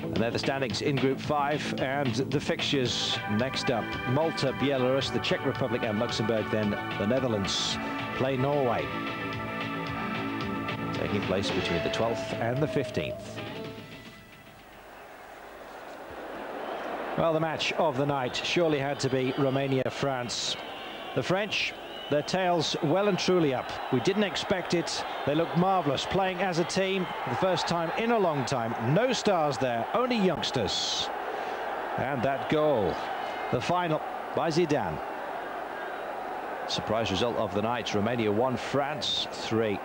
And they're the standings in Group 5, and the fixtures next up. Malta, Belarus, the Czech Republic and Luxembourg, then the Netherlands play Norway. Taking place between the 12th and the 15th. Well, the match of the night surely had to be Romania-France. The French, their tails well and truly up. We didn't expect it. They looked marvellous, playing as a team for the first time in a long time. No stars there, only youngsters. And that goal, the final by Zidane. Surprise result of the night. Romania 1, France 3.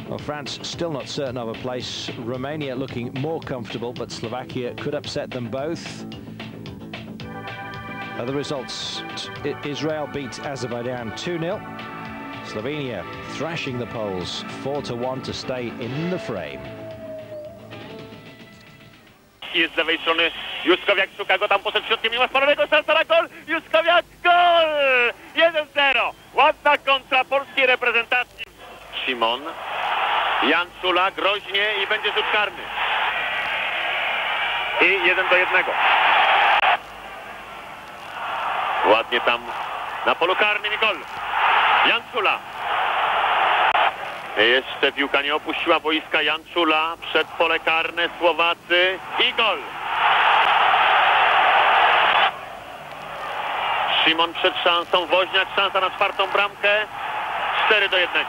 Well, France still not certain of a place. Romania looking more comfortable, but Slovakia could upset them both. Other results: Israel beat Azerbaijan 2-0. Slovenia thrashing the Poles 4-1 to stay in the frame. Z lewej strony Juskowiak szuka go tam poszedł środkiem, nie ma spalonego, szansa na gol! Juskowiak, gol! 1-0. Ładna kontra polskiej reprezentacji. Szymon. Janczula groźnie i będzie rzut karny. I 1-1. Ładnie tam na polu karnym i gol. Janczula. Jeszcze piłka nie opuściła boiska. Janczula przed pole karne, Słowacy i gol. Szymon przed szansą, Woźniak szansa na 4. bramkę. 4-1.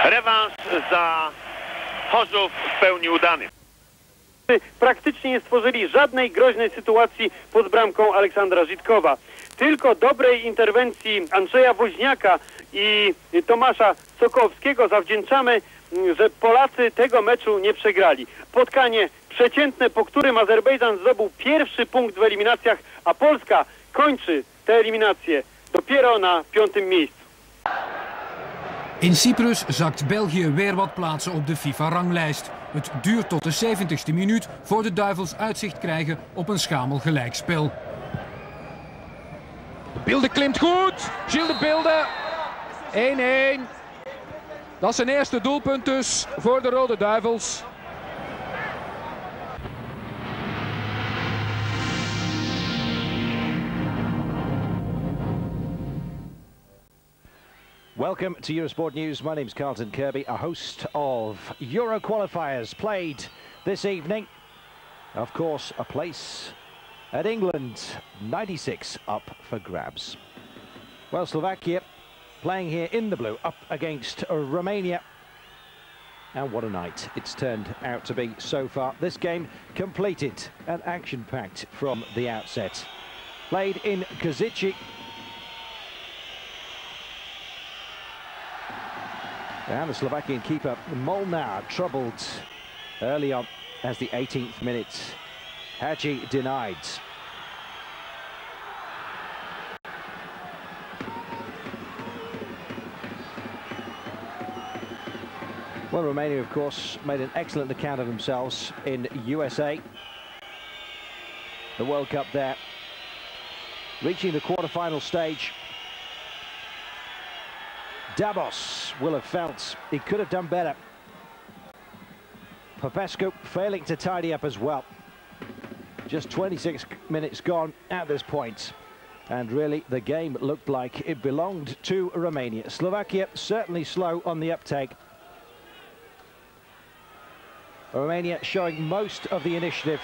Rewanż za Chorzów w pełni udany. Praktycznie nie stworzyli żadnej groźnej sytuacji pod bramką Aleksandra Żitkowa. tylko dobrej interwencji Andrzeja Woźniaka i Tomasza Sokowskiego zawdzięczamy, że Polacy tego meczu nie przegrali. Spotkanie przeciętne, po którym Azerbejdżan zdobył pierwszy punkt w eliminacjach, a Polska kończy te eliminacje dopiero na 5. miejscu. In Cyprus zakt België weer wat plaatsen op de FIFA-ranglijst. Het duurt tot de 70ste minuut voor de Duivels uitzicht krijgen op een schamel gelijkspel. Bilde klimt goed. Gilles de Bilde. 1-1. Dat is zijn eerste doelpunt dus voor de Rode Duivels. Welcome to Eurosport News. My name's Carlton Kirby, a host of Euro qualifiers played this evening. Of course, a place at England 96 up for grabs. Well, Slovakia playing here in the blue up against Romania. And what a night it's turned out to be so far. This game completed and action-packed from the outset. Played in Košice. And the Slovakian keeper Molnar troubled early on as the 18th minute. Hadji denied. Well, Romania, of course, made an excellent account of themselves in USA. The World Cup there. Reaching the quarter-final stage. Dabos will have felt he could have done better. Popescu failing to tidy up as well. Just 26 minutes gone at this point. And really, the game looked like it belonged to Romania. Slovakia certainly slow on the uptake. Romania showing most of the initiative.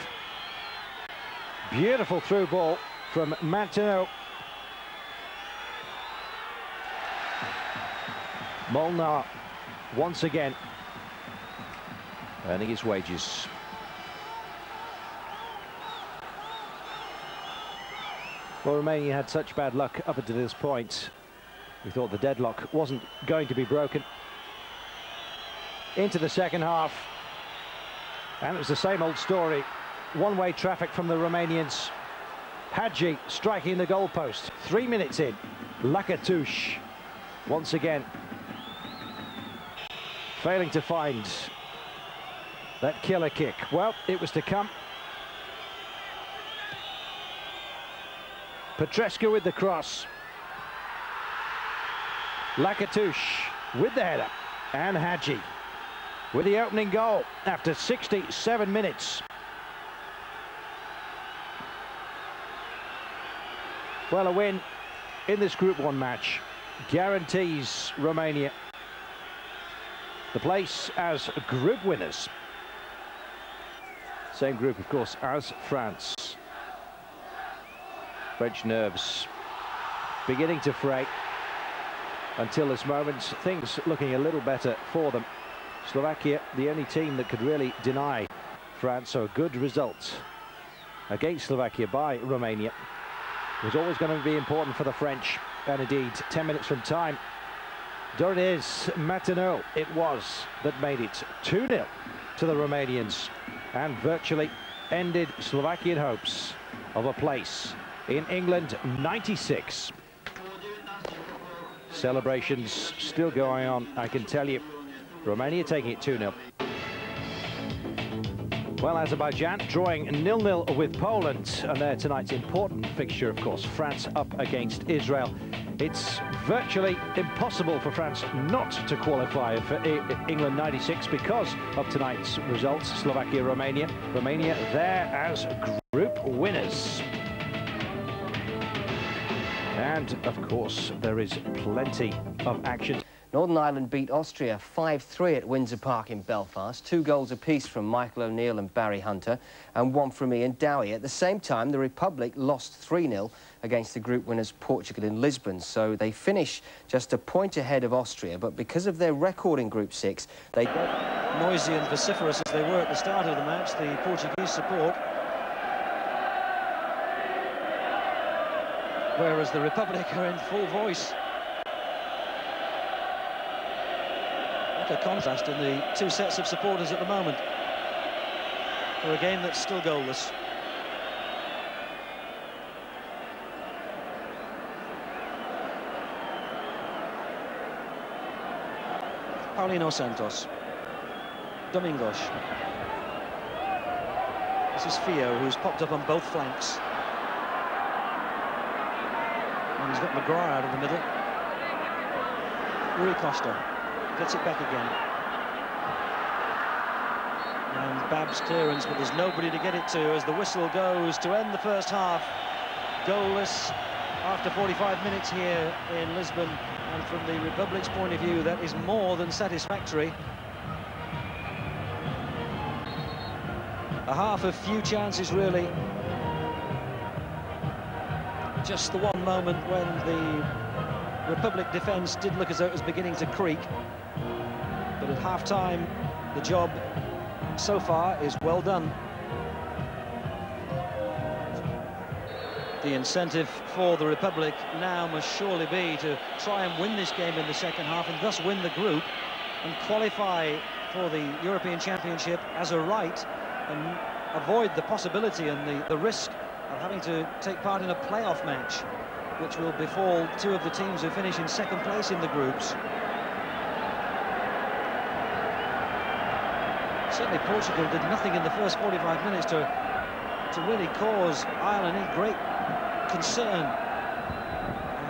Beautiful through ball from Martineau. Molnar once again earning his wages. Well, Romania had such bad luck up until this point. We thought the deadlock wasn't going to be broken. Into the second half. And it was the same old story. One-way traffic from the Romanians. Hadji striking the goalpost. 3 minutes in. Lakatush once again failing to find that killer kick. Well, it was to come. Petrescu with the cross. Lakatush with the header. And Hadji with the opening goal after 67 minutes. Well, a win in this Group 1 match guarantees Romania the place as group winners. Same group, of course, as France. French nerves beginning to fray. Until this moment, things looking a little better for them. Slovakia, the only team that could really deny France, so a good result against Slovakia by Romania was always going to be important for the French. And indeed, 10 minutes from time, Dordes Martineau it was that made it 2-0 to the Romanians and virtually ended Slovakian hopes of a place in England '96. Celebrations still going on, I can tell you. Romania taking it 2-0. Well, Azerbaijan drawing 0-0 with Poland, and there tonight's important fixture, of course, France up against Israel. It's virtually impossible for France not to qualify for England '96 because of tonight's results. Slovakia, Romania. Romania there as group winners. And, of course, there is plenty of action. Northern Ireland beat Austria 5-3 at Windsor Park in Belfast. 2 goals apiece from Michael O'Neill and Barry Hunter, and 1 from Ian Dowie. At the same time, the Republic lost 3-0 against the group winners Portugal in Lisbon. So they finish just a point ahead of Austria, but because of their record in Group 6, they... Noisy and vociferous as they were at the start of the match, the Portuguese support. whereas the Republic are in full voice. What a contrast in the two sets of supporters at the moment for a game that's still goalless. Paulino Santos. Domingos. This is Fio, who's popped up on both flanks. And he's got Maguire out of the middle. Rui Costa gets it back again. And Bab's clearance, but there's nobody to get it to as the whistle goes to end the first half. Goalless after 45 minutes here in Lisbon. And from the Republic's point of view, that is more than satisfactory. A half of few chances, really. Just the one moment when the Republic defence did look as though it was beginning to creak. But at half-time, the job so far is well done. The incentive for the Republic now must surely be to try and win this game in the second half and thus win the group and qualify for the European Championship as a right and avoid the possibility and the risk of having to take part in a playoff match, which will befall two of the teams who finish in second place in the groups. Certainly Portugal did nothing in the first 45 minutes to really cause Ireland any great concern.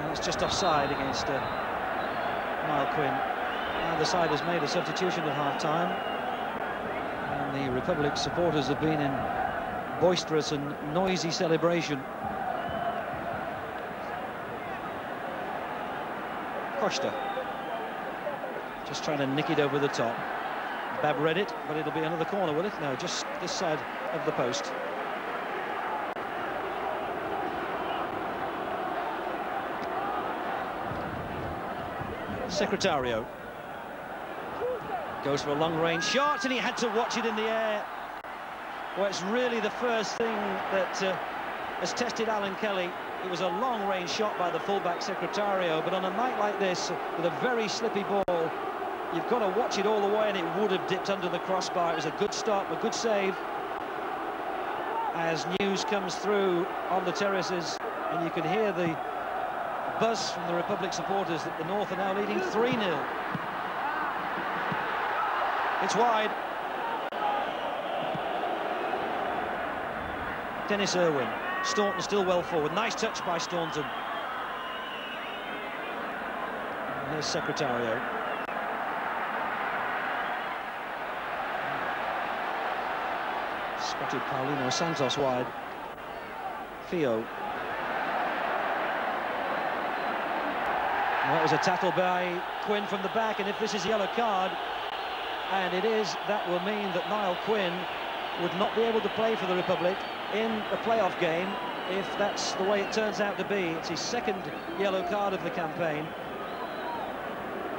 It's just offside against Niall Quinn. Either side has made a substitution at half-time. And the Republic supporters have been in boisterous and noisy celebration. Costa just trying to nick it over the top. Bab read it, but it'll be another corner, will it? No, just this side of the post. Secretario goes for a long-range shot, and he had to watch it in the air. Well, it's really the first thing that has tested Alan Kelly. It was a long-range shot by the fullback Secretario, but on a night like this, with a very slippy ball, you've got to watch it all the way, and it would have dipped under the crossbar. It was a good stop, a good save. As news comes through on the terraces, and you can hear the buzz from the Republic supporters that the North are now leading 3-0. It's wide. Dennis Irwin. Staunton still well forward. Nice touch by Staunton. And here's Secretario. Spotted Paulino Santos wide. Fio. Well, that was a tackle by Quinn from the back, and if this is a yellow card, and it is, that will mean that Niall Quinn would not be able to play for the Republic in a playoff game if that's the way it turns out to be. It's his second yellow card of the campaign.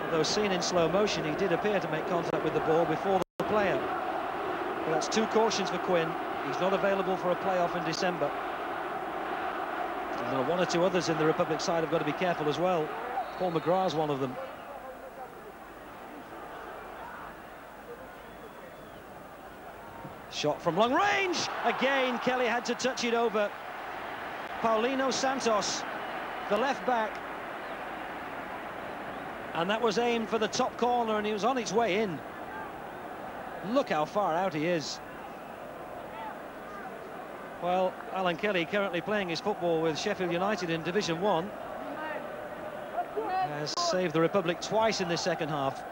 Although seen in slow motion, he did appear to make contact with the ball before the player. But that's 2 cautions for Quinn. He's not available for a playoff in December. And there are 1 or 2 others in the Republic side have got to be careful as well. Paul McGrath's one of them. Shot from long range. Again, Kelly had to touch it over. Paulino Santos, the left back. And that was aimed for the top corner, and he was on its way in. Look how far out he is. Well, Alan Kelly, currently playing his football with Sheffield United in Division 1, has saved the Republic twice in this second half.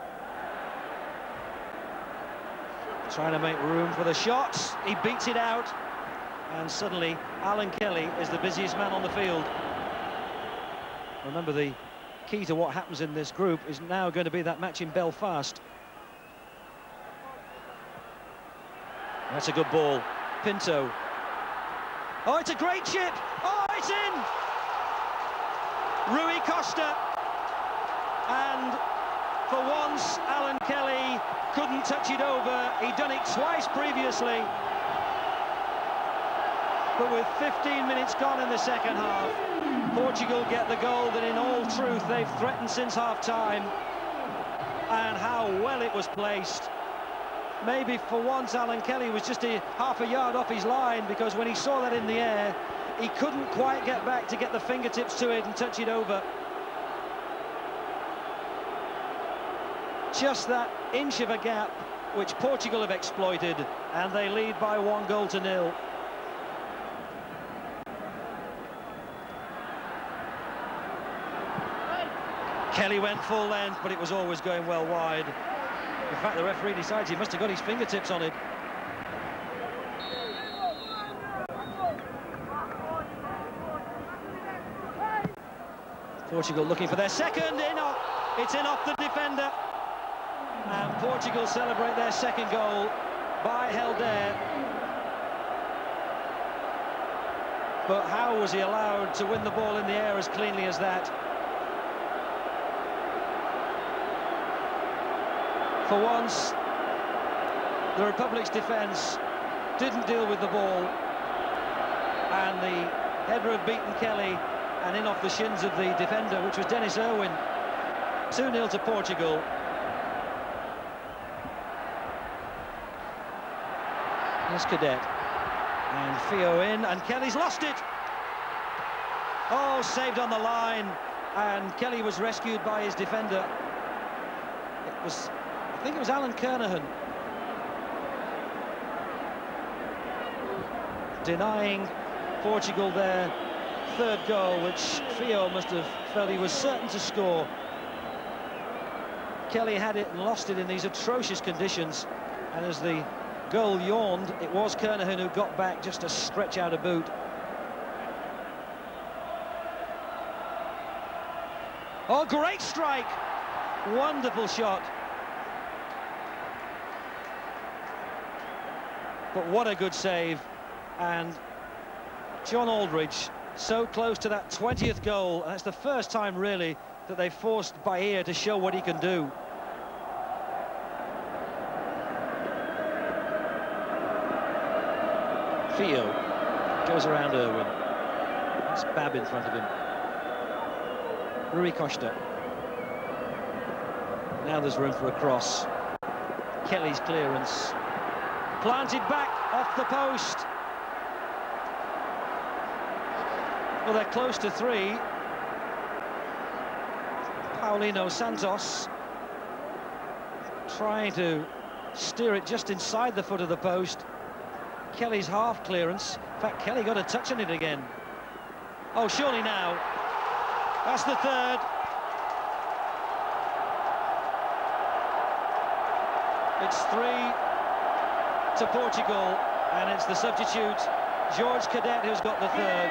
Trying to make room for the shots. He beats it out. And suddenly, Alan Kelly is the busiest man on the field. Remember, the key to what happens in this group is now going to be that match in Belfast. That's a good ball. Pinto. Oh, it's a great chip. Oh, it's in. Rui Costa. And for once, Alan Kelly couldn't touch it over. He'd done it twice previously. But with 15 minutes gone in the second half, Portugal get the goal that in all truth they've threatened since half-time. And how well it was placed. Maybe for once Alan Kelly was just half a yard off his line, because when he saw that in the air, he couldn't quite get back to get the fingertips to it and touch it over. Just that inch of a gap which Portugal have exploited, and they lead by 1-0. Kelly went full length, but it was always going well wide. In fact, the referee decides he must have got his fingertips on it. Portugal looking for their second, it's in off the defender. And Portugal celebrate their second goal by Helder. But how was he allowed to win the ball in the air as cleanly as that? For once, the Republic's defence didn't deal with the ball, and the header had beaten Kelly and in off the shins of the defender, which was Dennis Irwin. 2-0 to Portugal. Here's Cadet, and Fio in, and Kelly's lost it. Oh, saved on the line, and Kelly was rescued by his defender. I think it was Alan Kernahan denying Portugal their third goal, which Fio must have felt he was certain to score. Kelly had it and lost it in these atrocious conditions, and as the goal yawned, it was Kernahan who got back just to stretch out a boot. Oh, great strike! Wonderful shot. But what a good save. And John Aldridge so close to that 20th goal, and that's the first time really that they've forced Bahia to show what he can do. Fio goes around Irwin. That's Bab in front of him. Rui Costa. Now there's room for a cross. Kelly's clearance. Planted back off the post. Well, they're close to three. Paulino Santos trying to steer it just inside the foot of the post. Kelly's half clearance. In fact, Kelly got a touch on it again. Oh, surely now. That's the third. It's 3 to Portugal, and it's the substitute, George Cadet, who's got the third.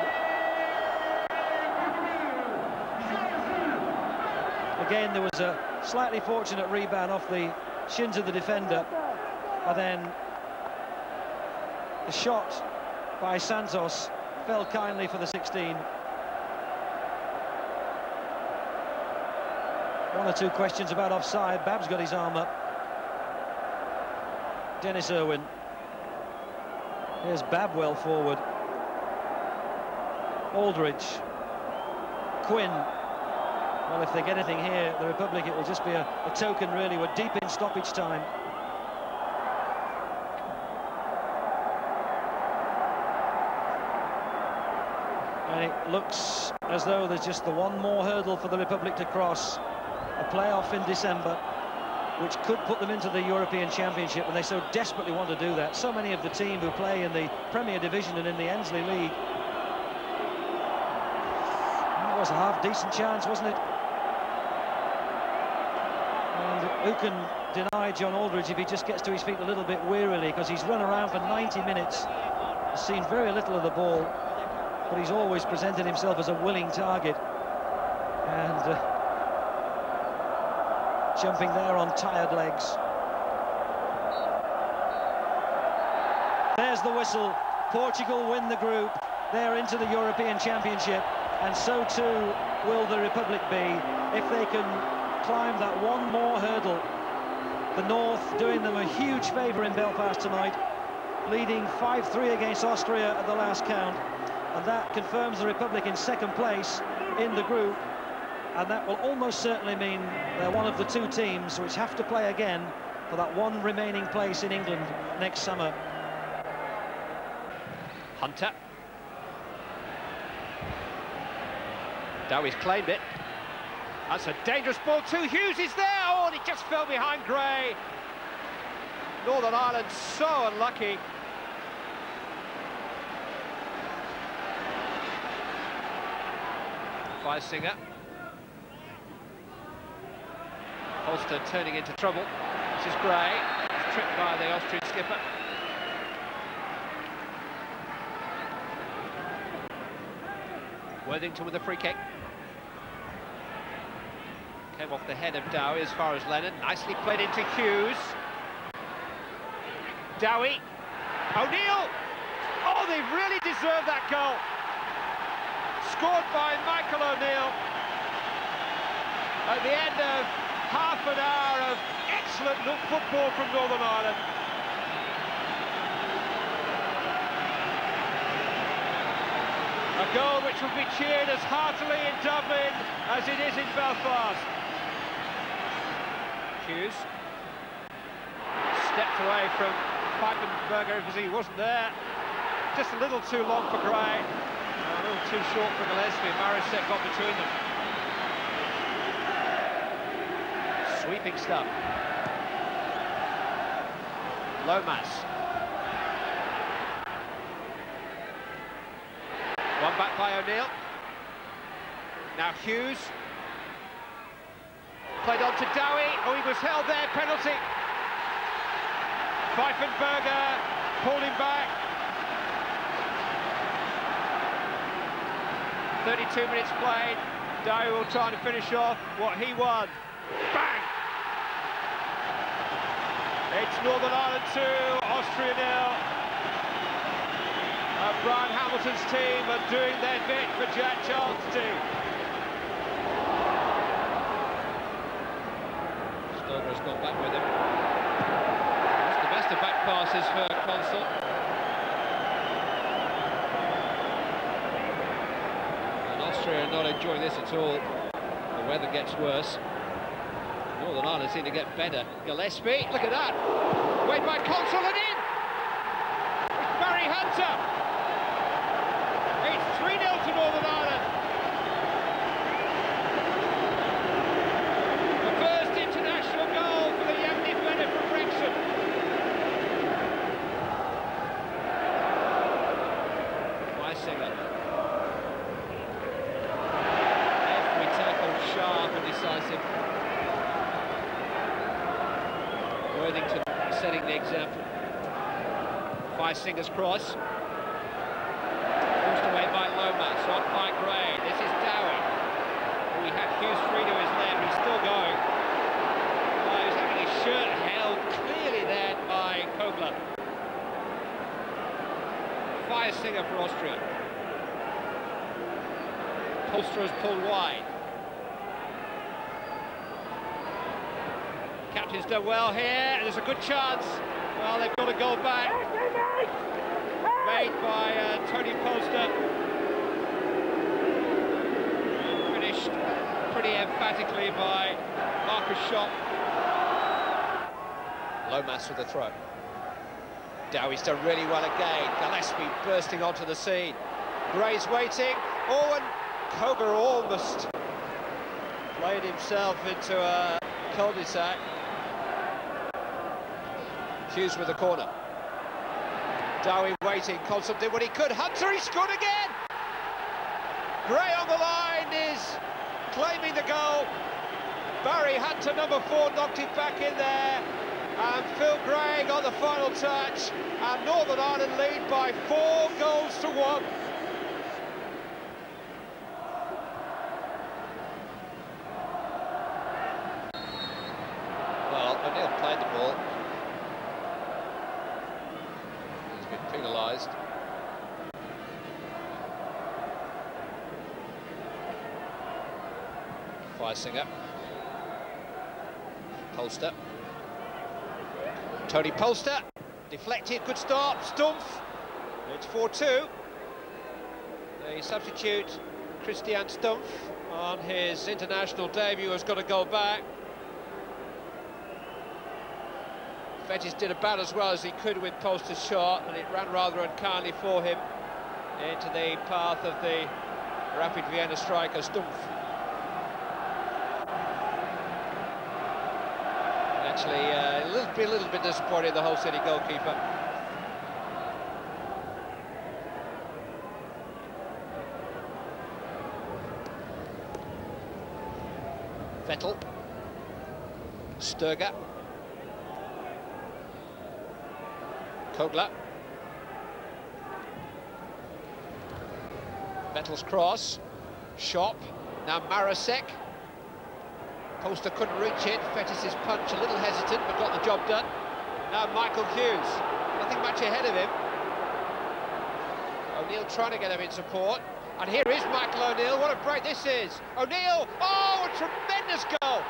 Again, there was a slightly fortunate rebound off the shins of the defender, and then the shot by Santos fell kindly for the 16. One or two questions about offside. Bab's got his arm up. Dennis Irwin. Here's Babwell forward. Aldridge. Quinn. Well, if they get anything here, the Republic, it will just be a token, really. We're deep in stoppage time. And it looks as though there's just the one more hurdle for the Republic to cross. A playoff in December, which could put them into the European Championship, and they so desperately want to do that. So many of the team who play in the Premier Division and in the Ensley League. That was a half-decent chance, wasn't it? And who can deny John Aldridge if he just gets to his feet a little bit wearily, because he's run around for 90 minutes, has seen very little of the ball, but he's always presented himself as a willing target. And jumping there on tired legs. There's the whistle. Portugal win the group. They're into the European Championship, and so too will the Republic be if they can climb that one more hurdle. The North doing them a huge favour in Belfast tonight, leading 5-3 against Austria at the last count, and that confirms the Republic in second place in the group, and that will almost certainly mean they're one of the two teams which have to play again for that one remaining place in England next summer. Hunter. Dowie's claimed it. That's a dangerous ball too. Hughes is there. Oh, and he just fell behind Gray. Northern Ireland so unlucky. Feisinger. Holster turning into trouble. This is Gray. It's tripped by the Austrian skipper. Worthington with a free kick. Came off the head of Dowie as far as Lennon. Nicely played into Hughes. Dowie. O'Neill. Oh, they've really deserved that goal. Scored by Michael O'Neill. At the end of half an hour of excellent football from Northern Ireland. A goal which will be cheered as heartily in Dublin as it is in Belfast. Hughes stepped away from Pfeifenberger because he wasn't there. Just a little too long for Gray. A little too short for Gillespie. Marisek got between them. Sweeping stuff. Lomas. One back by O'Neill. Now Hughes. Played on to Dowie. Oh, he was held there. Penalty. Pfeifenberger pulled him back. 32 minutes played. Dowie will try to finish off what he won. Bang! It's Northern Ireland 2, Austria 0. Brian Hamilton's team are doing their bit for Jack Charles' team. Stover's gone back with him. That's the best of back passes for Consul. And Austria are not enjoying this at all. The weather gets worse. Northern Ireland seem to get better. Gillespie, look at that. Wait by Consul and in! It's Barry Hunter. It's 3-0 to Northern Ireland. The first international goal for the young defender from Wrexham. Feisinger. Every tackle sharp and decisive. Worthington setting the example. Feisinger's cross. Forced away by Lomas, on by Gray. This is Dowie. We have Hughes free to his left, he's still going. He's having his shirt held clearly there by Kogler. Feisinger for Austria. Polster has pulled wide. Captain's done well here, there's a good chance. Well, they've got to go back. Made by Tony Polster. Finished pretty emphatically by Marcus Schopp. Lomas with the throw. Dowie's done really well again. Gillespie bursting onto the scene. Gray's waiting. Oh, and Koger almost played himself into a cul-de-sac. Hughes with the corner. Dowie waiting, Consul did what he could, Hunter, he scored again! Gray on the line is claiming the goal. Barry Hunter, number 4, knocked it back in there. And Phil Gray got the final touch. And Northern Ireland lead by 4 goals to 1. Well, O'Neill played the ball. Penalised. Feisinger. Polster. Tony Polster. Deflected, good start, Stumpf. It's 4-2. The substitute, Christian Stumpf, on his international debut has got to go back. Fetis did about as well as he could with Polster's shot, and it ran rather unkindly for him into the path of the Rapid Vienna striker, Stumpf. Actually, a little bit disappointed, the Hull City goalkeeper. Vettel, Sturger, Kogler, Vettel's cross, Schopp, now Marasek. Polster couldn't reach it, Fetis's punch a little hesitant but got the job done. Now Michael Hughes, nothing much ahead of him. O'Neill trying to get him in support. And here is Michael O'Neill, what a break this is. O'Neill, oh, a tremendous goal.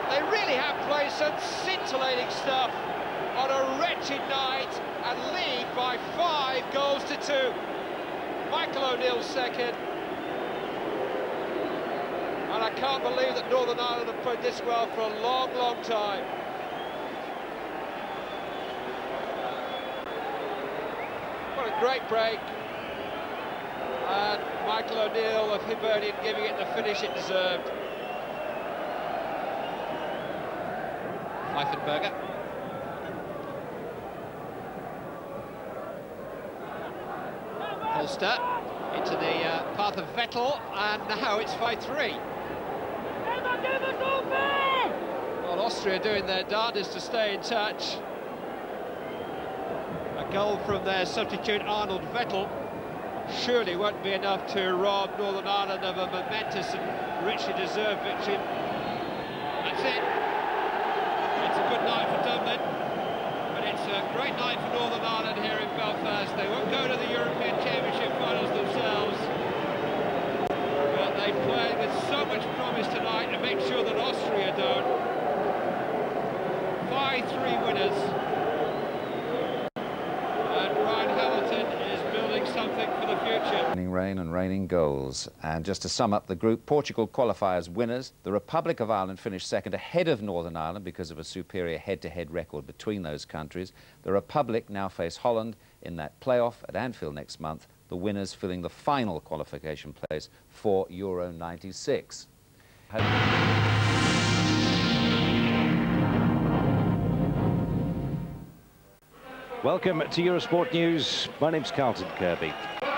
They really have played some scintillating stuff on a wretched night and lead by 5 goals to 2. Michael O'Neill's second. And I can't believe that Northern Ireland have played this well for a long, long time. What a great break. And Michael O'Neill of Hibernian giving it the finish it deserved. Leifenberger. Polster into the path of Vettel, and now it's 5-3. Well, Austria doing their darndest to stay in touch. A goal from their substitute Arnold Vettel surely won't be enough to rob Northern Ireland of a momentous and richly deserved victory. That's it. It's a good night for Dublin, but it's a great night for Northern Ireland here in Belfast. They won't go to the European Championship finals themselves, but they played with so much promise tonight to make sure that Austria don't. 5-3 winners, and Ryan Hamilton is building something for the future. Raining rain and raining goals. And just to sum up the group, Portugal qualify as winners. The Republic of Ireland finished second ahead of Northern Ireland because of a superior head-to-head record between those countries. The Republic now face Holland in that playoff at Anfield next month, the winners filling the final qualification place for Euro 96. Welcome to Eurosport News. My name's Carlton Kirby.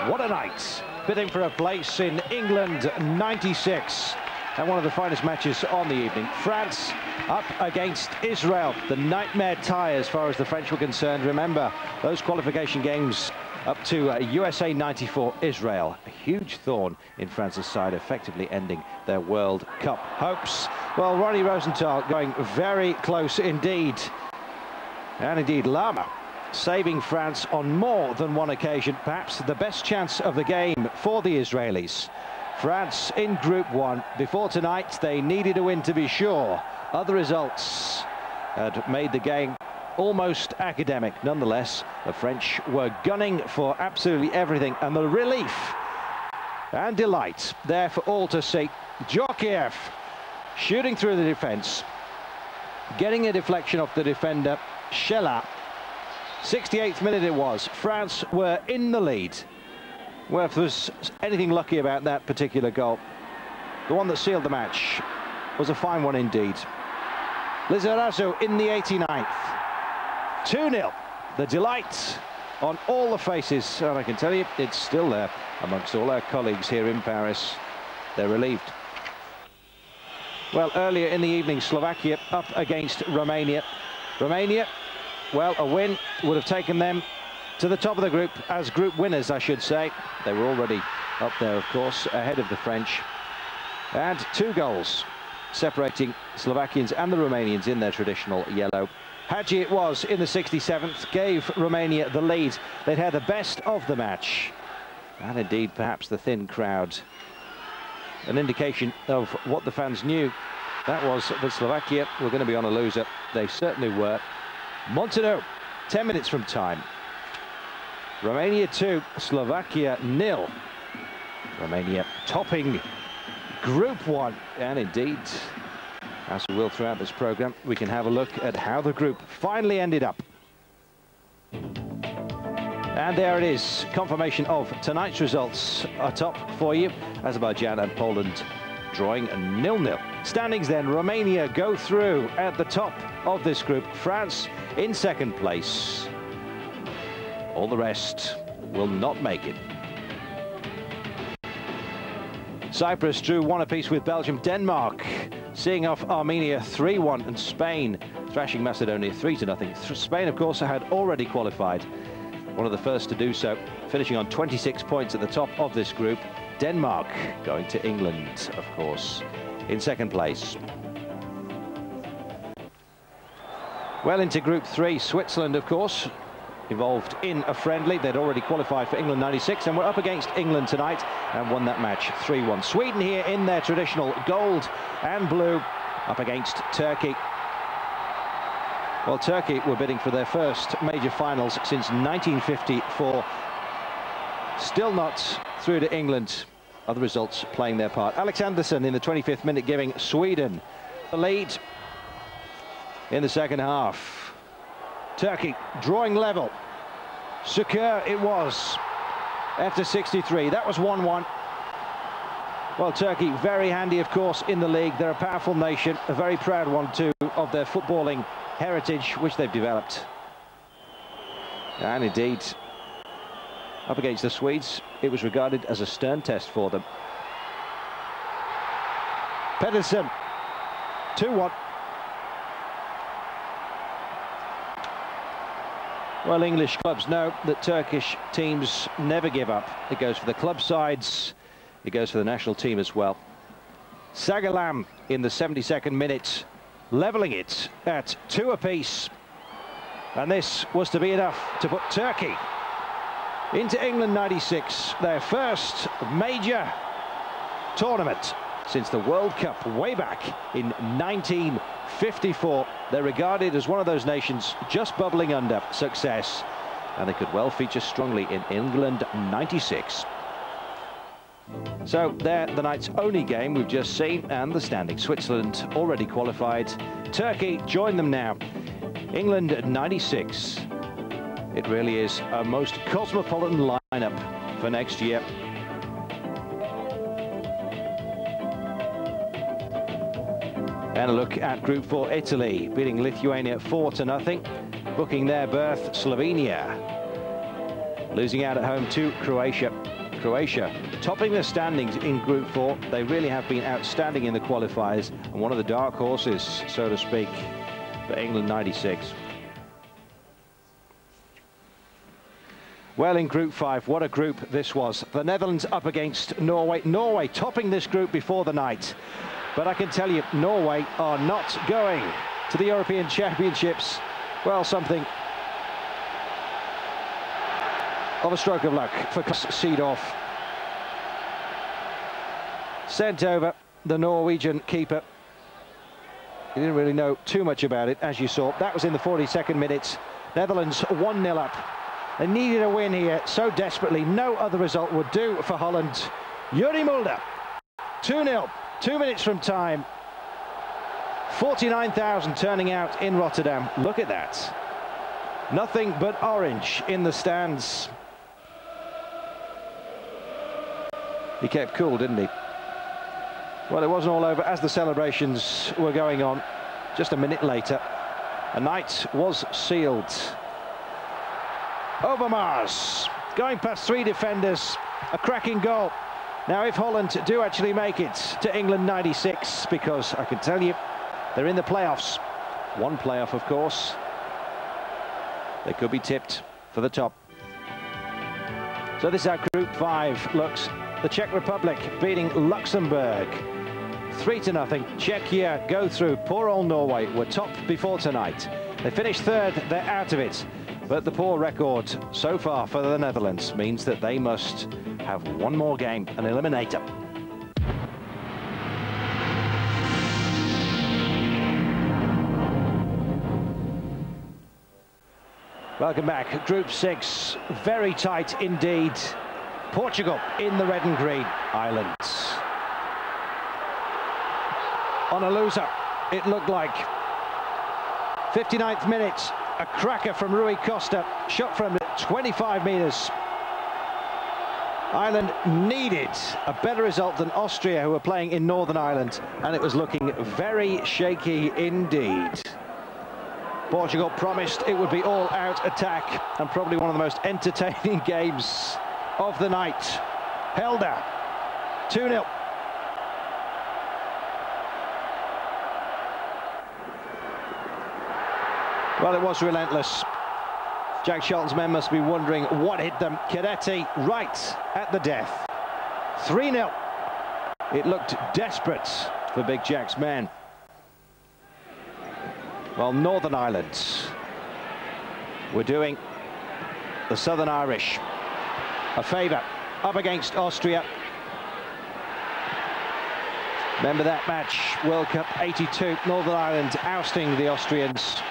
What a night, bidding for a place in England '96. And one of the finest matches on the evening. France up against Israel. The nightmare tie as far as the French were concerned. Remember, those qualification games up to USA '94, Israel. A huge thorn in France's side, effectively ending their World Cup hopes. Well, Ronnie Rosenthal going very close indeed. And indeed, Lama saving France on more than one occasion, perhaps the best chance of the game for the Israelis. France in Group 1. Before tonight, they needed a win to be sure. Other results had made the game almost academic. Nonetheless, the French were gunning for absolutely everything, and the relief and delight there for all to see. Djorkaeff shooting through the defence, getting a deflection off the defender, Sheila. 68th minute it was. France were in the lead. Well, if there was anything lucky about that particular goal, the one that sealed the match was a fine one indeed. Lizarazu in the 89th. 2-0. The delight on all the faces, and I can tell you it's still there amongst all our colleagues here in Paris. They're relieved. Well, earlier in the evening, Slovakia up against Romania. Romania, well, a win would have taken them to the top of the group as group winners, I should say. They were already up there, of course, ahead of the French. And 2 goals separating Slovakians and the Romanians in their traditional yellow. Hadji it was in the 67th, gave Romania the lead. They'd had the best of the match. And indeed, perhaps the thin crowd, an indication of what the fans knew. That was that Slovakia were going to be on a loser. They certainly were. Montenegro, 10 minutes from time. Romania 2, Slovakia 0. Romania topping Group 1. And indeed, as we will throughout this programme, we can have a look at how the group finally ended up. And there it is, confirmation of tonight's results atop for you. Azerbaijan and Poland drawing 0-0. Standings then, Romania go through at the top of this group. France in second place. All the rest will not make it. Cyprus drew 1 apiece with Belgium. Denmark seeing off Armenia 3-1, and Spain thrashing Macedonia 3-0. Spain, of course, had already qualified. One of the first to do so, finishing on 26 points at the top of this group. Denmark going to England, of course, in second place. Well into Group 3, Switzerland, of course, involved in a friendly. They'd already qualified for England 96 and were up against England tonight and won that match 3-1. Sweden here in their traditional gold and blue up against Turkey. Well, Turkey were bidding for their first major finals since 1954. Still not through to England. Other results playing their part. Alex Andersson in the 25th minute giving Sweden the lead in the second half. Turkey drawing level. Sukur it was after 63. That was 1-1. Well, Turkey very handy, of course, in the league. They're a powerful nation, a very proud one too of their footballing heritage which they've developed. And indeed, up against the Swedes, it was regarded as a stern test for them. Pedersen, 2-1. Well, English clubs know that Turkish teams never give up. It goes for the club sides, it goes for the national team as well. Sagalam in the 72nd minute, levelling it at 2 apiece. And this was to be enough to put Turkey into England 96, their first major tournament since the World Cup way back in 1954. They're regarded as one of those nations just bubbling under success, and they could well feature strongly in England 96. So there, the night's only game we've just seen, and the standing. Switzerland already qualified. Turkey join them now. England 96. It really is a most cosmopolitan lineup for next year. And a look at Group 4, Italy beating Lithuania 4-0, booking their berth. Slovenia losing out at home to Croatia. Croatia topping the standings in Group 4. They really have been outstanding in the qualifiers and one of the dark horses, so to speak, for England 96. Well, in Group 5, what a group this was. The Netherlands up against Norway. Norway topping this group before the night. But I can tell you, Norway are not going to the European Championships. Well, something of a stroke of luck for Seedorf. Sent over the Norwegian keeper. He didn't really know too much about it, as you saw. That was in the 42nd minute. Netherlands 1-0 up. They needed a win here so desperately. No other result would do for Holland. Yuri Mulder, 2-0, 2 minutes from time. 49,000 turning out in Rotterdam. Look at that. Nothing but orange in the stands. He kept cool, didn't he? Well, it wasn't all over as the celebrations were going on. Just a minute later, a night was sealed. Overmars going past 3 defenders, a cracking goal. Now, if Holland do actually make it to England 96, because I can tell you, they're in the playoffs. One playoff, of course. They could be tipped for the top. So this is how Group 5 looks. The Czech Republic beating Luxembourg 3-0. Czechia go through. Poor old Norway were top before tonight. They finished third, they're out of it. But the poor record so far for the Netherlands means that they must have one more game, an eliminator. Welcome back. Group 6, very tight indeed. Portugal in the red and green. Ireland on a loser, it looked like. 59th minute, a cracker from Rui Costa, shot from 25 metres. Ireland needed a better result than Austria, who were playing in Northern Ireland, and it was looking very shaky indeed. Portugal promised it would be all-out attack, and probably one of the most entertaining games of the night. Helder, 2-0. Well, it was relentless. Jack Charlton's men must be wondering what hit them. Chiretti right at the death. 3-0. It looked desperate for Big Jack's men. Well, Northern Ireland were doing the Southern Irish a favour up against Austria. Remember that match, World Cup '82, Northern Ireland ousting the Austrians.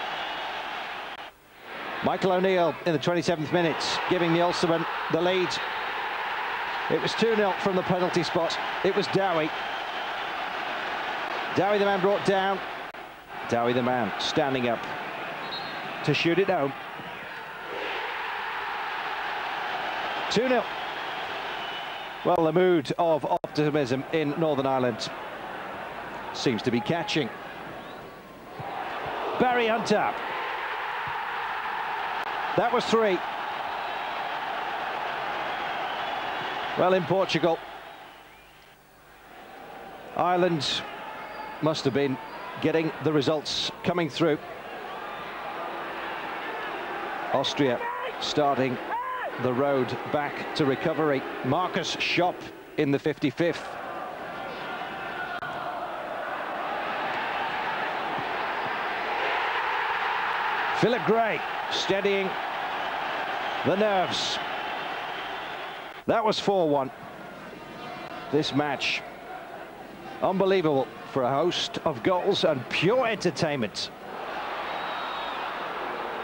Michael O'Neill in the 27th minute, giving the Ulstermen the lead. It was 2-0 from the penalty spot. It was Dowie. Dowie, the man brought down. Dowie, the man, standing up to shoot it home. 2-0. Well, the mood of optimism in Northern Ireland seems to be catching. Barry Hunter. That was 3. Well, in Portugal, Ireland must have been getting the results coming through. Austria starting the road back to recovery. Marcus Schopp in the 55th. Philip Gray steadying the nerves. That was 4-1. This match, unbelievable for a host of goals and pure entertainment.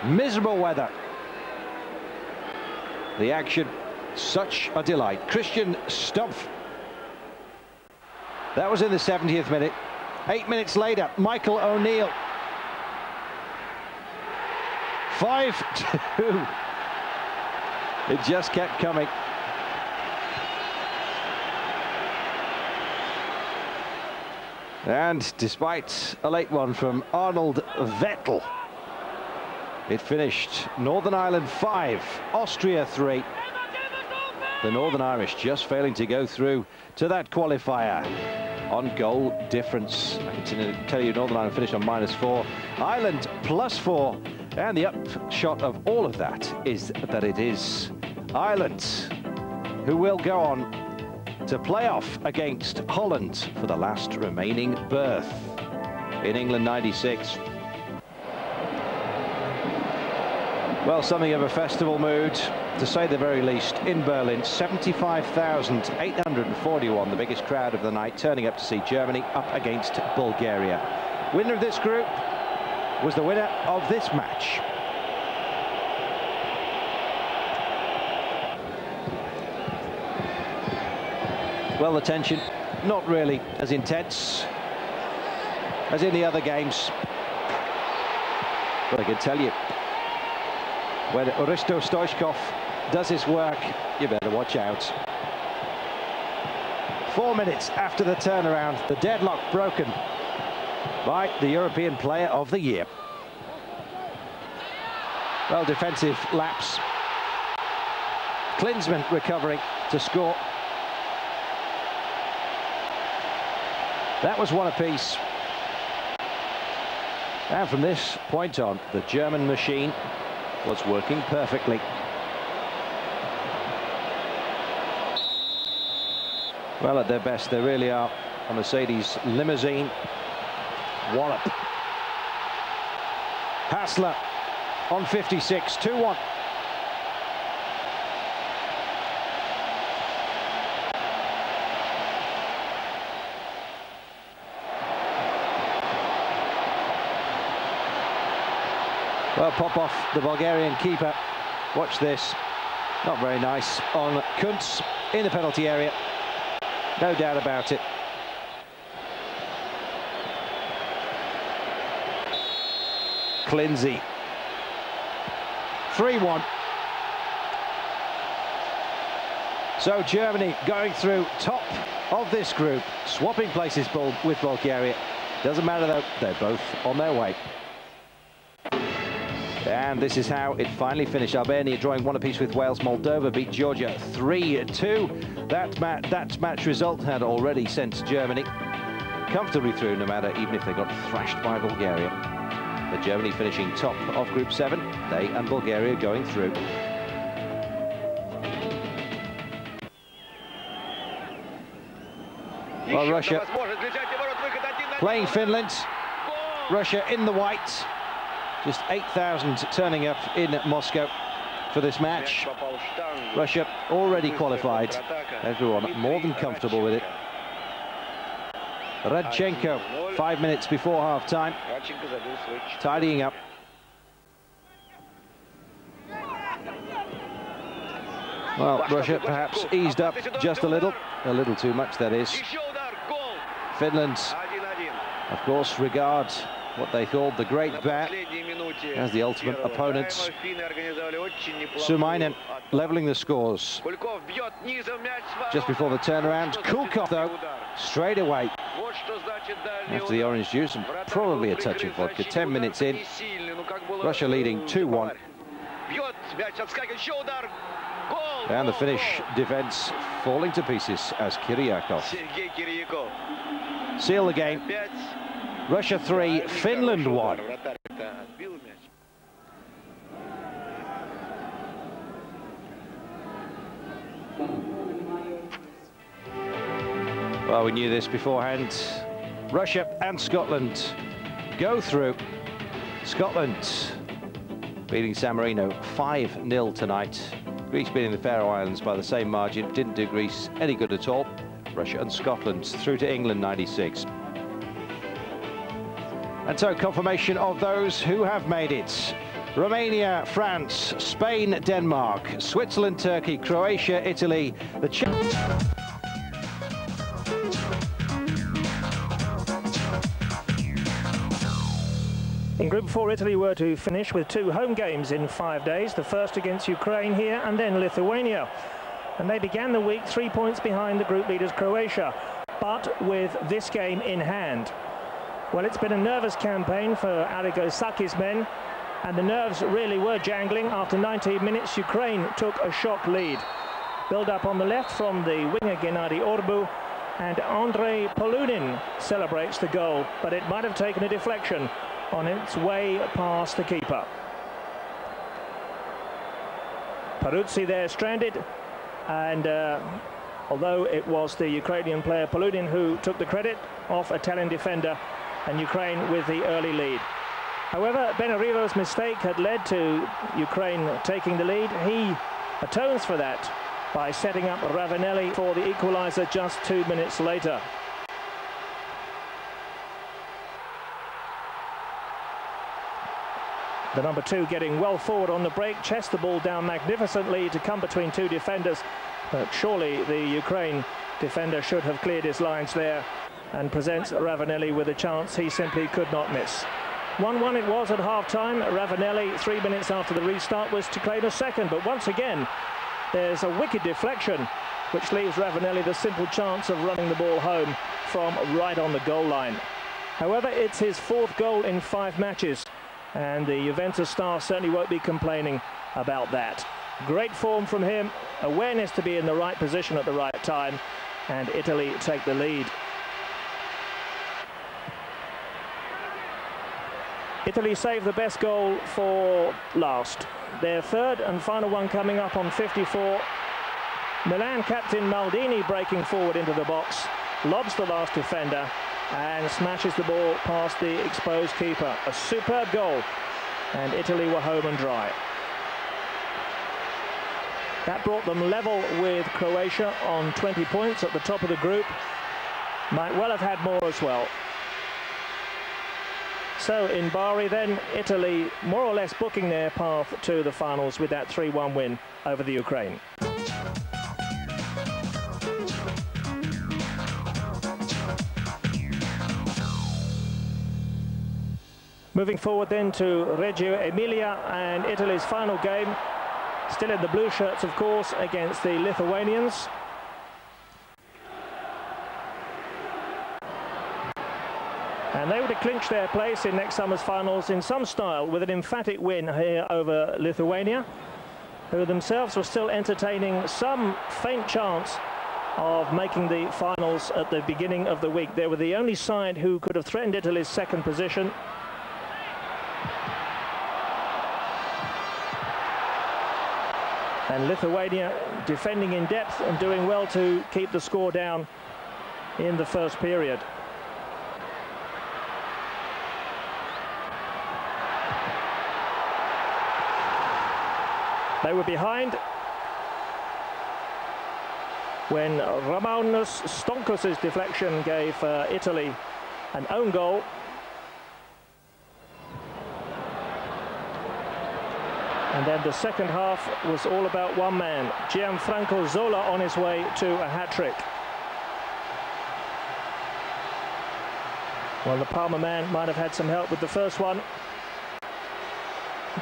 Miserable weather. The action, such a delight. Christian Stumpf. That was in the 70th minute. 8 minutes later, Michael O'Neill. 5-2. It just kept coming. And despite a late one from Arnold Vettel, it finished Northern Ireland 5, Austria 3. The Northern Irish just failing to go through to that qualifier on goal difference. I can tell you Northern Ireland finished on -4, Ireland +4. And the upshot of all of that is that it is Ireland who will go on to play off against Holland for the last remaining berth in England '96. Well, something of a festival mood, to say the very least, in Berlin. 75,841, the biggest crowd of the night, turning up to see Germany up against Bulgaria. Winner of this group was the winner of this match. Well, the tension not really as intense as in the other games. But I can tell you, when Risto Stoichkov does his work, you better watch out. 4 minutes after the turnaround, the deadlock broken by the European Player of the Year. Well, defensive lapse. Klinsmann recovering to score. That was one apiece. And from this point on, the German machine was working perfectly. Well, at their best, they really are a Mercedes limousine. Wallop. Hassler on 56, 2-1. Well, pop off the Bulgarian keeper. Watch this. Not very nice on Kuntz in the penalty area. No doubt about it. Lindsay. 3-1. So Germany going through top of this group, swapping places with Bulgaria. Doesn't matter though, they're both on their way. And this is how it finally finished. Albania drawing 1 apiece with Wales. Moldova beat Georgia 3-2. That match result had already sent Germany comfortably through, no matter even if they got thrashed by Bulgaria. But Germany finishing top of Group 7, they and Bulgaria going through. Well, Russia playing Finland. Russia in the white. Just 8,000 turning up in Moscow for this match. Russia already qualified. Everyone more than comfortable with it. Radchenko, 5 minutes before half-time, tidying up. Well, Russia perhaps eased up just a little too much, that is. Finland, of course, regard what they called the Great Bat as the ultimate opponents. Sumainen levelling the scores just before the turnaround. Kulkov, though, straight away after the orange juice and probably a touch of vodka. 10 minutes in, Russia leading 2-1. And the Finnish defence falling to pieces as Kyriakov seal the game. Russia 3, Finland 1. Well, we knew this beforehand. Russia and Scotland go through. Scotland beating San Marino 5-0 tonight. Greece beating the Faroe Islands by the same margin. Didn't do Greece any good at all. Russia and Scotland through to England 96. And so confirmation of those who have made it. Romania, France, Spain, Denmark, Switzerland, Turkey, Croatia, Italy, the Czech. In Group 4, Italy were to finish with 2 home games in 5 days, the first against Ukraine here and then Lithuania. And they began the week 3 points behind the group leaders Croatia, but with this game in hand. Well, it's been a nervous campaign for Arrigo Sacchi's men, and the nerves really were jangling. After 19 minutes, Ukraine took a shock lead. Build up on the left from the winger Gennady Orbu, and Andrei Polunin celebrates the goal, but it might have taken a deflection on its way past the keeper. Peruzzi there stranded, and although it was the Ukrainian player Polunin who took the credit off Italian defender, and Ukraine with the early lead. However, Benarivo's mistake had led to Ukraine taking the lead. He atones for that by setting up Ravanelli for the equaliser just 2 minutes later. The number 2 getting well forward on the break, chests the ball down magnificently to come between 2 defenders, but surely the Ukraine defender should have cleared his lines there, and presents Ravanelli with a chance he simply could not miss. 1-1 it was at half-time. Ravanelli, 3 minutes after the restart, was to claim a second, but once again there's a wicked deflection which leaves Ravanelli the simple chance of running the ball home from right on the goal line. However, it's his 4th goal in 5 matches, and the Juventus star certainly won't be complaining about that. Great form from him, awareness to be in the right position at the right time, and Italy take the lead. Italy saved the best goal for last. Their 3rd and final one coming up on 54. Milan captain Maldini breaking forward into the box, lobs the last defender and smashes the ball past the exposed keeper. A superb goal, and Italy were home and dry. That brought them level with Croatia on 20 points at the top of the group. Might well have had more as well. So in Bari then, Italy more or less booking their path to the finals with that 3-1 win over the Ukraine. Moving forward then to Reggio Emilia and Italy's final game, still in the blue shirts of course, against the Lithuanians. And they would have clinched their place in next summer's finals in some style with an emphatic win here over Lithuania, who themselves were still entertaining some faint chance of making the finals at the beginning of the week. They were the only side who could have threatened Italy's second position. And Lithuania defending in depth and doing well to keep the score down in the first period. They were behind when Ramaunas Stonkus' deflection gave Italy an own goal. And then the second half was all about one man, Gianfranco Zola, on his way to a hat-trick. Well, the Parma man might have had some help with the first one,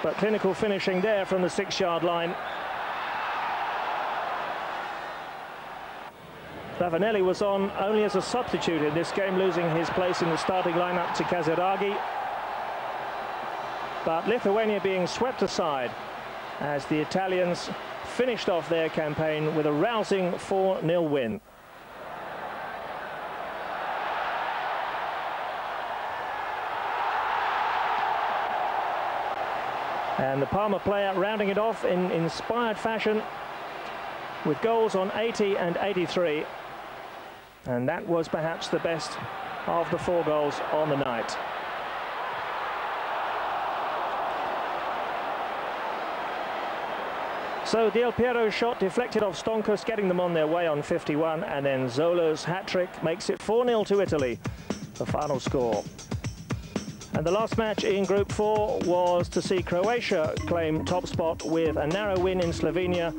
but clinical finishing there from the 6-yard line. Ravanelli was on only as a substitute in this game, losing his place in the starting lineup to Casiraghi. But Lithuania being swept aside as the Italians finished off their campaign with a rousing 4-0 win. And the Parma player rounding it off in inspired fashion with goals on 80 and 83. And that was perhaps the best of the 4 goals on the night. So Del Piero's shot deflected off Stonkus, getting them on their way on 51, and then Zola's hat-trick makes it 4-0 to Italy, the final score. And the last match in Group 4 was to see Croatia claim top spot with a narrow win in Slovenia.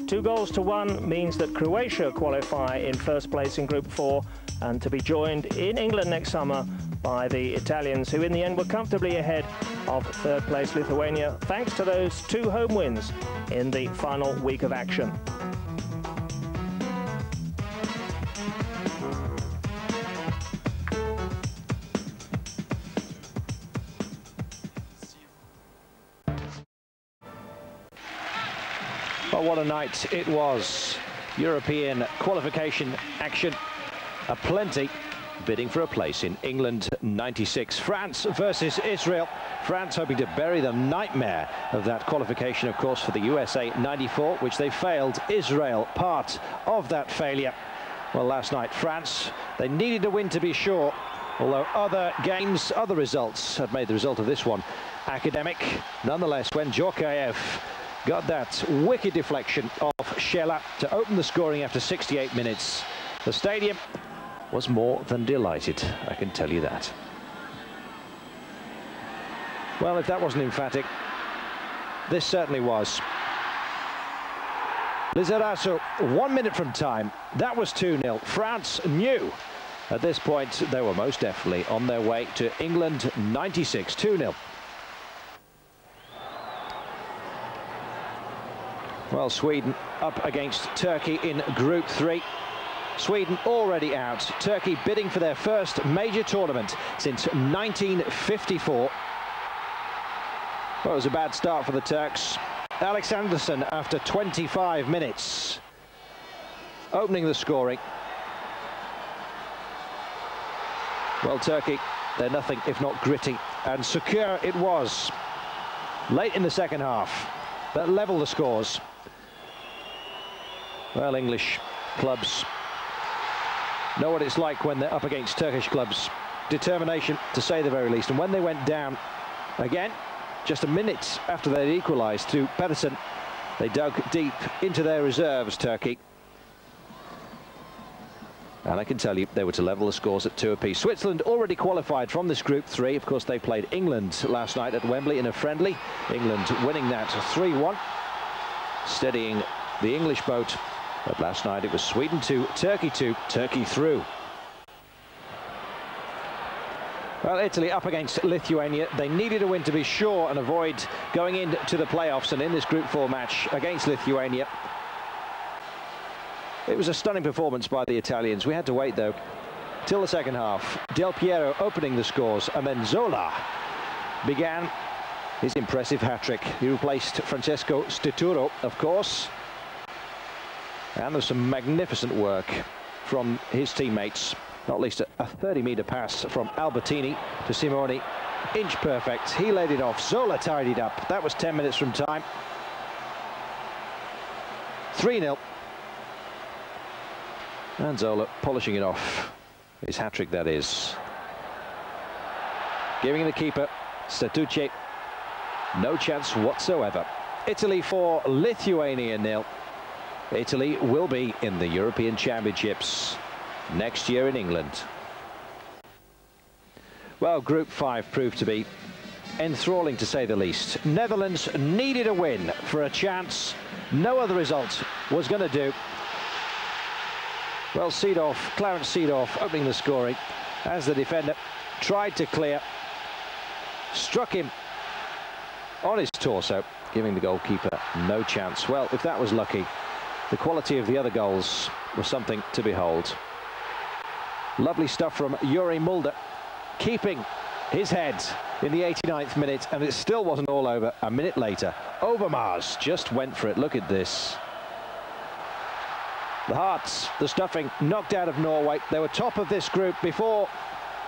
2-1 means that Croatia qualify in first place in Group 4 and to be joined in England next summer by the Italians, who in the end were comfortably ahead of third place Lithuania, thanks to those 2 home wins in the final week of action. Well, what a night it was. European qualification action aplenty, bidding for a place in England '96. France versus Israel. France hoping to bury the nightmare of that qualification, of course, for the USA '94, which they failed. Israel part of that failure. Well, last night, France, they needed a win to be sure, although other games, other results had made the result of this one academic. Nonetheless, when Djorkaeff got that wicked deflection off Shela to open the scoring after 68 minutes, the stadium was more than delighted, I can tell you that. Well, if that wasn't emphatic, this certainly was. Lizarazu, 1 minute from time, that was 2-0. France knew at this point they were most definitely on their way to England '96, 2-0. Well, Sweden up against Turkey in Group 3. Sweden already out. Turkey bidding for their first major tournament since 1954. Well, it was a bad start for the Turks. Alex Anderson, after 25 minutes, opening the scoring. Well, Turkey, they're nothing if not gritty, and secure it was late in the second half that leveled the scores. Well, English clubs know what it's like when they're up against Turkish clubs. Determination, to say the very least. And when they went down again, just a minute after they'd equalised through Pedersen, they dug deep into their reserves, Turkey. And I can tell you they were to level the scores at 2 apiece. Switzerland already qualified from this Group 3. Of course, they played England last night at Wembley in a friendly. England winning that 3-1, steadying the English boat. But last night it was Sweden 2, Turkey 2, Turkey through. Well, Italy up against Lithuania. They needed a win to be sure and avoid going into the playoffs. And in this Group 4 match against Lithuania, it was a stunning performance by the Italians. We had to wait, though, till the second half. Del Piero opening the scores, and then Zola began his impressive hat-trick. He replaced Francesco Stituro, of course. And there's some magnificent work from his teammates. Not least a 30-metre pass from Albertini to Simoni. Inch perfect. He laid it off. Zola tidied up. That was 10 minutes from time. 3-0. And Zola polishing it off. His hat-trick, that is. Giving the keeper, Statucci, no chance whatsoever. Italy 4, Lithuania 0. Italy will be in the European Championships next year in England. Well, Group 5 proved to be enthralling, to say the least. Netherlands needed a win for a chance. No other result was going to do. Well, Clarence Seedorf opening the scoring as the defender tried to clear. Struck him on his torso, giving the goalkeeper no chance. Well, if that was lucky, the quality of the other goals was something to behold. Lovely stuff from Yuri Mulder, keeping his head in the 89th minute, and it still wasn't all over a minute later. Overmars just went for it. Look at this. The Hearts, the stuffing, knocked out of Norway. They were top of this group before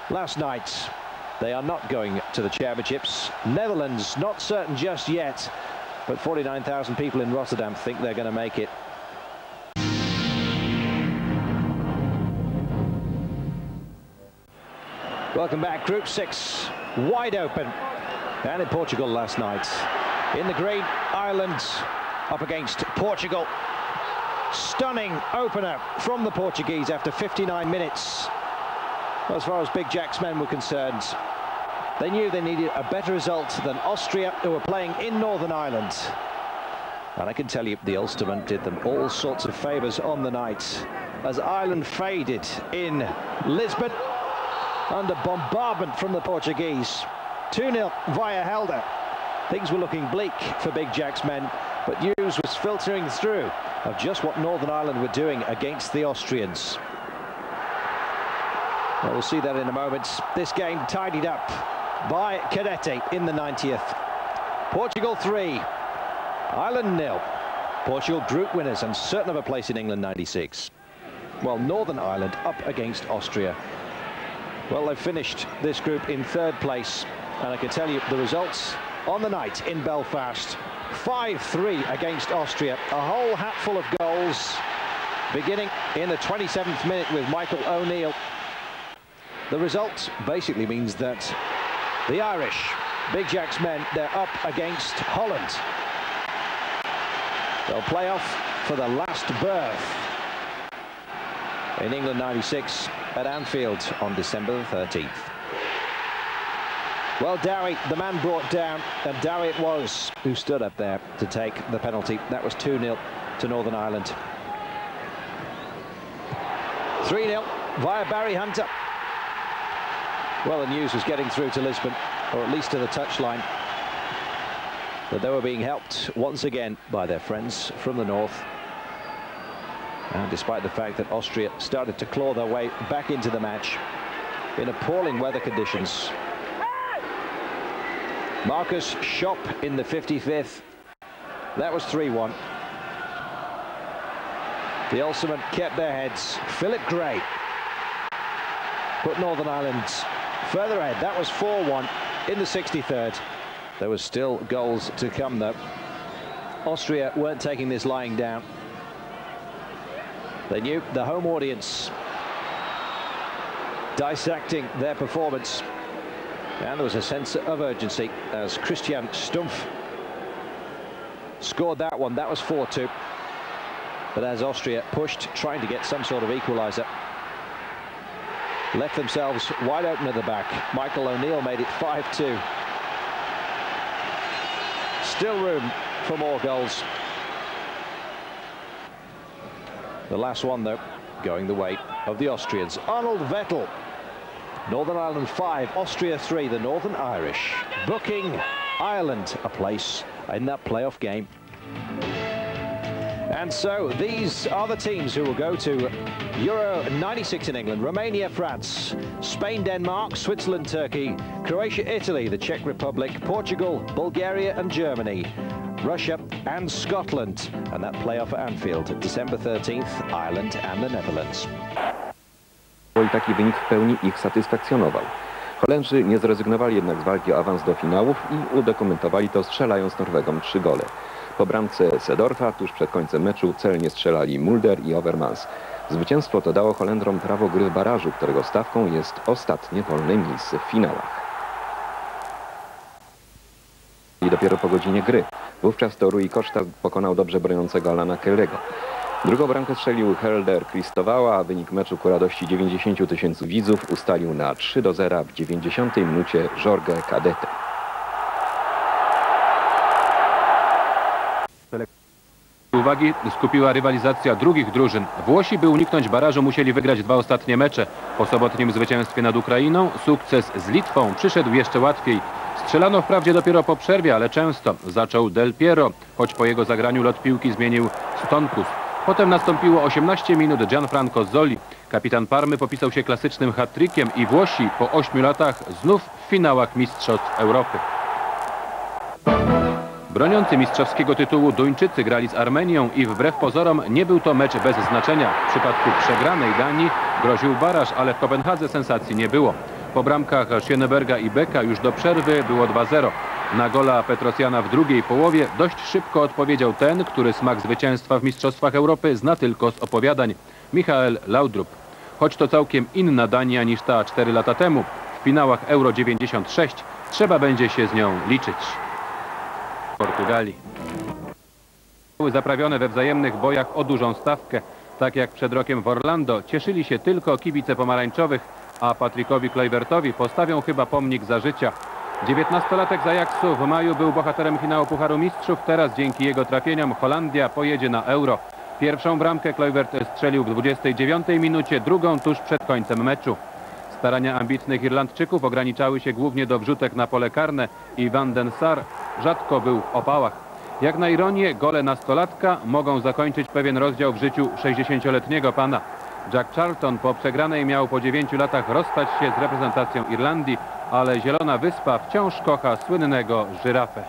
last night. They are not going to the Championships. Netherlands, not certain just yet, but 49,000 people in Rotterdam think they're going to make it. Welcome back. Group 6, wide open. And in Portugal last night. In the green, Ireland up against Portugal. Stunning opener from the Portuguese after 59 minutes. As far as Big Jack's men were concerned, they knew they needed a better result than Austria, who were playing in Northern Ireland. And I can tell you, the Ulstermen did them all sorts of favours on the night, as Ireland faded in Lisbon under bombardment from the Portuguese. 2-0 via Helder. Things were looking bleak for Big Jack's men, but news was filtering through of just what Northern Ireland were doing against the Austrians. Well, we'll see that in a moment. This game tidied up by Cadete in the 90th. Portugal 3, Ireland 0. Portugal group winners and certain of a place in England '96. Well, Northern Ireland up against Austria. Well, they've finished this group in 3rd place, and I can tell you the results on the night in Belfast. 5-3 against Austria, a whole hatful of goals, beginning in the 27th minute with Michael O'Neill. The result basically means that the Irish, Big Jack's men, they're up against Holland. They'll play off for the last berth in England '96 at Anfield on December the 13th. Well, Dowie, the man brought down, and Dowie it was who stood up there to take the penalty. That was 2-0 to Northern Ireland. 3-0 via Barry Hunter. Well, the news was getting through to Lisbon, or at least to the touchline, that they were being helped once again by their friends from the north. And despite the fact that Austria started to claw their way back into the match in appalling weather conditions. Marcus Schopp in the 55th. That was 3-1. The Ulstermen kept their heads. Philip Gray put Northern Ireland further ahead. That was 4-1 in the 63rd. There was still goals to come, though. Austria weren't taking this lying down. They knew the home audience dissecting their performance. And there was a sense of urgency as Christian Stumpf scored that one. That was 4-2. But as Austria pushed, trying to get some sort of equaliser, left themselves wide open at the back. Michael O'Neill made it 5-2. Still room for more goals. The last one, though, going the way of the Austrians. Arnold Vettel. Northern Ireland 5, Austria 3, the Northern Irish, booking Ireland a place in that playoff game. And so these are the teams who will go to Euro 96 in England: Romania, France, Spain, Denmark, Switzerland, Turkey, Croatia, Italy, the Czech Republic, Portugal, Bulgaria and Germany, Russia and Scotland. And that playoff at Anfield, December 13th, Ireland and the Netherlands. I taki wynik w pełni ich satysfakcjonował. Holendrzy nie zrezygnowali jednak z walki o awans do finałów i udokumentowali to, strzelając Norwegom 3 gole. Po bramce Seedorfa tuż przed końcem meczu celnie strzelali Mulder i Overmans. Zwycięstwo to dało Holendrom prawo gry w barażu, którego stawką jest ostatnie wolne miejsce w finałach. I dopiero po godzinie gry. Wówczas to Rui Costa pokonał dobrze broniącego Alana Kellego. Drugą bramkę strzelił Helder Kristowała, a wynik meczu ku radości 90 000 widzów ustalił na 3-0 w 90 minucie Jorge Cadete. Uwagi skupiła rywalizacja drugich drużyn. Włosi, by uniknąć barażu, musieli wygrać 2 ostatnie mecze. Po sobotnim zwycięstwie nad Ukrainą sukces z Litwą przyszedł jeszcze łatwiej. Strzelano wprawdzie dopiero po przerwie, ale często. Zaczął Del Piero, choć po jego zagraniu lot piłki zmienił Stonkus. Potem nastąpiło 18 minut Gianfranco Zoli. Kapitan Parmy popisał się klasycznym hat-trickiem i Włosi po 8 latach znów w finałach Mistrzostw Europy. Broniący mistrzowskiego tytułu Duńczycy grali z Armenią i wbrew pozorom nie był to mecz bez znaczenia. W przypadku przegranej Danii groził baraż, ale w Kopenhadze sensacji nie było. Po bramkach Schöneberga i Becka już do przerwy było 2-0. Na gola Petrosjana w drugiej połowie dość szybko odpowiedział ten, który smak zwycięstwa w Mistrzostwach Europy zna tylko z opowiadań: Michael Laudrup. Choć to całkiem inna Dania niż ta 4 lata temu, w finałach Euro 96 trzeba będzie się z nią liczyć. Portugalii. Były zaprawione we wzajemnych bojach o dużą stawkę. Tak jak przed rokiem w Orlando, cieszyli się tylko kibice pomarańczowych, a Patrickowi Kluivertowi postawią chyba pomnik za życia. 19-latek z Ajaxu w maju był bohaterem finału Pucharu Mistrzów. Teraz dzięki jego trafieniom Holandia pojedzie na Euro. Pierwszą bramkę Kluivert strzelił w 29 minucie, drugą tuż przed końcem meczu. Starania ambitnych Irlandczyków ograniczały się głównie do wrzutek na pole karne i Van den Sar rzadko był w opałach. Jak na ironię, gole nastolatka mogą zakończyć pewien rozdział w życiu 60-letniego pana. Jack Charlton po przegranej miał po 9 latach rozstać się z reprezentacją Irlandii, ale Zielona Wyspa wciąż kocha słynnego żyrafę.